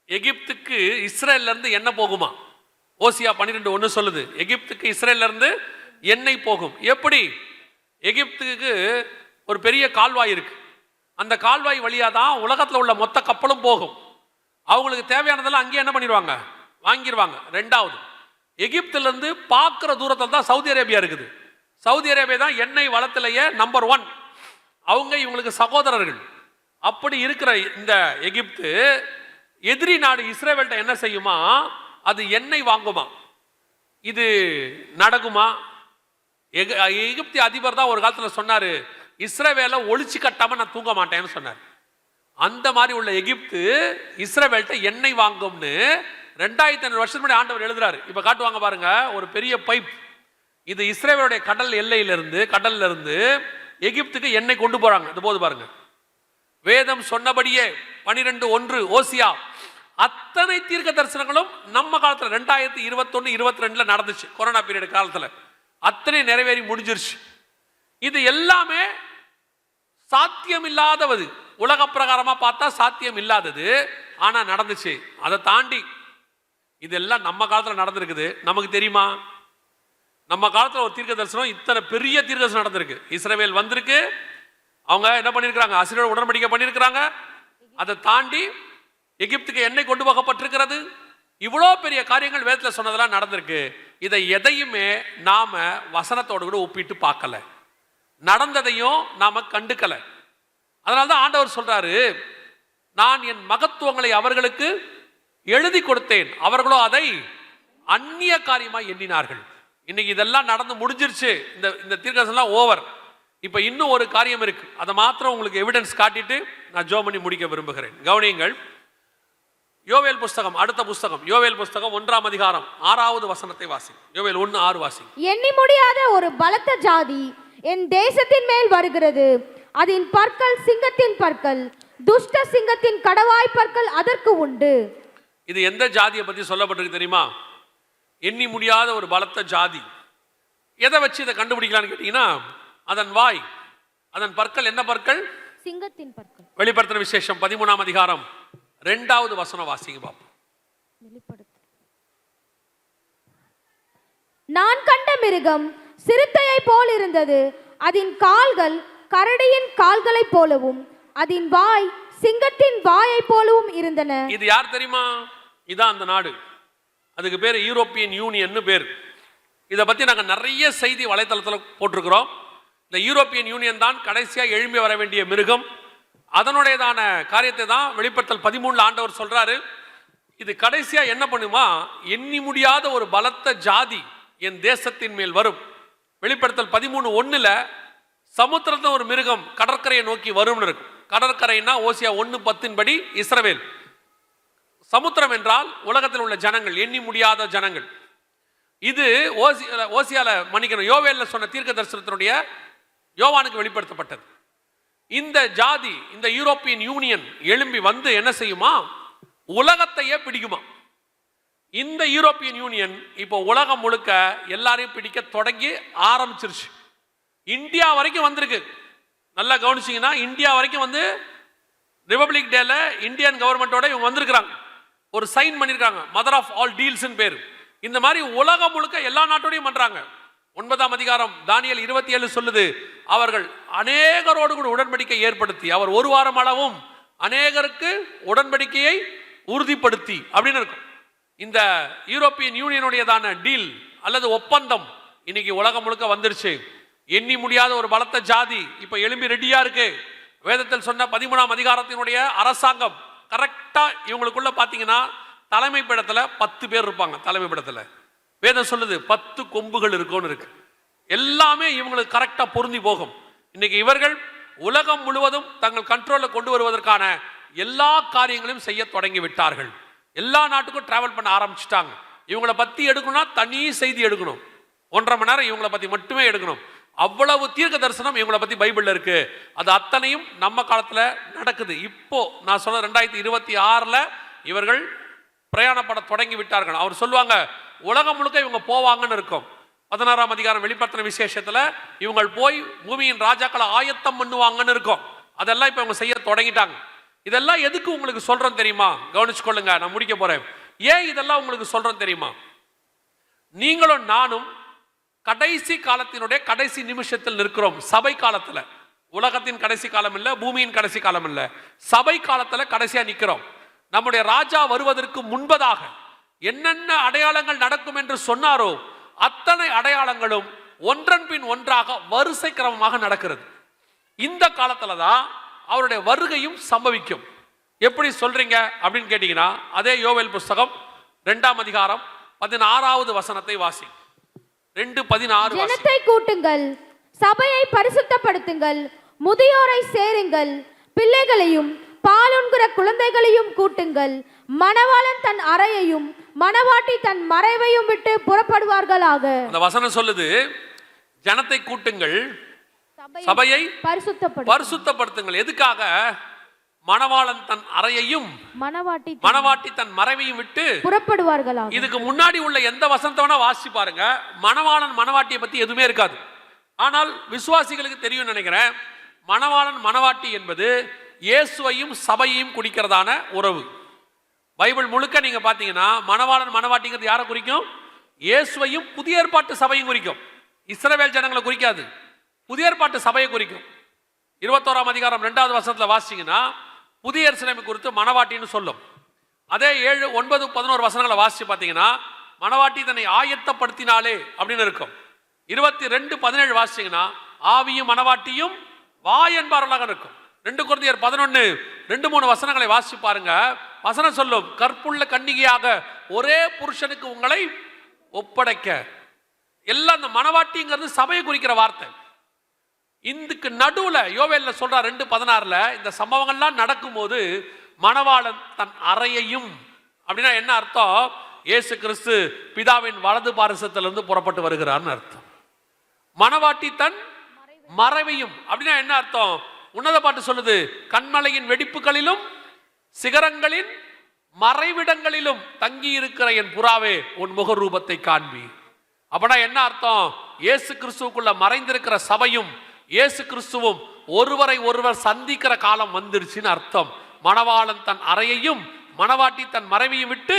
எகிப்துக்கு இஸ்ரேல்ல இருந்து எண்ணெய் போகுமா? ஓசியா 12:1 சொல்லுது, எகிப்துக்கு இஸ்ரேல்ல இருந்து எண்ணெய் போகும். எப்படி? எகிப்துக்கு ஒரு பெரிய கால்வாய் இருக்கு. அந்த கால்வாய் வழியா தான் உலகத்தில் உள்ள மொத்த கப்பலும் போகும். அவங்களுக்கு தேவையானதெல்லாம் அங்கேயே என்ன பண்ணிடுவாங்க, வாங்கிடுவாங்க. ரெண்டாவது, எகிப்துல இருந்து பார்க்குற தூரத்தில் தான் சவுதி அரேபியா இருக்குது. சவுதி அரேபியா தான் எண்ணெய் வளத்திலேயே நம்பர் 1. அவங்க இவங்களுக்கு சகோதரர்கள். அப்படி இருக்கிற இந்த எகிப்து எதிரி நாடு இஸ்ரேல்கிட்ட என்ன செய்யுமா, அது எண்ணெய் வாங்குமா. இது நடக்குமா? எகிப்திய அதிபர் தான் ஒரு காலத்தில் சொன்னாரு, இஸ்ரவேலை ஒழிச்சு கட்டாம நான் தூங்க மாட்டேன்னு சொன்னார். அந்த மாதிரி உள்ள எகிப்து இஸ்ரவேல்கிட்ட எண்ணெய் வாங்கும்னு 2500 வருஷத்துக்கு முன்னாடி ஆண்டவர் எழுதுறாரு. இப்ப காட்டுவாங்க பாருங்க, ஒரு பெரிய பைப். இது இஸ்ரவேலுடைய கடல் கடல்ல இருந்து எகிப்துக்கு எண்ணெய் கொண்டு போறாங்க. இது போது பாருங்க, வேதம் சொன்னபடியே 12:1 ஓசியா அத்தனை தீர்க்க தரிசனங்களும் நம்ம காலத்துல 2021-22 நடந்துச்சு. கொரோனா பீரியட் காலத்துல அத்தனை நிறைவேறி முடிஞ்சிருச்சு. இது எல்லாமே சாத்தியம் இல்லாதது, உலக பிரகாரமா பார்த்தா சாத்தியம் இல்லாதது, ஆனா நடந்துச்சு. அதை தாண்டி இதெல்லாம் நம்ம காலத்துல நடந்திருக்குது. நமக்கு தெரியுமா? நம்ம காலத்துல ஒரு தீர்க்க தரிசனம், இத்தனை பெரிய தீர்க்க தரிசனம் நடந்திருக்கு. இஸ்ரவேல் வந்திருக்கு, அவங்க என்ன பண்ணிருக்காங்க, அசீரியோட உடன்படிக்கை பண்ணிருக்காங்க. அதை தாண்டி எகிப்துக்கு எண்ணெய் கொண்டு போகப்பட்டிருக்கிறது. இவ்வளோ பெரிய காரியங்கள் வேதத்தில் சொன்னதெல்லாம் நடந்திருக்கு. இதை எதையுமே நாம வசனத்தோடு கூட ஒப்பிட்டு பார்க்கல, நடந்ததையும் நாம கண்டுக்கல. அதனால்தான் ஆண்டவர் சொல்றாரு, நான் என் மகத்துவங்களை அவர்களுக்கு எழுதி கொடுத்தேன், அவர்களோ அதை அந்நிய காரியமாய் எண்ணினார்கள். இன்னைக்கு இதெல்லாம் நடந்து முடிஞ்சிருச்சு. இந்த தீர்க்கதரிசனம் ஓவர். இப்ப இன்னும் ஒரு காரியம் இருக்கு, அதை மாத்திரம் உங்களுக்கு எவிடன்ஸ் காட்டிட்டு நான் ஜெபம் பண்ணி முடிக்க விரும்புகிறேன். கவனியுங்கள். யோவேல் புஸ்தகம், அடுத்த புஸ்தகம் யோவேல் புஸ்தகம் 1ஆம் அதிகாரம் 6வது வசனத்தை வாசி. யோவேல் 1:6 வாசி. எண்ணி முடியாத ஒரு பலத்த ஜாதி என் தேசத்தின் மேல் வருகிறது, அதன் பற்கள் சிங்கத்தின் பற்கள், துஷ்ட சிங்கத்தின் கடவாய் பற்கள் அதற்கு உண்டு. இது எந்த ஜாதியை பத்தி சொல்லப்பட்டிருக்கு தெரியுமா? எண்ணி முடியாத ஒரு பலத்த ஜாதி. எதை வச்சு இதை கண்டுபிடிக்கலான்னு கேட்டீங்கன்னா, அதன் வாய், அதன் பற்கள். என்ன பற்கள்? சிங்கத்தின் பற்கள். வெளிப்படுத்தின விசேஷம் 13ஆம் அதிகாரம் 2வது வசனம் வாசிங்க பாப்போம். நான் கண்ட மிருகம் சிறுத்தையை போல் இருந்தது, அதன் கால்கள் கரடியின் கால்களைப் போலவும் அதன் வாய் சிங்கத்தின் வாயை போலவும் இருந்தன. இது யார் தெரியுமா? இதான் அந்த நாடு. அதுக்கு பேர் யூரோப்பியன் யூனியன் பேர். இதை பத்தி நாங்கள் நிறைய செய்தி வலைத்தளத்தில் போட்டிருக்கிறோம். இந்த யூரோப்பியன் யூனியன் தான் கடைசியா எழும்பி வர வேண்டிய மிருகம். அதனுடையதான காரியத்தை தான் வெளிப்படுத்தல் 13 ஆண்டவர் சொல்றாரு. இது கடைசியா என்ன பண்ணுமா, எண்ணி முடியாத ஒரு பலத்த ஜாதி என் தேசத்தின் மேல் வரும். வெளிப்படுத்தல் 13:1 சமுத்திரத்தில் ஒரு மிருகம் கடற்கரையை நோக்கி வரும்னு இருக்கும். கடற்கரைன்னா ஓசியா 1:10 படி இஸ்ரவேல். சமுத்திரம் என்றால் உலகத்தில் உள்ள ஜனங்கள், எண்ணி முடியாத ஜனங்கள். இது ஓசியால மன்னிக்கணும், யோவேல்ல சொன்ன தீர்க்க தரிசனத்தினுடைய யோவானுக்கு வெளிப்படுத்தப்பட்டது. இந்த ஜாதி, இந்த யூரோப்பியன் யூனியன் எழும்பி வந்து என்ன செய்யுமா, உலகத்தையே பிடிக்குமா. இந்த யூரோப்பியன் யூனியன் இப்போ உலகம் முழுக்க எல்லாரையும் பிடிக்க தொடங்கி ஆரம்பிச்சிருச்சு. இந்தியா வரைக்கும் வந்திருக்கு. நல்லா கவனிச்சிங்கன்னா, இந்தியா வரைக்கும் வந்து ரிபப்ளிக் டேல இந்தியன் கவர்மெண்டோட இவங்க வந்திருக்கிறாங்க. ஒரு சைன் பண்ணியிருக்காங்க, மதர் ஆஃப் ஆல் டீல்ஸ் பேர். இந்த மாதிரி உலகம் முழுக்க எல்லா நாட்டோடையும் பண்றாங்க. 9ஆம் அதிகாரம் தானியேல் 27 சொல்லுது, அவர்கள் அநேகரோடு கூட உடன்படிக்கை ஏற்படுத்தி, அவர் ஒரு வாரம் அளவும் அநேகருக்கு உடன்படிக்கையை உறுதிப்படுத்தி அப்படின்னு இருக்கும். இந்த யூரோப்பியன் யூனியனுடையதான டீல் அல்லது ஒப்பந்தம் இன்னைக்கு உலகம் முழுக்க வந்துருச்சு. எண்ணி முடியாத ஒரு பலத்த ஜாதி இப்ப எழும்பி ரெடியா இருக்கு. வேதத்தில் சொன்ன 13ஆம் அதிகாரத்தினுடைய அரசாங்கம் கரெக்டா இவங்களுக்குள்ள பாத்தீங்கன்னா தலைமை பீடத்துல 10 பேர் இருப்பாங்க. தலைமை பீடத்துல வேதம் சொல்லுது 10 கொம்புகள் இருக்கும்னு இருக்கு. எல்லாமே இவங்களுக்கு கரெக்டா பொருந்தி போகும். இன்னைக்கு இவர்கள் உலகம் முழுவதும் தங்கள் கண்ட்ரோல்ல கொண்டு வருவதற்கான எல்லா காரியங்களையும் செய்ய தொடங்கி விட்டார்கள். எல்லா நாட்டுக்கும் டிராவல் பண்ண ஆரம்பிச்சுட்டாங்க. இவங்களை பத்தி எடுக்கணும்னா தனி செய்தி எடுக்கணும், 1.5 மணி நேரம் இவங்களை பத்தி மட்டுமே எடுக்கணும். அவ்வளவு தீர்க்க தரிசனம் இவங்களை பத்தி பைபிள்ல இருக்கு. அது அத்தனையும் நம்ம காலத்துல நடக்குது. இப்போ நான் சொல்ல 2026ல இவர்கள் பிரயாணப்பட தொடங்கி விட்டார்கள். அவர் சொல்லுவாங்க உலகம் முழுக்க இவங்க போவாங்கன்னு இருக்கும். 16ஆம் அதிகாரம் வெளிப்படுத்தின விசேஷத்துல இவங்க போய் பூமியின் ராஜாக்களை ஆயத்தம் பண்ணுவாங்கன்னு இருக்கும். அதெல்லாம் இப்ப இவங்க செய்ய தொடங்கிட்டாங்க. இதெல்லாம் எதுக்கு உங்களுக்கு சொல்றேன் தெரியுமா? கவனிச்சுக்கொள்ளுங்க, நான் முடிக்க போறேன். ஏன் இதெல்லாம் உங்களுக்கு சொல்றேன் தெரியுமா? நீங்களும் நானும் கடைசி காலத்தினுடைய கடைசி நிமிஷத்தில் நிற்கிறோம். சபை காலத்துல, உலகத்தின் கடைசி காலம் இல்ல, பூமியின் கடைசி காலம் இல்ல, சபை காலத்துல கடைசியா நிற்கிறோம். நம்முடைய ராஜா வருவதற்கு முன்பதாக என்னென்ன அடையாளங்கள் நடக்கும் என்று சொன்னாரோ அத்தனை அடையாளங்களும் ஒன்றன் பின் ஒன்றாக வரிசை கிரமமாக நடக்கிறது. இந்த காலத்துல தான் அவருடைய வருகையும் சம்பவிக்கும். எப்படி சொல்றீங்க அப்படின்னு கேட்டீங்கன்னா, அதே யோவேல் புஸ்தகம் 2ஆம் அதிகாரம் 16வது வசனத்தை வாசி. 2:16. ஜனத்தை கூட்டுங்கள், சபையை பரிசுத்தப்படுத்துங்கள், முதியோரை சேருங்கள், பிள்ளைகளையும் பாலுண்கிற குழந்தைகளையும் கூட்டுங்கள். மணவாளன் தன் அறையையும் மணவாட்டி தன் மறைவையும் விட்டு புறப்படுவார்களாக. அந்த வசனம் சொல்லுது, ஜனத்தை கூட்டுங்கள், சபையை பரிசுத்தப்படுத்துங்கள். எதுக்காக? மணவாளன் தன் அறையையும் மணவாட்டி தன் மறைவையும் விட்டு புறப்படுவார்களாக. இதுக்கு முன்னாடி உள்ள எந்த வசனத்தை வேணா வாசி பாருங்க, மணவாளன் மணவாட்டியை பத்தி எதுவுமே இருக்காது. ஆனால் விசுவாசிகளுக்கு தெரியும் நினைக்கிறேன், மணவாளன் மணவாட்டி என்பது இயேசுவையும் சபையையும் குறிக்கிறதான உறவு. பைபிள் முழுக்க நீங்க பாத்தீங்கன்னா மணவாளன் மணவாட்டிங்கிறது யாரை குறிக்கும்? இயேசுவையும் புதிய ஏற்பாட்டு சபையும் குறிக்கும். இஸ்ரவேல் ஜனங்களை குறிக்காது, புதிய ஏற்பாட்டு சபையை குறிக்கும். 21ஆம் அதிகாரம் 2வது வசனத்துல வாசிங்கன்னா புதிய எருசலேமை குறித்து மணவாட்டின்னு சொல்லும். அதே 7, 9, 11 வசனங்களை வாசிச்சு பார்த்தீங்கன்னா மணவாட்டி தன்னை ஆயத்தப்படுத்தினாலே அப்படின்னு இருக்கும். 22:17 வாசிச்சீங்கன்னா ஆவியும் மணவாட்டியும் வா என்பார்களாக இருக்கும். 2 கொரிந்தியர் 11, 2-3 வசனங்களை வாசிச்சு பாருங்க. வசனம் சொல்லும், கற்புள்ள கன்னிகையாக ஒரே புருஷனுக்கு உங்களை ஒப்படைக்க. எல்லாம் அந்த மணவாட்டிங்கிறது சபையை குறிக்கிற வார்த்தை. இதுக்கு நடுவுல யோவேல்ல சொல்ற 2:16 இந்த சம்பவங்கள்லாம் நடக்கும்போது மணவாளன் தன் அறையையும் அப்படின்னா என்ன அர்த்தம்? இயேசு கிறிஸ்து பிதாவின் வலது பாரிசத்திலிருந்து புறப்பட்டு வருகிறார்னு அர்த்தம். மணவாட்டி தன் மறைவையும் அப்படின்னா என்ன அர்த்தம்? உன்னத பாட்டு சொல்லுது, கண்மலையின் வெடிப்புகளிலும் சிகரங்களின் மறைவிடங்களிலும் தங்கி இருக்கிற என் புறாவே உன் முக ரூபத்தை காண்பி. அப்படின்னா என்ன அர்த்தம்? இயேசு கிறிஸ்துவுக்குள்ள மறைந்திருக்கிற சபையும் இயேசு கிறிஸ்துவும் ஒருவரை ஒருவர் சந்திக்கிற காலம் வந்துருச்சுன்னு அர்த்தம். மணவாளன் தன் அறையையும் மணவாட்டி தன் மறைவையும் விட்டு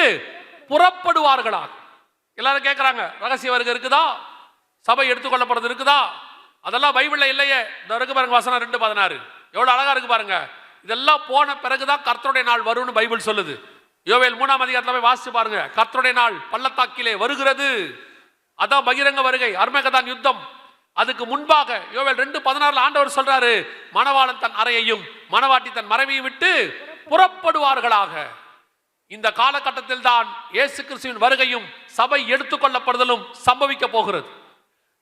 புறப்படுவார்களாக. எல்லாரும் கேட்கிறாங்க, ரகசிய வருகை இருக்குதா? சபை எடுத்துக்கொள்ளப்படுறது இருக்குதா? அதெல்லாம் பைபிள்ல இல்லையே. இந்த இருக்கு பாருங்க, வசனம் 2:16 எவ்வளவு அழகா இருக்கு பாருங்க. இதெல்லாம் போன பிறகுதான் கர்த்தருடைய நாள் வரும்னு பைபிள் சொல்லுது. யோவேல் 3ஆம் அதிகாரத்துல போய் வாசிச்சு பாருங்க, கர்த்தருடைய நாள் பள்ளத்தாக்கிலே வருகிறது. அதான் பகிரங்க வருகை, அர்மகதான் யுத்தம். அதுக்கு முன்பாக யோவேல் 2:16 ஆண்டவர் சொல்றாரு, மணவாளன் தன் அறையையும் மணவாட்டி தன் மறைவையும் விட்டு புறப்படுவார்களாக. இந்த காலகட்டத்தில் தான் இயேசு கிறிஸ்துவின் வருகையும் சபை எடுத்துக்கொள்ளப்படுதலும் சம்பவிக்க போகிறது.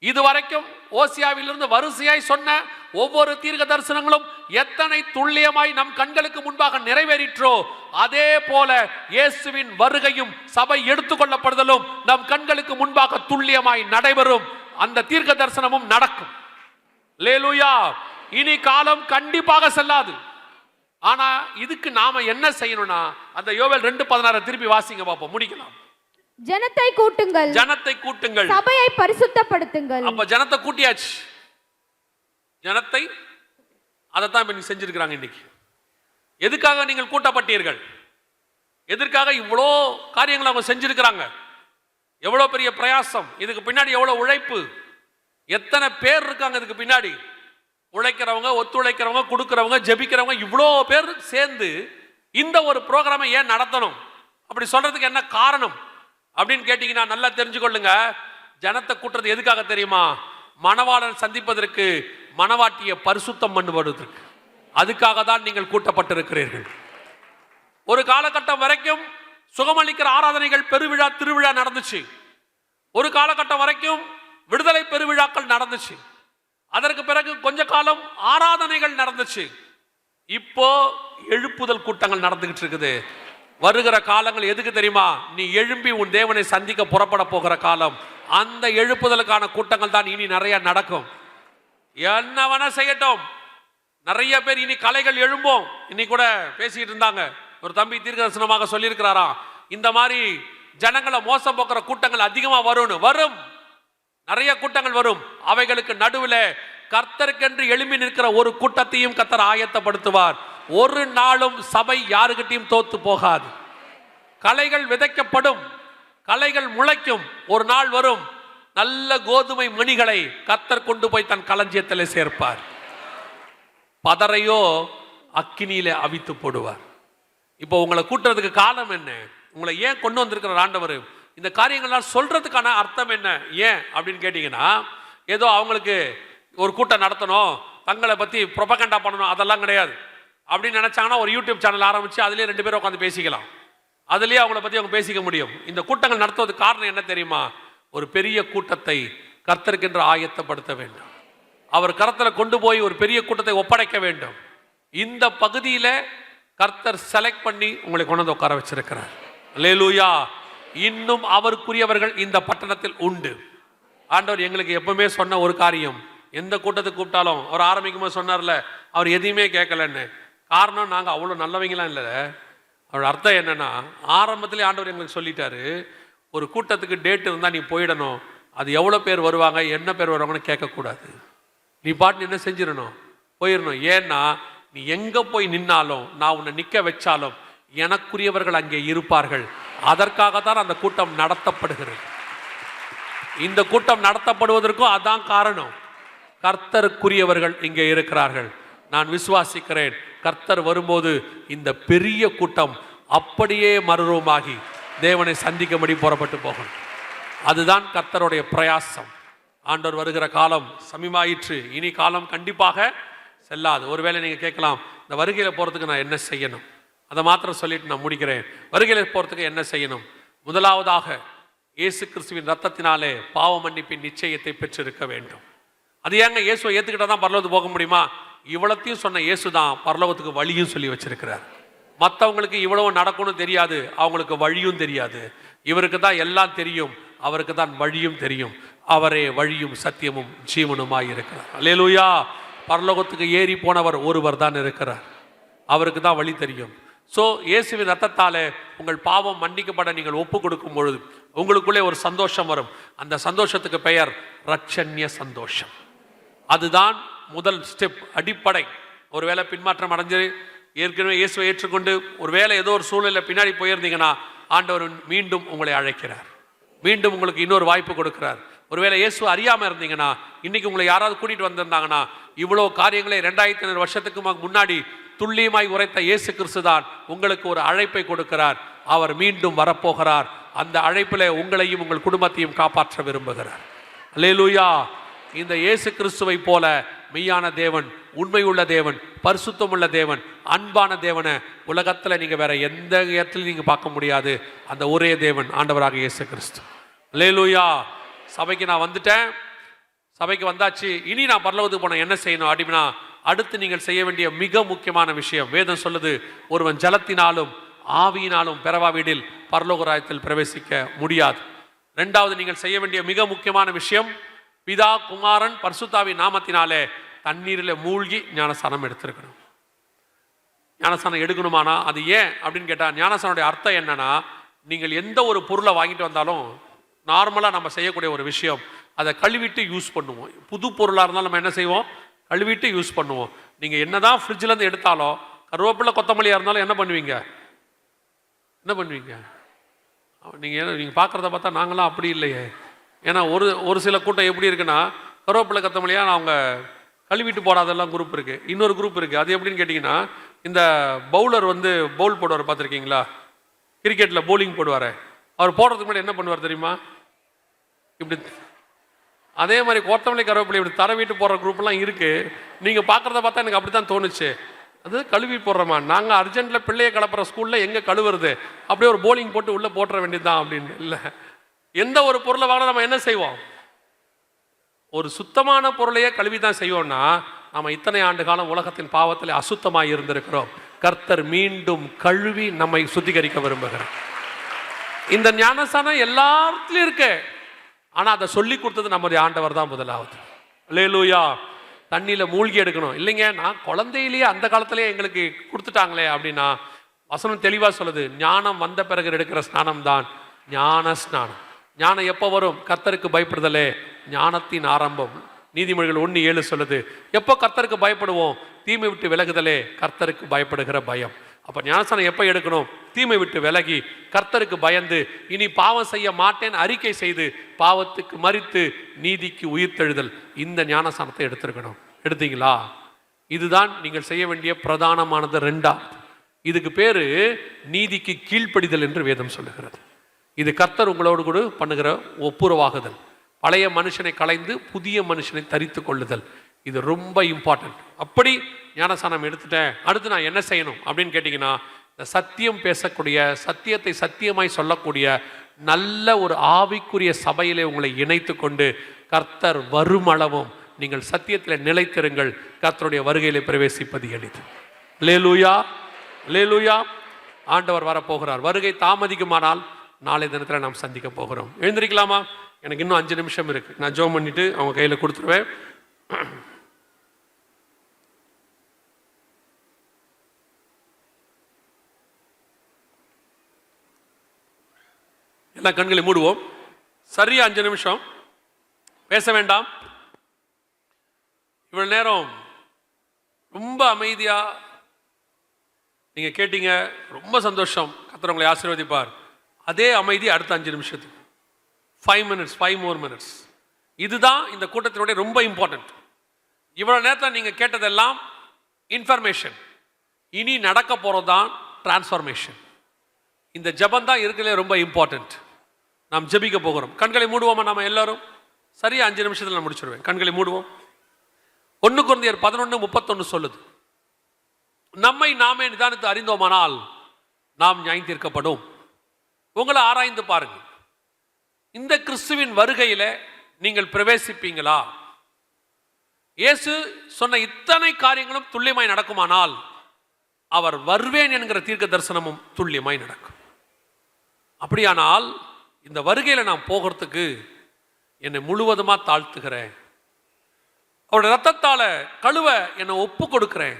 இதுவரைக்கும் ஓசியாவிலிருந்து வரிசையாய் சொன்ன ஒவ்வொரு தீர்க்க தரிசனங்களும் எத்தனை துல்லியமாய் நம் கண்களுக்கு முன்பாக நிறைவேறிற்றோ அதே போல இயேசுவின் வருகையும் சபை எடுத்துக்கொள்ளப்படுதலும் நம் கண்களுக்கு முன்பாக துல்லியமாய் நடைபெறும். அந்த தீர்க்க தரிசனமும் நடக்கும். அல்லேலூயா. இனி காலம் கண்டிப்பாக செல்லாது. ஆனா இதுக்கு நாம என்ன செய்யணும்னா அந்த யோவேல் 2:16 திருப்பி வாசிங்க பாப்போம், முடிக்கலாம். ஜனத்தை கூட்டுங்கள், ஜனத்தை கூட்டுங்கள், சபையை பரிசுத்தப்படுத்துங்கள். அப்ப ஜனத்தை கூட்டியாச்சு. ஜனத்தை அதைத்தான் இப்ப செஞ்சிருக்கிறாங்க இன்னைக்கு. எதுக்காக நீங்கள் கூட்டப்பட்டீர்கள்? எதற்காக இவ்வளோ காரியங்களை அவங்க செஞ்சிருக்கிறாங்க? எவ்வளவு பெரிய பிரயாசம், இதுக்கு பின்னாடி எவ்வளவு உழைப்பு. எத்தனை பேர் இருக்காங்க இதுக்கு பின்னாடி? உழைக்கிறவங்க, ஒத்துழைக்கிறவங்க, கொடுக்கிறவங்க, ஜெபிக்கிறவங்க, இவ்வளோ பேர் சேர்ந்து இந்த ஒரு ப்ரோக்ராமை ஏன் நடத்தணும்? அப்படி சொல்றதுக்கு என்ன காரணம் அப்படின்னு கேட்டீங்கன்னா நல்லா தெரிஞ்சுக்கொள்ளுங்க. ஜனத்தை கூட்டுறது எதுக்காக தெரியுமா? மணவாளன் சந்திப்பதற்கு, மணவாட்டியை பரிசுத்தம் பண்ணுவதற்கு. அதுக்காக தான் நீங்கள் கூட்டப்பட்டிருக்கிறீர்கள். ஒரு காலகட்டம் வரைக்கும் சுகமளிக்கிற ஆராதனைகள், பெருவிழா, திருவிழா நடந்துச்சு. ஒரு காலகட்டம் வரைக்கும் விடுதலை பெருவிழாக்கள் நடந்துச்சு. அதற்கு பிறகு கொஞ்ச காலம் ஆராதனைகள் நடந்துச்சு. இப்போ எழுப்புதல் கூட்டங்கள் நடந்துகிட்டு இருக்குது. வருகிற காலங்கள் எதுக்கு தெரியுமா? நீ எழும்பி உன் தேவனை சந்திக்க புறப்பட போகிற காலம். அந்த எழுப்புதலுக்கான கூட்டங்கள் தான் இனி நிறைய நடக்கும். என்னவன செய்யட்டும், நிறைய பேர் இனி கலைகள் எழும்போம். இன்னைக்கு கூட பேசிட்டு இருந்தாங்க, ஒரு தம்பி தீர்க்கதரிசனமாக சொல்லியிருக்கிறாராம், இந்த மாதிரி ஜனங்களை மோசம் போக்குற கூட்டங்கள் அதிகமா வரும். நிறைய கூட்டங்கள் வரும். அவைகளுக்கு நடுவில் கர்த்தருக்கென்று எழும்பி நிற்கிற ஒரு கூட்டத்தையும் கர்த்தர் ஆயத்தப்படுத்துவார். ஒரு நாளும் சபை யாருக்கிட்டையும் தோத்து போகாது. கலைகள் விதைக்கப்படும், கலைகள் முளைக்கும். ஒரு நாள் வரும், நல்ல கோதுமை மணிகளை கர்த்தர் கொண்டு போய் தன் களஞ்சியத்தில் சேர்ப்பார். பதரையோ அக்கினியில அவித்து போடுவார். இப்போ உங்களை கூட்டுறதுக்கு காரணம் என்ன? உங்களை ஏன் கொண்டு வந்திருக்கிற ஆண்டவர்? இந்த காரியங்கள்லாம் சொல்றதுக்கான அர்த்தம் என்ன? ஏன் அப்படின்னு கேட்டீங்கன்னா, ஏதோ அவங்களுக்கு ஒரு கூட்டம் நடத்தணும், தங்களை பத்தி ப்ரொபகண்டா பண்ணணும், அதெல்லாம் கிடையாது. அப்படின்னு நினைச்சாங்கன்னா ஒரு யூடியூப் சேனல் ஆரம்பிச்சு அதுலேயே 2 பேரும் உட்காந்து பேசிக்கலாம். அதுலேயே அவங்கள பத்தி அவங்க பேசிக்க முடியும். இந்த கூட்டங்கள் நடத்துவதற்கு காரணம் என்ன தெரியுமா? ஒரு பெரிய கூட்டத்தை கர்த்தருக்கென்று ஆயத்தப்படுத்த வேண்டும். அவர் கரத்தில் கொண்டு போய் ஒரு பெரிய கூட்டத்தை ஒப்படைக்க வேண்டும். இந்த பகுதியில கர்த்தர் செலக்ட் பண்ணி உங்களை கொண்டு வந்து உட்கார வச்சிருக்கிறார். அல்லேலூயா. இன்னும் அவருக்குரியவர்கள் இந்த பட்டணத்தில் உண்டு. ஆண்டவர் எங்களுக்கு எப்பவுமே சொன்ன ஒரு காரியம், எந்த கூட்டத்தை கூப்பிட்டாலும் அவர் ஆரம்பிக்கும் போது சொன்னார்ல, அவர் எதையுமே கேட்கலன்னு. காரணம், நாங்கள் அவ்வளோ நல்லவங்களாம் இல்லை. அவரோட அர்த்தம் என்னன்னா, ஆரம்பத்திலே ஆண்டவர் எங்களுக்கு சொல்லிட்டாரு, ஒரு கூட்டத்துக்கு டேட் இருந்தால் நீ போயிடணும். அது எவ்வளோ பேர் வருவாங்க, என்ன பேர் வருவாங்கன்னு கேட்கக்கூடாது. நீ பாட்டு என்ன செஞ்சிடணும், போயிடணும். ஏன்னா நீ எங்கே போய் நின்னாலும், நான் உன்னை நிற்க வச்சாலும் எனக்குரியவர்கள் அங்கே இருப்பார்கள். அதற்காகத்தான் அந்த கூட்டம் நடத்தப்படுகிறது. இந்த கூட்டம் நடத்தப்படுவதற்கும் அதான் காரணம். கர்த்தருக்குரியவர்கள் இங்கே இருக்கிறார்கள். நான் விசுவாசிக்கிறேன், கர்த்தர் வரும்போது இந்த பெரிய கூட்டம் அப்படியே மறுரூபமாகி தேவனை சந்திக்கும்படி புறப்பட்டு போகும். அதுதான் கர்த்தருடைய பிரயாசம். ஆண்டவர் வருகிற காலம் சமீபமாயிற்று. இனி காலம் கண்டிப்பாக செல்லாது. ஒருவேளை நீங்கள் கேட்கலாம், இந்த வருகையில் போகிறதுக்கு நான் என்ன செய்யணும்? அதை மாத்திரம் சொல்லிட்டு நான் முடிக்கிறேன். வருகையில் போகிறதுக்கு என்ன செய்யணும்? முதலாவதாக இயேசு கிறிஸ்துவின் ரத்தத்தினாலே பாவ மன்னிப்பின் நிச்சயத்தை பெற்றிருக்க வேண்டும். அது ஏங்க இயேசுவை ஏற்றுக்கிட்டா தான் பரலோகத்துக்கு போக முடியுமா? இவ்வளத்தையும் சொன்ன இயேசு தான் பரலோகத்துக்கு வழியும் சொல்லி வச்சிருக்கிறார். மற்றவங்களுக்கு இவ்வளவு நடக்கணும் தெரியாது, அவங்களுக்கு வழியும் தெரியாது. இவருக்கு தான் எல்லாம் தெரியும், அவருக்கு தான் வழியும் தெரியும். அவரே வழியும் சத்தியமும் ஜீவனுமாய் இருக்கிறார். அல்லேலூயா. பரலோகத்துக்கு ஏறி போனவர் ஒருவர் தான் இருக்கிறார், அவருக்கு தான் வழி தெரியும். ஸோ இயேசுவின் ரத்தத்தாலே உங்கள் பாவம் மன்னிக்கப்பட நீங்கள் ஒப்பு கொடுக்கும் பொழுது உங்களுக்குள்ளே ஒரு சந்தோஷம் வரும். அந்த சந்தோஷத்துக்கு பெயர் ரட்சண்ய சந்தோஷம். அதுதான் முதல் ஸ்டெப், அடிப்படை. ஒருவேளை பின்மாற்றம் அடைஞ்சு ஏற்கனவே இயேசுவை ஏற்றுக்கொண்டு ஒருவேளை ஏதோ ஒரு சூழ்நிலை பின்னாடி போயிருந்தீங்கன்னா, ஆண்டவர் மீண்டும் உங்களை அழைக்கிறார், மீண்டும் உங்களுக்கு இன்னொரு வாய்ப்பு கொடுக்கிறார். ஒருவேளை இயேசு அறியாமல் இருந்தீங்கன்னா, இன்னைக்கு உங்களை யாராவது கூட்டிகிட்டு வந்திருந்தாங்கன்னா, இவ்வளோ காரியங்களை 2500 வருஷத்துக்கு முன்னாடி துல்லியமாய் உரைத்த இயேசு கிறிஸ்து தான் உங்களுக்கு ஒரு அழைப்பை கொடுக்கிறார். அவர் மீண்டும் வரப்போகிறார். அந்த அழைப்பில் உங்களையும் உங்கள் குடும்பத்தையும் காப்பாற்ற விரும்புகிறார். அல்லேலூயா. இந்த இயேசு கிறிஸ்துவை போல மெய்யான தேவன், உண்மையுள்ள தேவன், பரிசுத்தமுள்ள தேவன், அன்பான தேவனை உலகத்தில் நீங்கள் வேற எந்த இடத்துலையும் நீங்கள் பார்க்க முடியாது. அந்த ஒரே தேவன் ஆண்டவராக இயேசு கிறிஸ்து. அல்லேலூயா. சபைக்கு நான் வந்துட்டேன், சபைக்கு வந்தாச்சு, இனி நான் பரலோகத்துக்கு போன என்ன செய்யணும் அப்படின்னா, அடுத்து நீங்கள் செய்ய வேண்டிய மிக முக்கியமான விஷயம், வேதம் சொல்லுது, ஒருவன் ஜலத்தினாலும் ஆவியினாலும் பெறவாவிடில் பரலோக ராஜ்யத்தில் பிரவேசிக்க முடியாது. 2வது நீங்கள் செய்ய வேண்டிய மிக முக்கியமான விஷயம், பிதா குமாரன் பரிசுத்தாவின் நாமத்தினாலே தண்ணீரில் மூழ்கி ஞானஸ்நானம் எடுத்திருக்கணும். ஞானஸ்நானம் எடுக்கணுமானா அது ஏன் அப்படின்னு கேட்டால், ஞானஸ்நானுடைய அர்த்தம் என்னன்னா, நீங்கள் எந்த ஒரு பொருளை வாங்கிட்டு வந்தாலும் நார்மலாக நம்ம செய்யக்கூடிய ஒரு விஷயம், அதை கழுவிட்டு யூஸ் பண்ணுவோம். புது பொருளாக இருந்தாலும் நம்ம என்ன செய்வோம், கழுவிட்டு யூஸ் பண்ணுவோம். நீங்கள் என்னதான் ஃப்ரிட்ஜிலேருந்து எடுத்தாலும், கருவேப்பிலை கொத்தமல்லியாக இருந்தாலும் என்ன பண்ணுவீங்க, நீங்கள் பார்க்குறத பார்த்தா நாங்களாம் அப்படி இல்லையே. ஏன்னா ஒரு சில கூட்டம் எப்படி இருக்குன்னா, கருவேப்பிலை கொத்தமல்லியாக அவங்க கழுவிட்டு போடாதெல்லாம் குரூப் இருக்குது. இன்னொரு குரூப் இருக்குது. அது எப்படின்னு கேட்டிங்கன்னா, இந்த பவுலர் வந்து பவுல் போடுவார் பார்த்துருக்கீங்களா? கிரிக்கெட்டில் பவுலிங் போடுவார். அவர் போடுறதுக்கு முன்னாடி என்ன பண்ணுவார் தெரியுமா? இப்படி அதே மாதிரி கொத்தமல்லி கருவேப்பிலை இப்படி தரவிட்டு போடுற குரூப்லாம் இருக்குது. நீங்கள் பார்க்குறத பார்த்தா எனக்கு அப்படி தான் தோணுச்சு. அது கழுவி போடுறோமா? நாங்கள் அர்ஜென்ட்டில் பிள்ளையை கலப்புற ஸ்கூலில் எங்கே கழுவுறது? அப்படியே ஒரு போலிங் போட்டு உள்ளே போட்டுற வேண்டியது தான் அப்படின்னு. இல்லை, எந்த ஒரு பொருளை வாங்க நம்ம என்ன செய்வோம்? ஒரு சுத்தமான பொருளையே கழுவி தான் செய்வோம்னா, நம்ம இத்தனை ஆண்டு காலம் உலகத்தின் பாவத்தில் அசுத்தமாக இருந்திருக்கிறோம். கர்த்தர் மீண்டும் கழுவி நம்மை சுத்திகரிக்க விரும்புகிறார். இந்த ஞானஸ்தானம் எல்லாத்துலயும் இருக்கு. ஆனா அதை சொல்லி கொடுத்தது நம்முடைய ஆண்டவர் தான் முதலாவது. அல்லேலூயா. தண்ணியில மூழ்கி எடுக்கணும் இல்லைங்க, நான் குழந்தையிலேயே அந்த காலத்திலேயே எங்களுக்கு கொடுத்துட்டாங்களே அப்படின்னா, வசனம் தெளிவா சொல்லுது, ஞானம் வந்த பிறகு எடுக்கிற ஸ்நானம் தான் ஞான ஸ்நானம். ஞானம் எப்போ வரும்? கர்த்தருக்கு பயப்படுதலே ஞானத்தின் ஆரம்பம். நீதிமொழிகள் 1:7 சொல்லுது. எப்போ கர்த்தருக்கு பயப்படுவோம்? தீமை விட்டு விலகுதலே கர்த்தருக்கு பயப்படுகிற பயம். அப்போ ஞானஸ்நானம் எப்போ எடுக்கணும்? தீமை விட்டு விலகி கர்த்தருக்கு பயந்து இனி பாவம் செய்ய மாட்டேன் அறிக்கை செய்து பாவத்துக்கு மரித்து நீதிக்கு உயிர்த்தெழுதல். இந்த ஞானஸ்நானத்தை எடுத்திருக்கணும். எடுத்தீங்களா? இதுதான் நீங்கள் செய்ய வேண்டிய பிரதானமானது. 2வது, இதுக்கு பேரு நீதிக்கு கீழ்ப்படிதல் என்று வேதம் சொல்லுகிறது. இது கர்த்தர் உங்களோடு கூட பண்ணுகிற ஒப்புரவாகுதல். பழைய மனுஷனை களைந்து புதிய மனுஷனை தரித்து கொள்ளுதல். இது ரொம்ப இம்பார்ட்டன்ட். அப்படி ஞானஸ்நானம் எடுத்துட்டேன், அடுத்து நான் என்ன செய்யணும் அப்படின்னு கேட்டிங்கன்னா, இந்த சத்தியம் பேசக்கூடிய, சத்தியத்தை சத்தியமாய் சொல்லக்கூடிய நல்ல ஒரு ஆவிக்குரிய சபையிலே உங்களை இணைத்து கொண்டு கர்த்தர் வருமளவும் நீங்கள் சத்தியத்தில் நிலைத்திருங்கள். கர்த்தருடைய வருகையிலே பிரவேசிப்பது எளிது. அல்லேலூயா, அல்லேலூயா. ஆண்டவர் வரப்போகிறார். வருகை தாமதிக்குமானால் நாளை தினத்தில் நாம் சந்திக்க போகிறோம். எழுந்திருக்கலாமா? எனக்கு இன்னும் 5 நிமிஷம் இருக்கு. நான் ஜெபம் பண்ணிட்டு அவங்க கையில் கொடுத்துருவேன். எல்லா கண்களை மூடுவோம். சரியா 5 நிமிஷம் பேச வேண்டாம். இவ்வளவு நேரம் ரொம்ப அமைதியா நீங்க கேட்டீங்க. ரொம்ப சந்தோஷம். கர்த்தர் உங்களை ஆசீர்வதிப்பார். அதே அமைதி அடுத்த 5 நிமிஷத்துக்கு 5 minutes, 5 more minutes. இதுதான் இந்த கூட்டத்தினுடைய ரொம்ப இம்பார்ட்டன்ட். இவ்வளவு நேரத்தில் நீங்க கேட்டதெல்லாம் இன்ஃபர்மேஷன். இனி நடக்க போறதுதான் டிரான்ஸ்ஃபர்மேஷன். இந்த ஜெபம் தான் இருக்கிறதுல ரொம்ப இம்பார்ட்டன்ட். நாம் ஜெபிக்க போகிறோம். கண்களை மூடுவோமா? நாம எல்லாரும் சரியா 5 நிமிஷத்தில் நான் முடிச்சிருவேன். கண்களை மூடுவோம். 1 கொரிந்தியர் 11:31 சொல்லுது, நம்மை நாமே நிதானித்து அறிந்தோமானால் நாம் நியாயம் தீர்க்கப்படும். உங்களை ஆராய்ந்து பாருங்க. இந்த கிறிஸ்துவின் வருகையில நீங்கள் பிரவேசிப்பீங்களா? இயேசு சொன்ன இத்தனை காரியங்களும் துல்லியமாய் நடக்குமானால் அவர் வருவேன் என்கிற தீர்க்க தரிசனமும் துல்லியமாய் நடக்கும். அப்படியானால் இந்த வருகையில நான் போகிறதுக்கு என்னை முழுவதுமா தாழ்த்துகிறேன். அவருடைய ரத்தத்தால கழுவ என்னை ஒப்பு கொடுக்கிறேன்.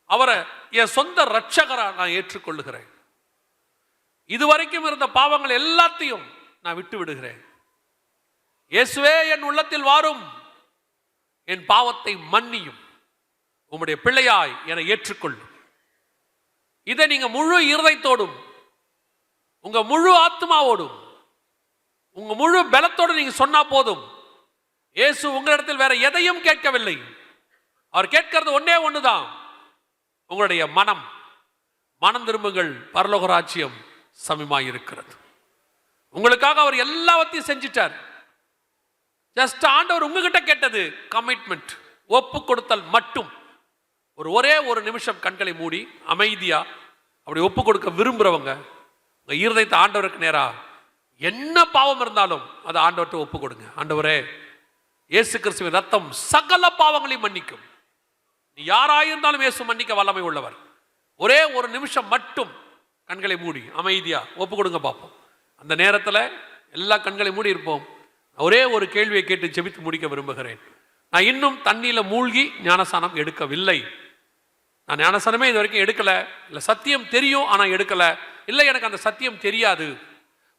அவரை என் சொந்த ரட்சகரா நான் ஏற்றுக்கொள்ளுகிறேன். இதுவரைக்கும் இருந்த பாவங்கள் எல்லாத்தையும் நான் விட்டு விடுகிறேன். இயேசுவே என் உள்ளத்தில் வாரும், என் பாவத்தை மன்னியும், உம்முடைய பிள்ளையாய் என்னை ஏற்றுக்கொள்ளும். இதை நீங்க முழு இருதயத்தோடும், உங்க முழு ஆத்மாவோடும், உங்க முழு பலத்தோடு நீங்க சொன்னா போதும். இயேசு உங்களிடத்தில் வேற எதையும் கேட்கவில்லை. அவர் கேட்கிறது ஒன்னே ஒண்ணுதான், உங்களுடைய மனம். மனம் திரும்புங்கள், பரலோக ராஜ்யம் சமீபமாய் இருக்கிறது. உங்களுக்காக அவர் எல்லாவற்றையும் செஞ்சிட்டார். ஜஸ்ட் ஆண்டவர் உங்ககிட்ட கேட்டது கமிட்மெண்ட், ஒப்பு கொடுத்தல் மட்டும். ஒரே ஒரு நிமிஷம் கண்களை மூடி அமைதியா அப்படி ஒப்பு கொடுக்க விரும்புறவங்க உங்க இருதயத்தை ஆண்டவருக்கு நேரா, என்ன பாவம் இருந்தாலும் அதை ஆண்டவர்கிட்ட ஒப்பு கொடுங்க. ஆண்டவரே, இயேசு கிறிஸ்துவின் ரத்தம் சகல பாவங்களையும் மன்னிக்கும். நீ யாராயிருந்தாலும் இயேசு மன்னிக்க வல்லமை உள்ளவர். ஒரே ஒரு நிமிஷம் மட்டும் கண்களை மூடி அமைதியா ஒப்பு கொடுங்க பார்ப்போம். அந்த நேரத்தில் எல்லா கண்களை மூடி இருப்போம். ஒரே ஒரு கேள்வியை கேட்டு ஜெபித்து முடிக்க விரும்புகிறேன். நான் இன்னும் தண்ணியில மூழ்கி ஞானஸ்நானம் எடுக்கவில்லை. நான் ஞானஸ்நானமே இது வரைக்கும் எடுக்கல. இல்லை சத்தியம் தெரியும் ஆனா எடுக்கல. இல்லை எனக்கு அந்த சத்தியம் தெரியாது.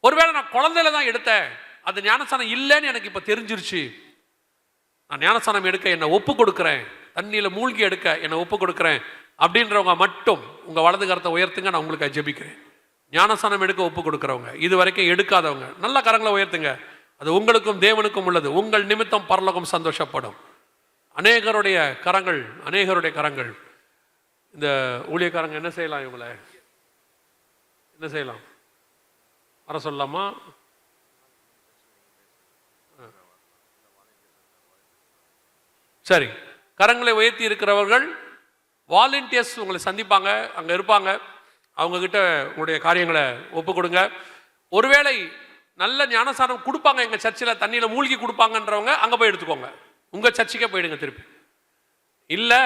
ஒருவேளை நான் குழந்தையில தான் எடுத்தேன், அது ஞானஸ்நானம் இல்லைன்னு எனக்கு இப்ப தெரிஞ்சிருச்சு. நான் ஞானஸ்நானம் எடுக்க என்னை ஒப்பு கொடுக்கிறேன், தண்ணியில மூழ்கி எடுக்க என்னை ஒப்பு கொடுக்கிறேன் அப்படின்றவங்க மட்டும் உங்க வலது கரத்தை உயர்த்துங்க. நான் உங்களுக்கு ஜெபிக்கிறேன். ஞானஸ்நானம் எடுக்க ஒப்பு கொடுக்குறவங்க, இது வரைக்கும் எடுக்காதவங்க நல்ல கரங்களை உயர்த்துங்க. அது உங்களுக்கும் தேவனுக்கும் உள்ளது. உங்கள் நிமித்தம் பரலோகம் சந்தோஷப்படும். அநேகருடைய கரங்கள். இந்த ஊழியக்காரங்க என்ன செய்யலாம்? இவங்களை என்ன செய்யலாம்? வர சொல்லலாமா? சரி, கரங்களை உயர்த்தி இருக்கிறவர்கள் வாலண்டியர்ஸ் உங்களை சந்திப்பாங்க, அங்கே இருப்பாங்க. அவங்கக்கிட்ட உங்களுடைய காரியங்களை ஒப்பு கொடுங்க. ஒருவேளை நல்ல ஞானசாரம் கொடுப்பாங்க, எங்கள் சர்ச்சில் தண்ணியில் மூழ்கி கொடுப்பாங்கன்றவங்க அங்கே போய் எடுத்துக்கோங்க. உங்கள் சர்ச்சுக்கே போயிடுங்க திருப்பி. இல்லை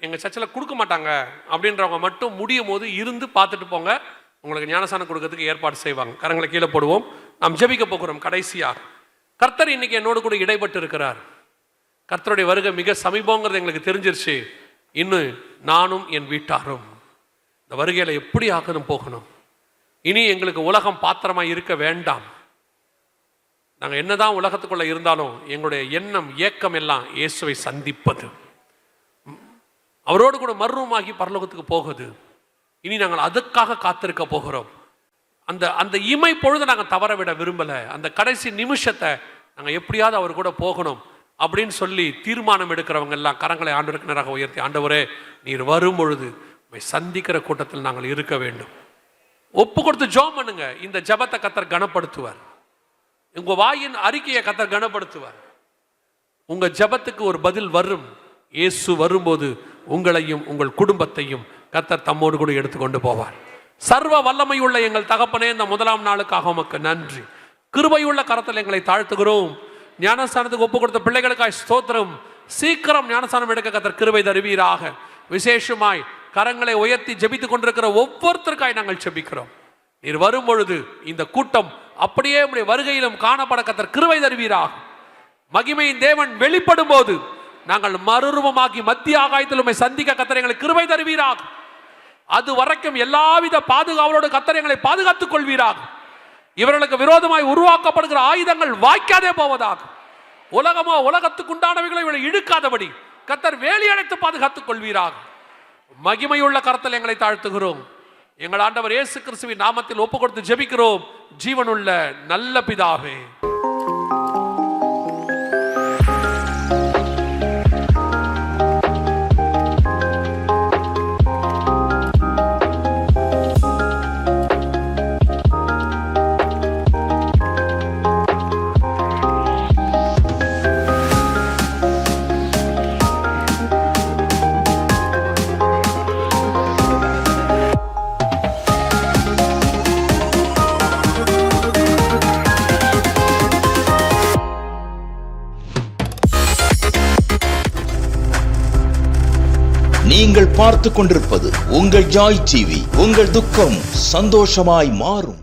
எங்கள் சர்ச்சில் கொடுக்க மாட்டாங்க அப்படின்றவங்க மட்டும் முடியும் போது இருந்து பார்த்துட்டு போங்க. உங்களுக்கு ஞானசானம் கொடுக்கறதுக்கு ஏற்பாடு செய்வாங்க. கரங்களை கீழே போடுவோம். நாம் ஜெபிக்க போகிறோம். கடைசியாக கர்த்தர் இன்னைக்கு என்னோடு கூட இடைப்பட்டு இருக்கிறார். கர்த்தருடைய வருகை மிக சமீபங்கிறது எங்களுக்கு தெரிஞ்சிருச்சு. இன்னும் நானும் என் வீட்டாரும் இந்த வருகையில எப்படி ஆக்கணும் போகணும். இனி எங்களுக்கு உலகம் பாத்திரமாக இருக்க வேண்டாம். நாங்கள் என்னதான் உலகத்துக்குள்ள இருந்தாலும் எங்களுடைய எண்ணம் ஏக்கம் எல்லாம் இயேசுவை சந்திப்பது, அவரோடு கூட மர்மமாகி பரலோகத்துக்கு போகுது. இனி நாங்கள் அதுக்காக காத்திருக்க போகிறோம். அந்த இமை பொழுது நாங்கள் தவற விட விரும்பலை. அந்த கடைசி நிமிஷத்தை நாங்கள் எப்படியாவது அவர் கூட போகணும் அப்படின்னு சொல்லி தீர்மானம் எடுக்கிறவங்க எல்லாம் கரங்களை ஆண்டவருக்கு நேராக உயர்த்தி, ஆண்டவரே நீர் வரும் பொழுது சந்திக்கிற கூட்டத்தில் நாங்கள் இருக்க வேண்டும். ஒப்பு கொடுத்து ஜெபம் பண்ணுங்க. இந்த ஜெபத்தை கர்த்தர் கனப்படுத்துவார். உங்க வாயின் அறிக்கையை கர்த்தர் கனப்படுத்துவார். உங்க ஜெபத்துக்கு ஒரு பதில் வரும். இயேசு வரும்போது உங்களையும் உங்கள் குடும்பத்தையும் கர்த்தர் தம்மோடு கூட எடுத்துக்கொண்டு போவார். சர்வ வல்லமையுள்ள எங்கள் தகப்பனே, இந்த முதலாம் நாளுக்காக உமக்கு நன்றி. கிருபையுள்ள கரத்தில் எங்களை தாழ்த்துகிறோம். ஞானஸ்தானத்துக்கு ஒப்பு கொடுத்த பிள்ளைகளுக்காய் ஸ்தோத்திரம். சீக்கிரம் ஞானஸ்தானம் எடுக்க கர்த்தர் கிருபை தருவீராக. விசேஷமாய் கரங்களை உயர்த்தி ஜெபித்துக் கொண்டிருக்கிற ஒவ்வொருத்தருக்காய் நாங்கள் ஜெபிக்கிறோம். நீர் வரும் பொழுது இந்த கூட்டம் அப்படியே உம்முடைய வருகையிலும் காணப்பட கர்த்தர் கிருபை தருவீராக. மகிமையின் தேவன் வெளிப்படும் போது நாங்கள் மறுரூபமாகி மத்திய ஆகாயத்தில் உம்மை சந்திக்க கர்த்தர் எங்களுக்கு கிருபை தருவீராக. அது வரைக்கும் எல்லாவித பாதுகாவலோடு கர்த்தர் எங்களை பாதுகாத்துக் கொள்வீராக. இவர்களுக்கு விரோதமாய் உருவாக்கப்படுகிற ஆயுதங்கள் வாய்க்காதே போவதாக. உலகமோ உலகத்துக்கு உண்டானவைகளை இவளை இழுக்காதபடி கர்த்தர் வேலி அடைத்து பாதுகாத்துக் கொள்வீராக. மகிமையுள்ள கரத்தில் எங்களை தாழ்த்துகிறோம். எங்கள் ஆண்டவர் இயேசு கிறிஸ்துவின் நாமத்தில் ஒப்பு கொடுத்து ஜெபிக்கிறோம். ஜீவனுள்ள நல்ல பிதாவே. நீங்கள் பார்த்துக் கொண்டிருப்பது உங்கள் ஜாய் டிவி. உங்கள் துக்கம் சந்தோஷமாய் மாறும்.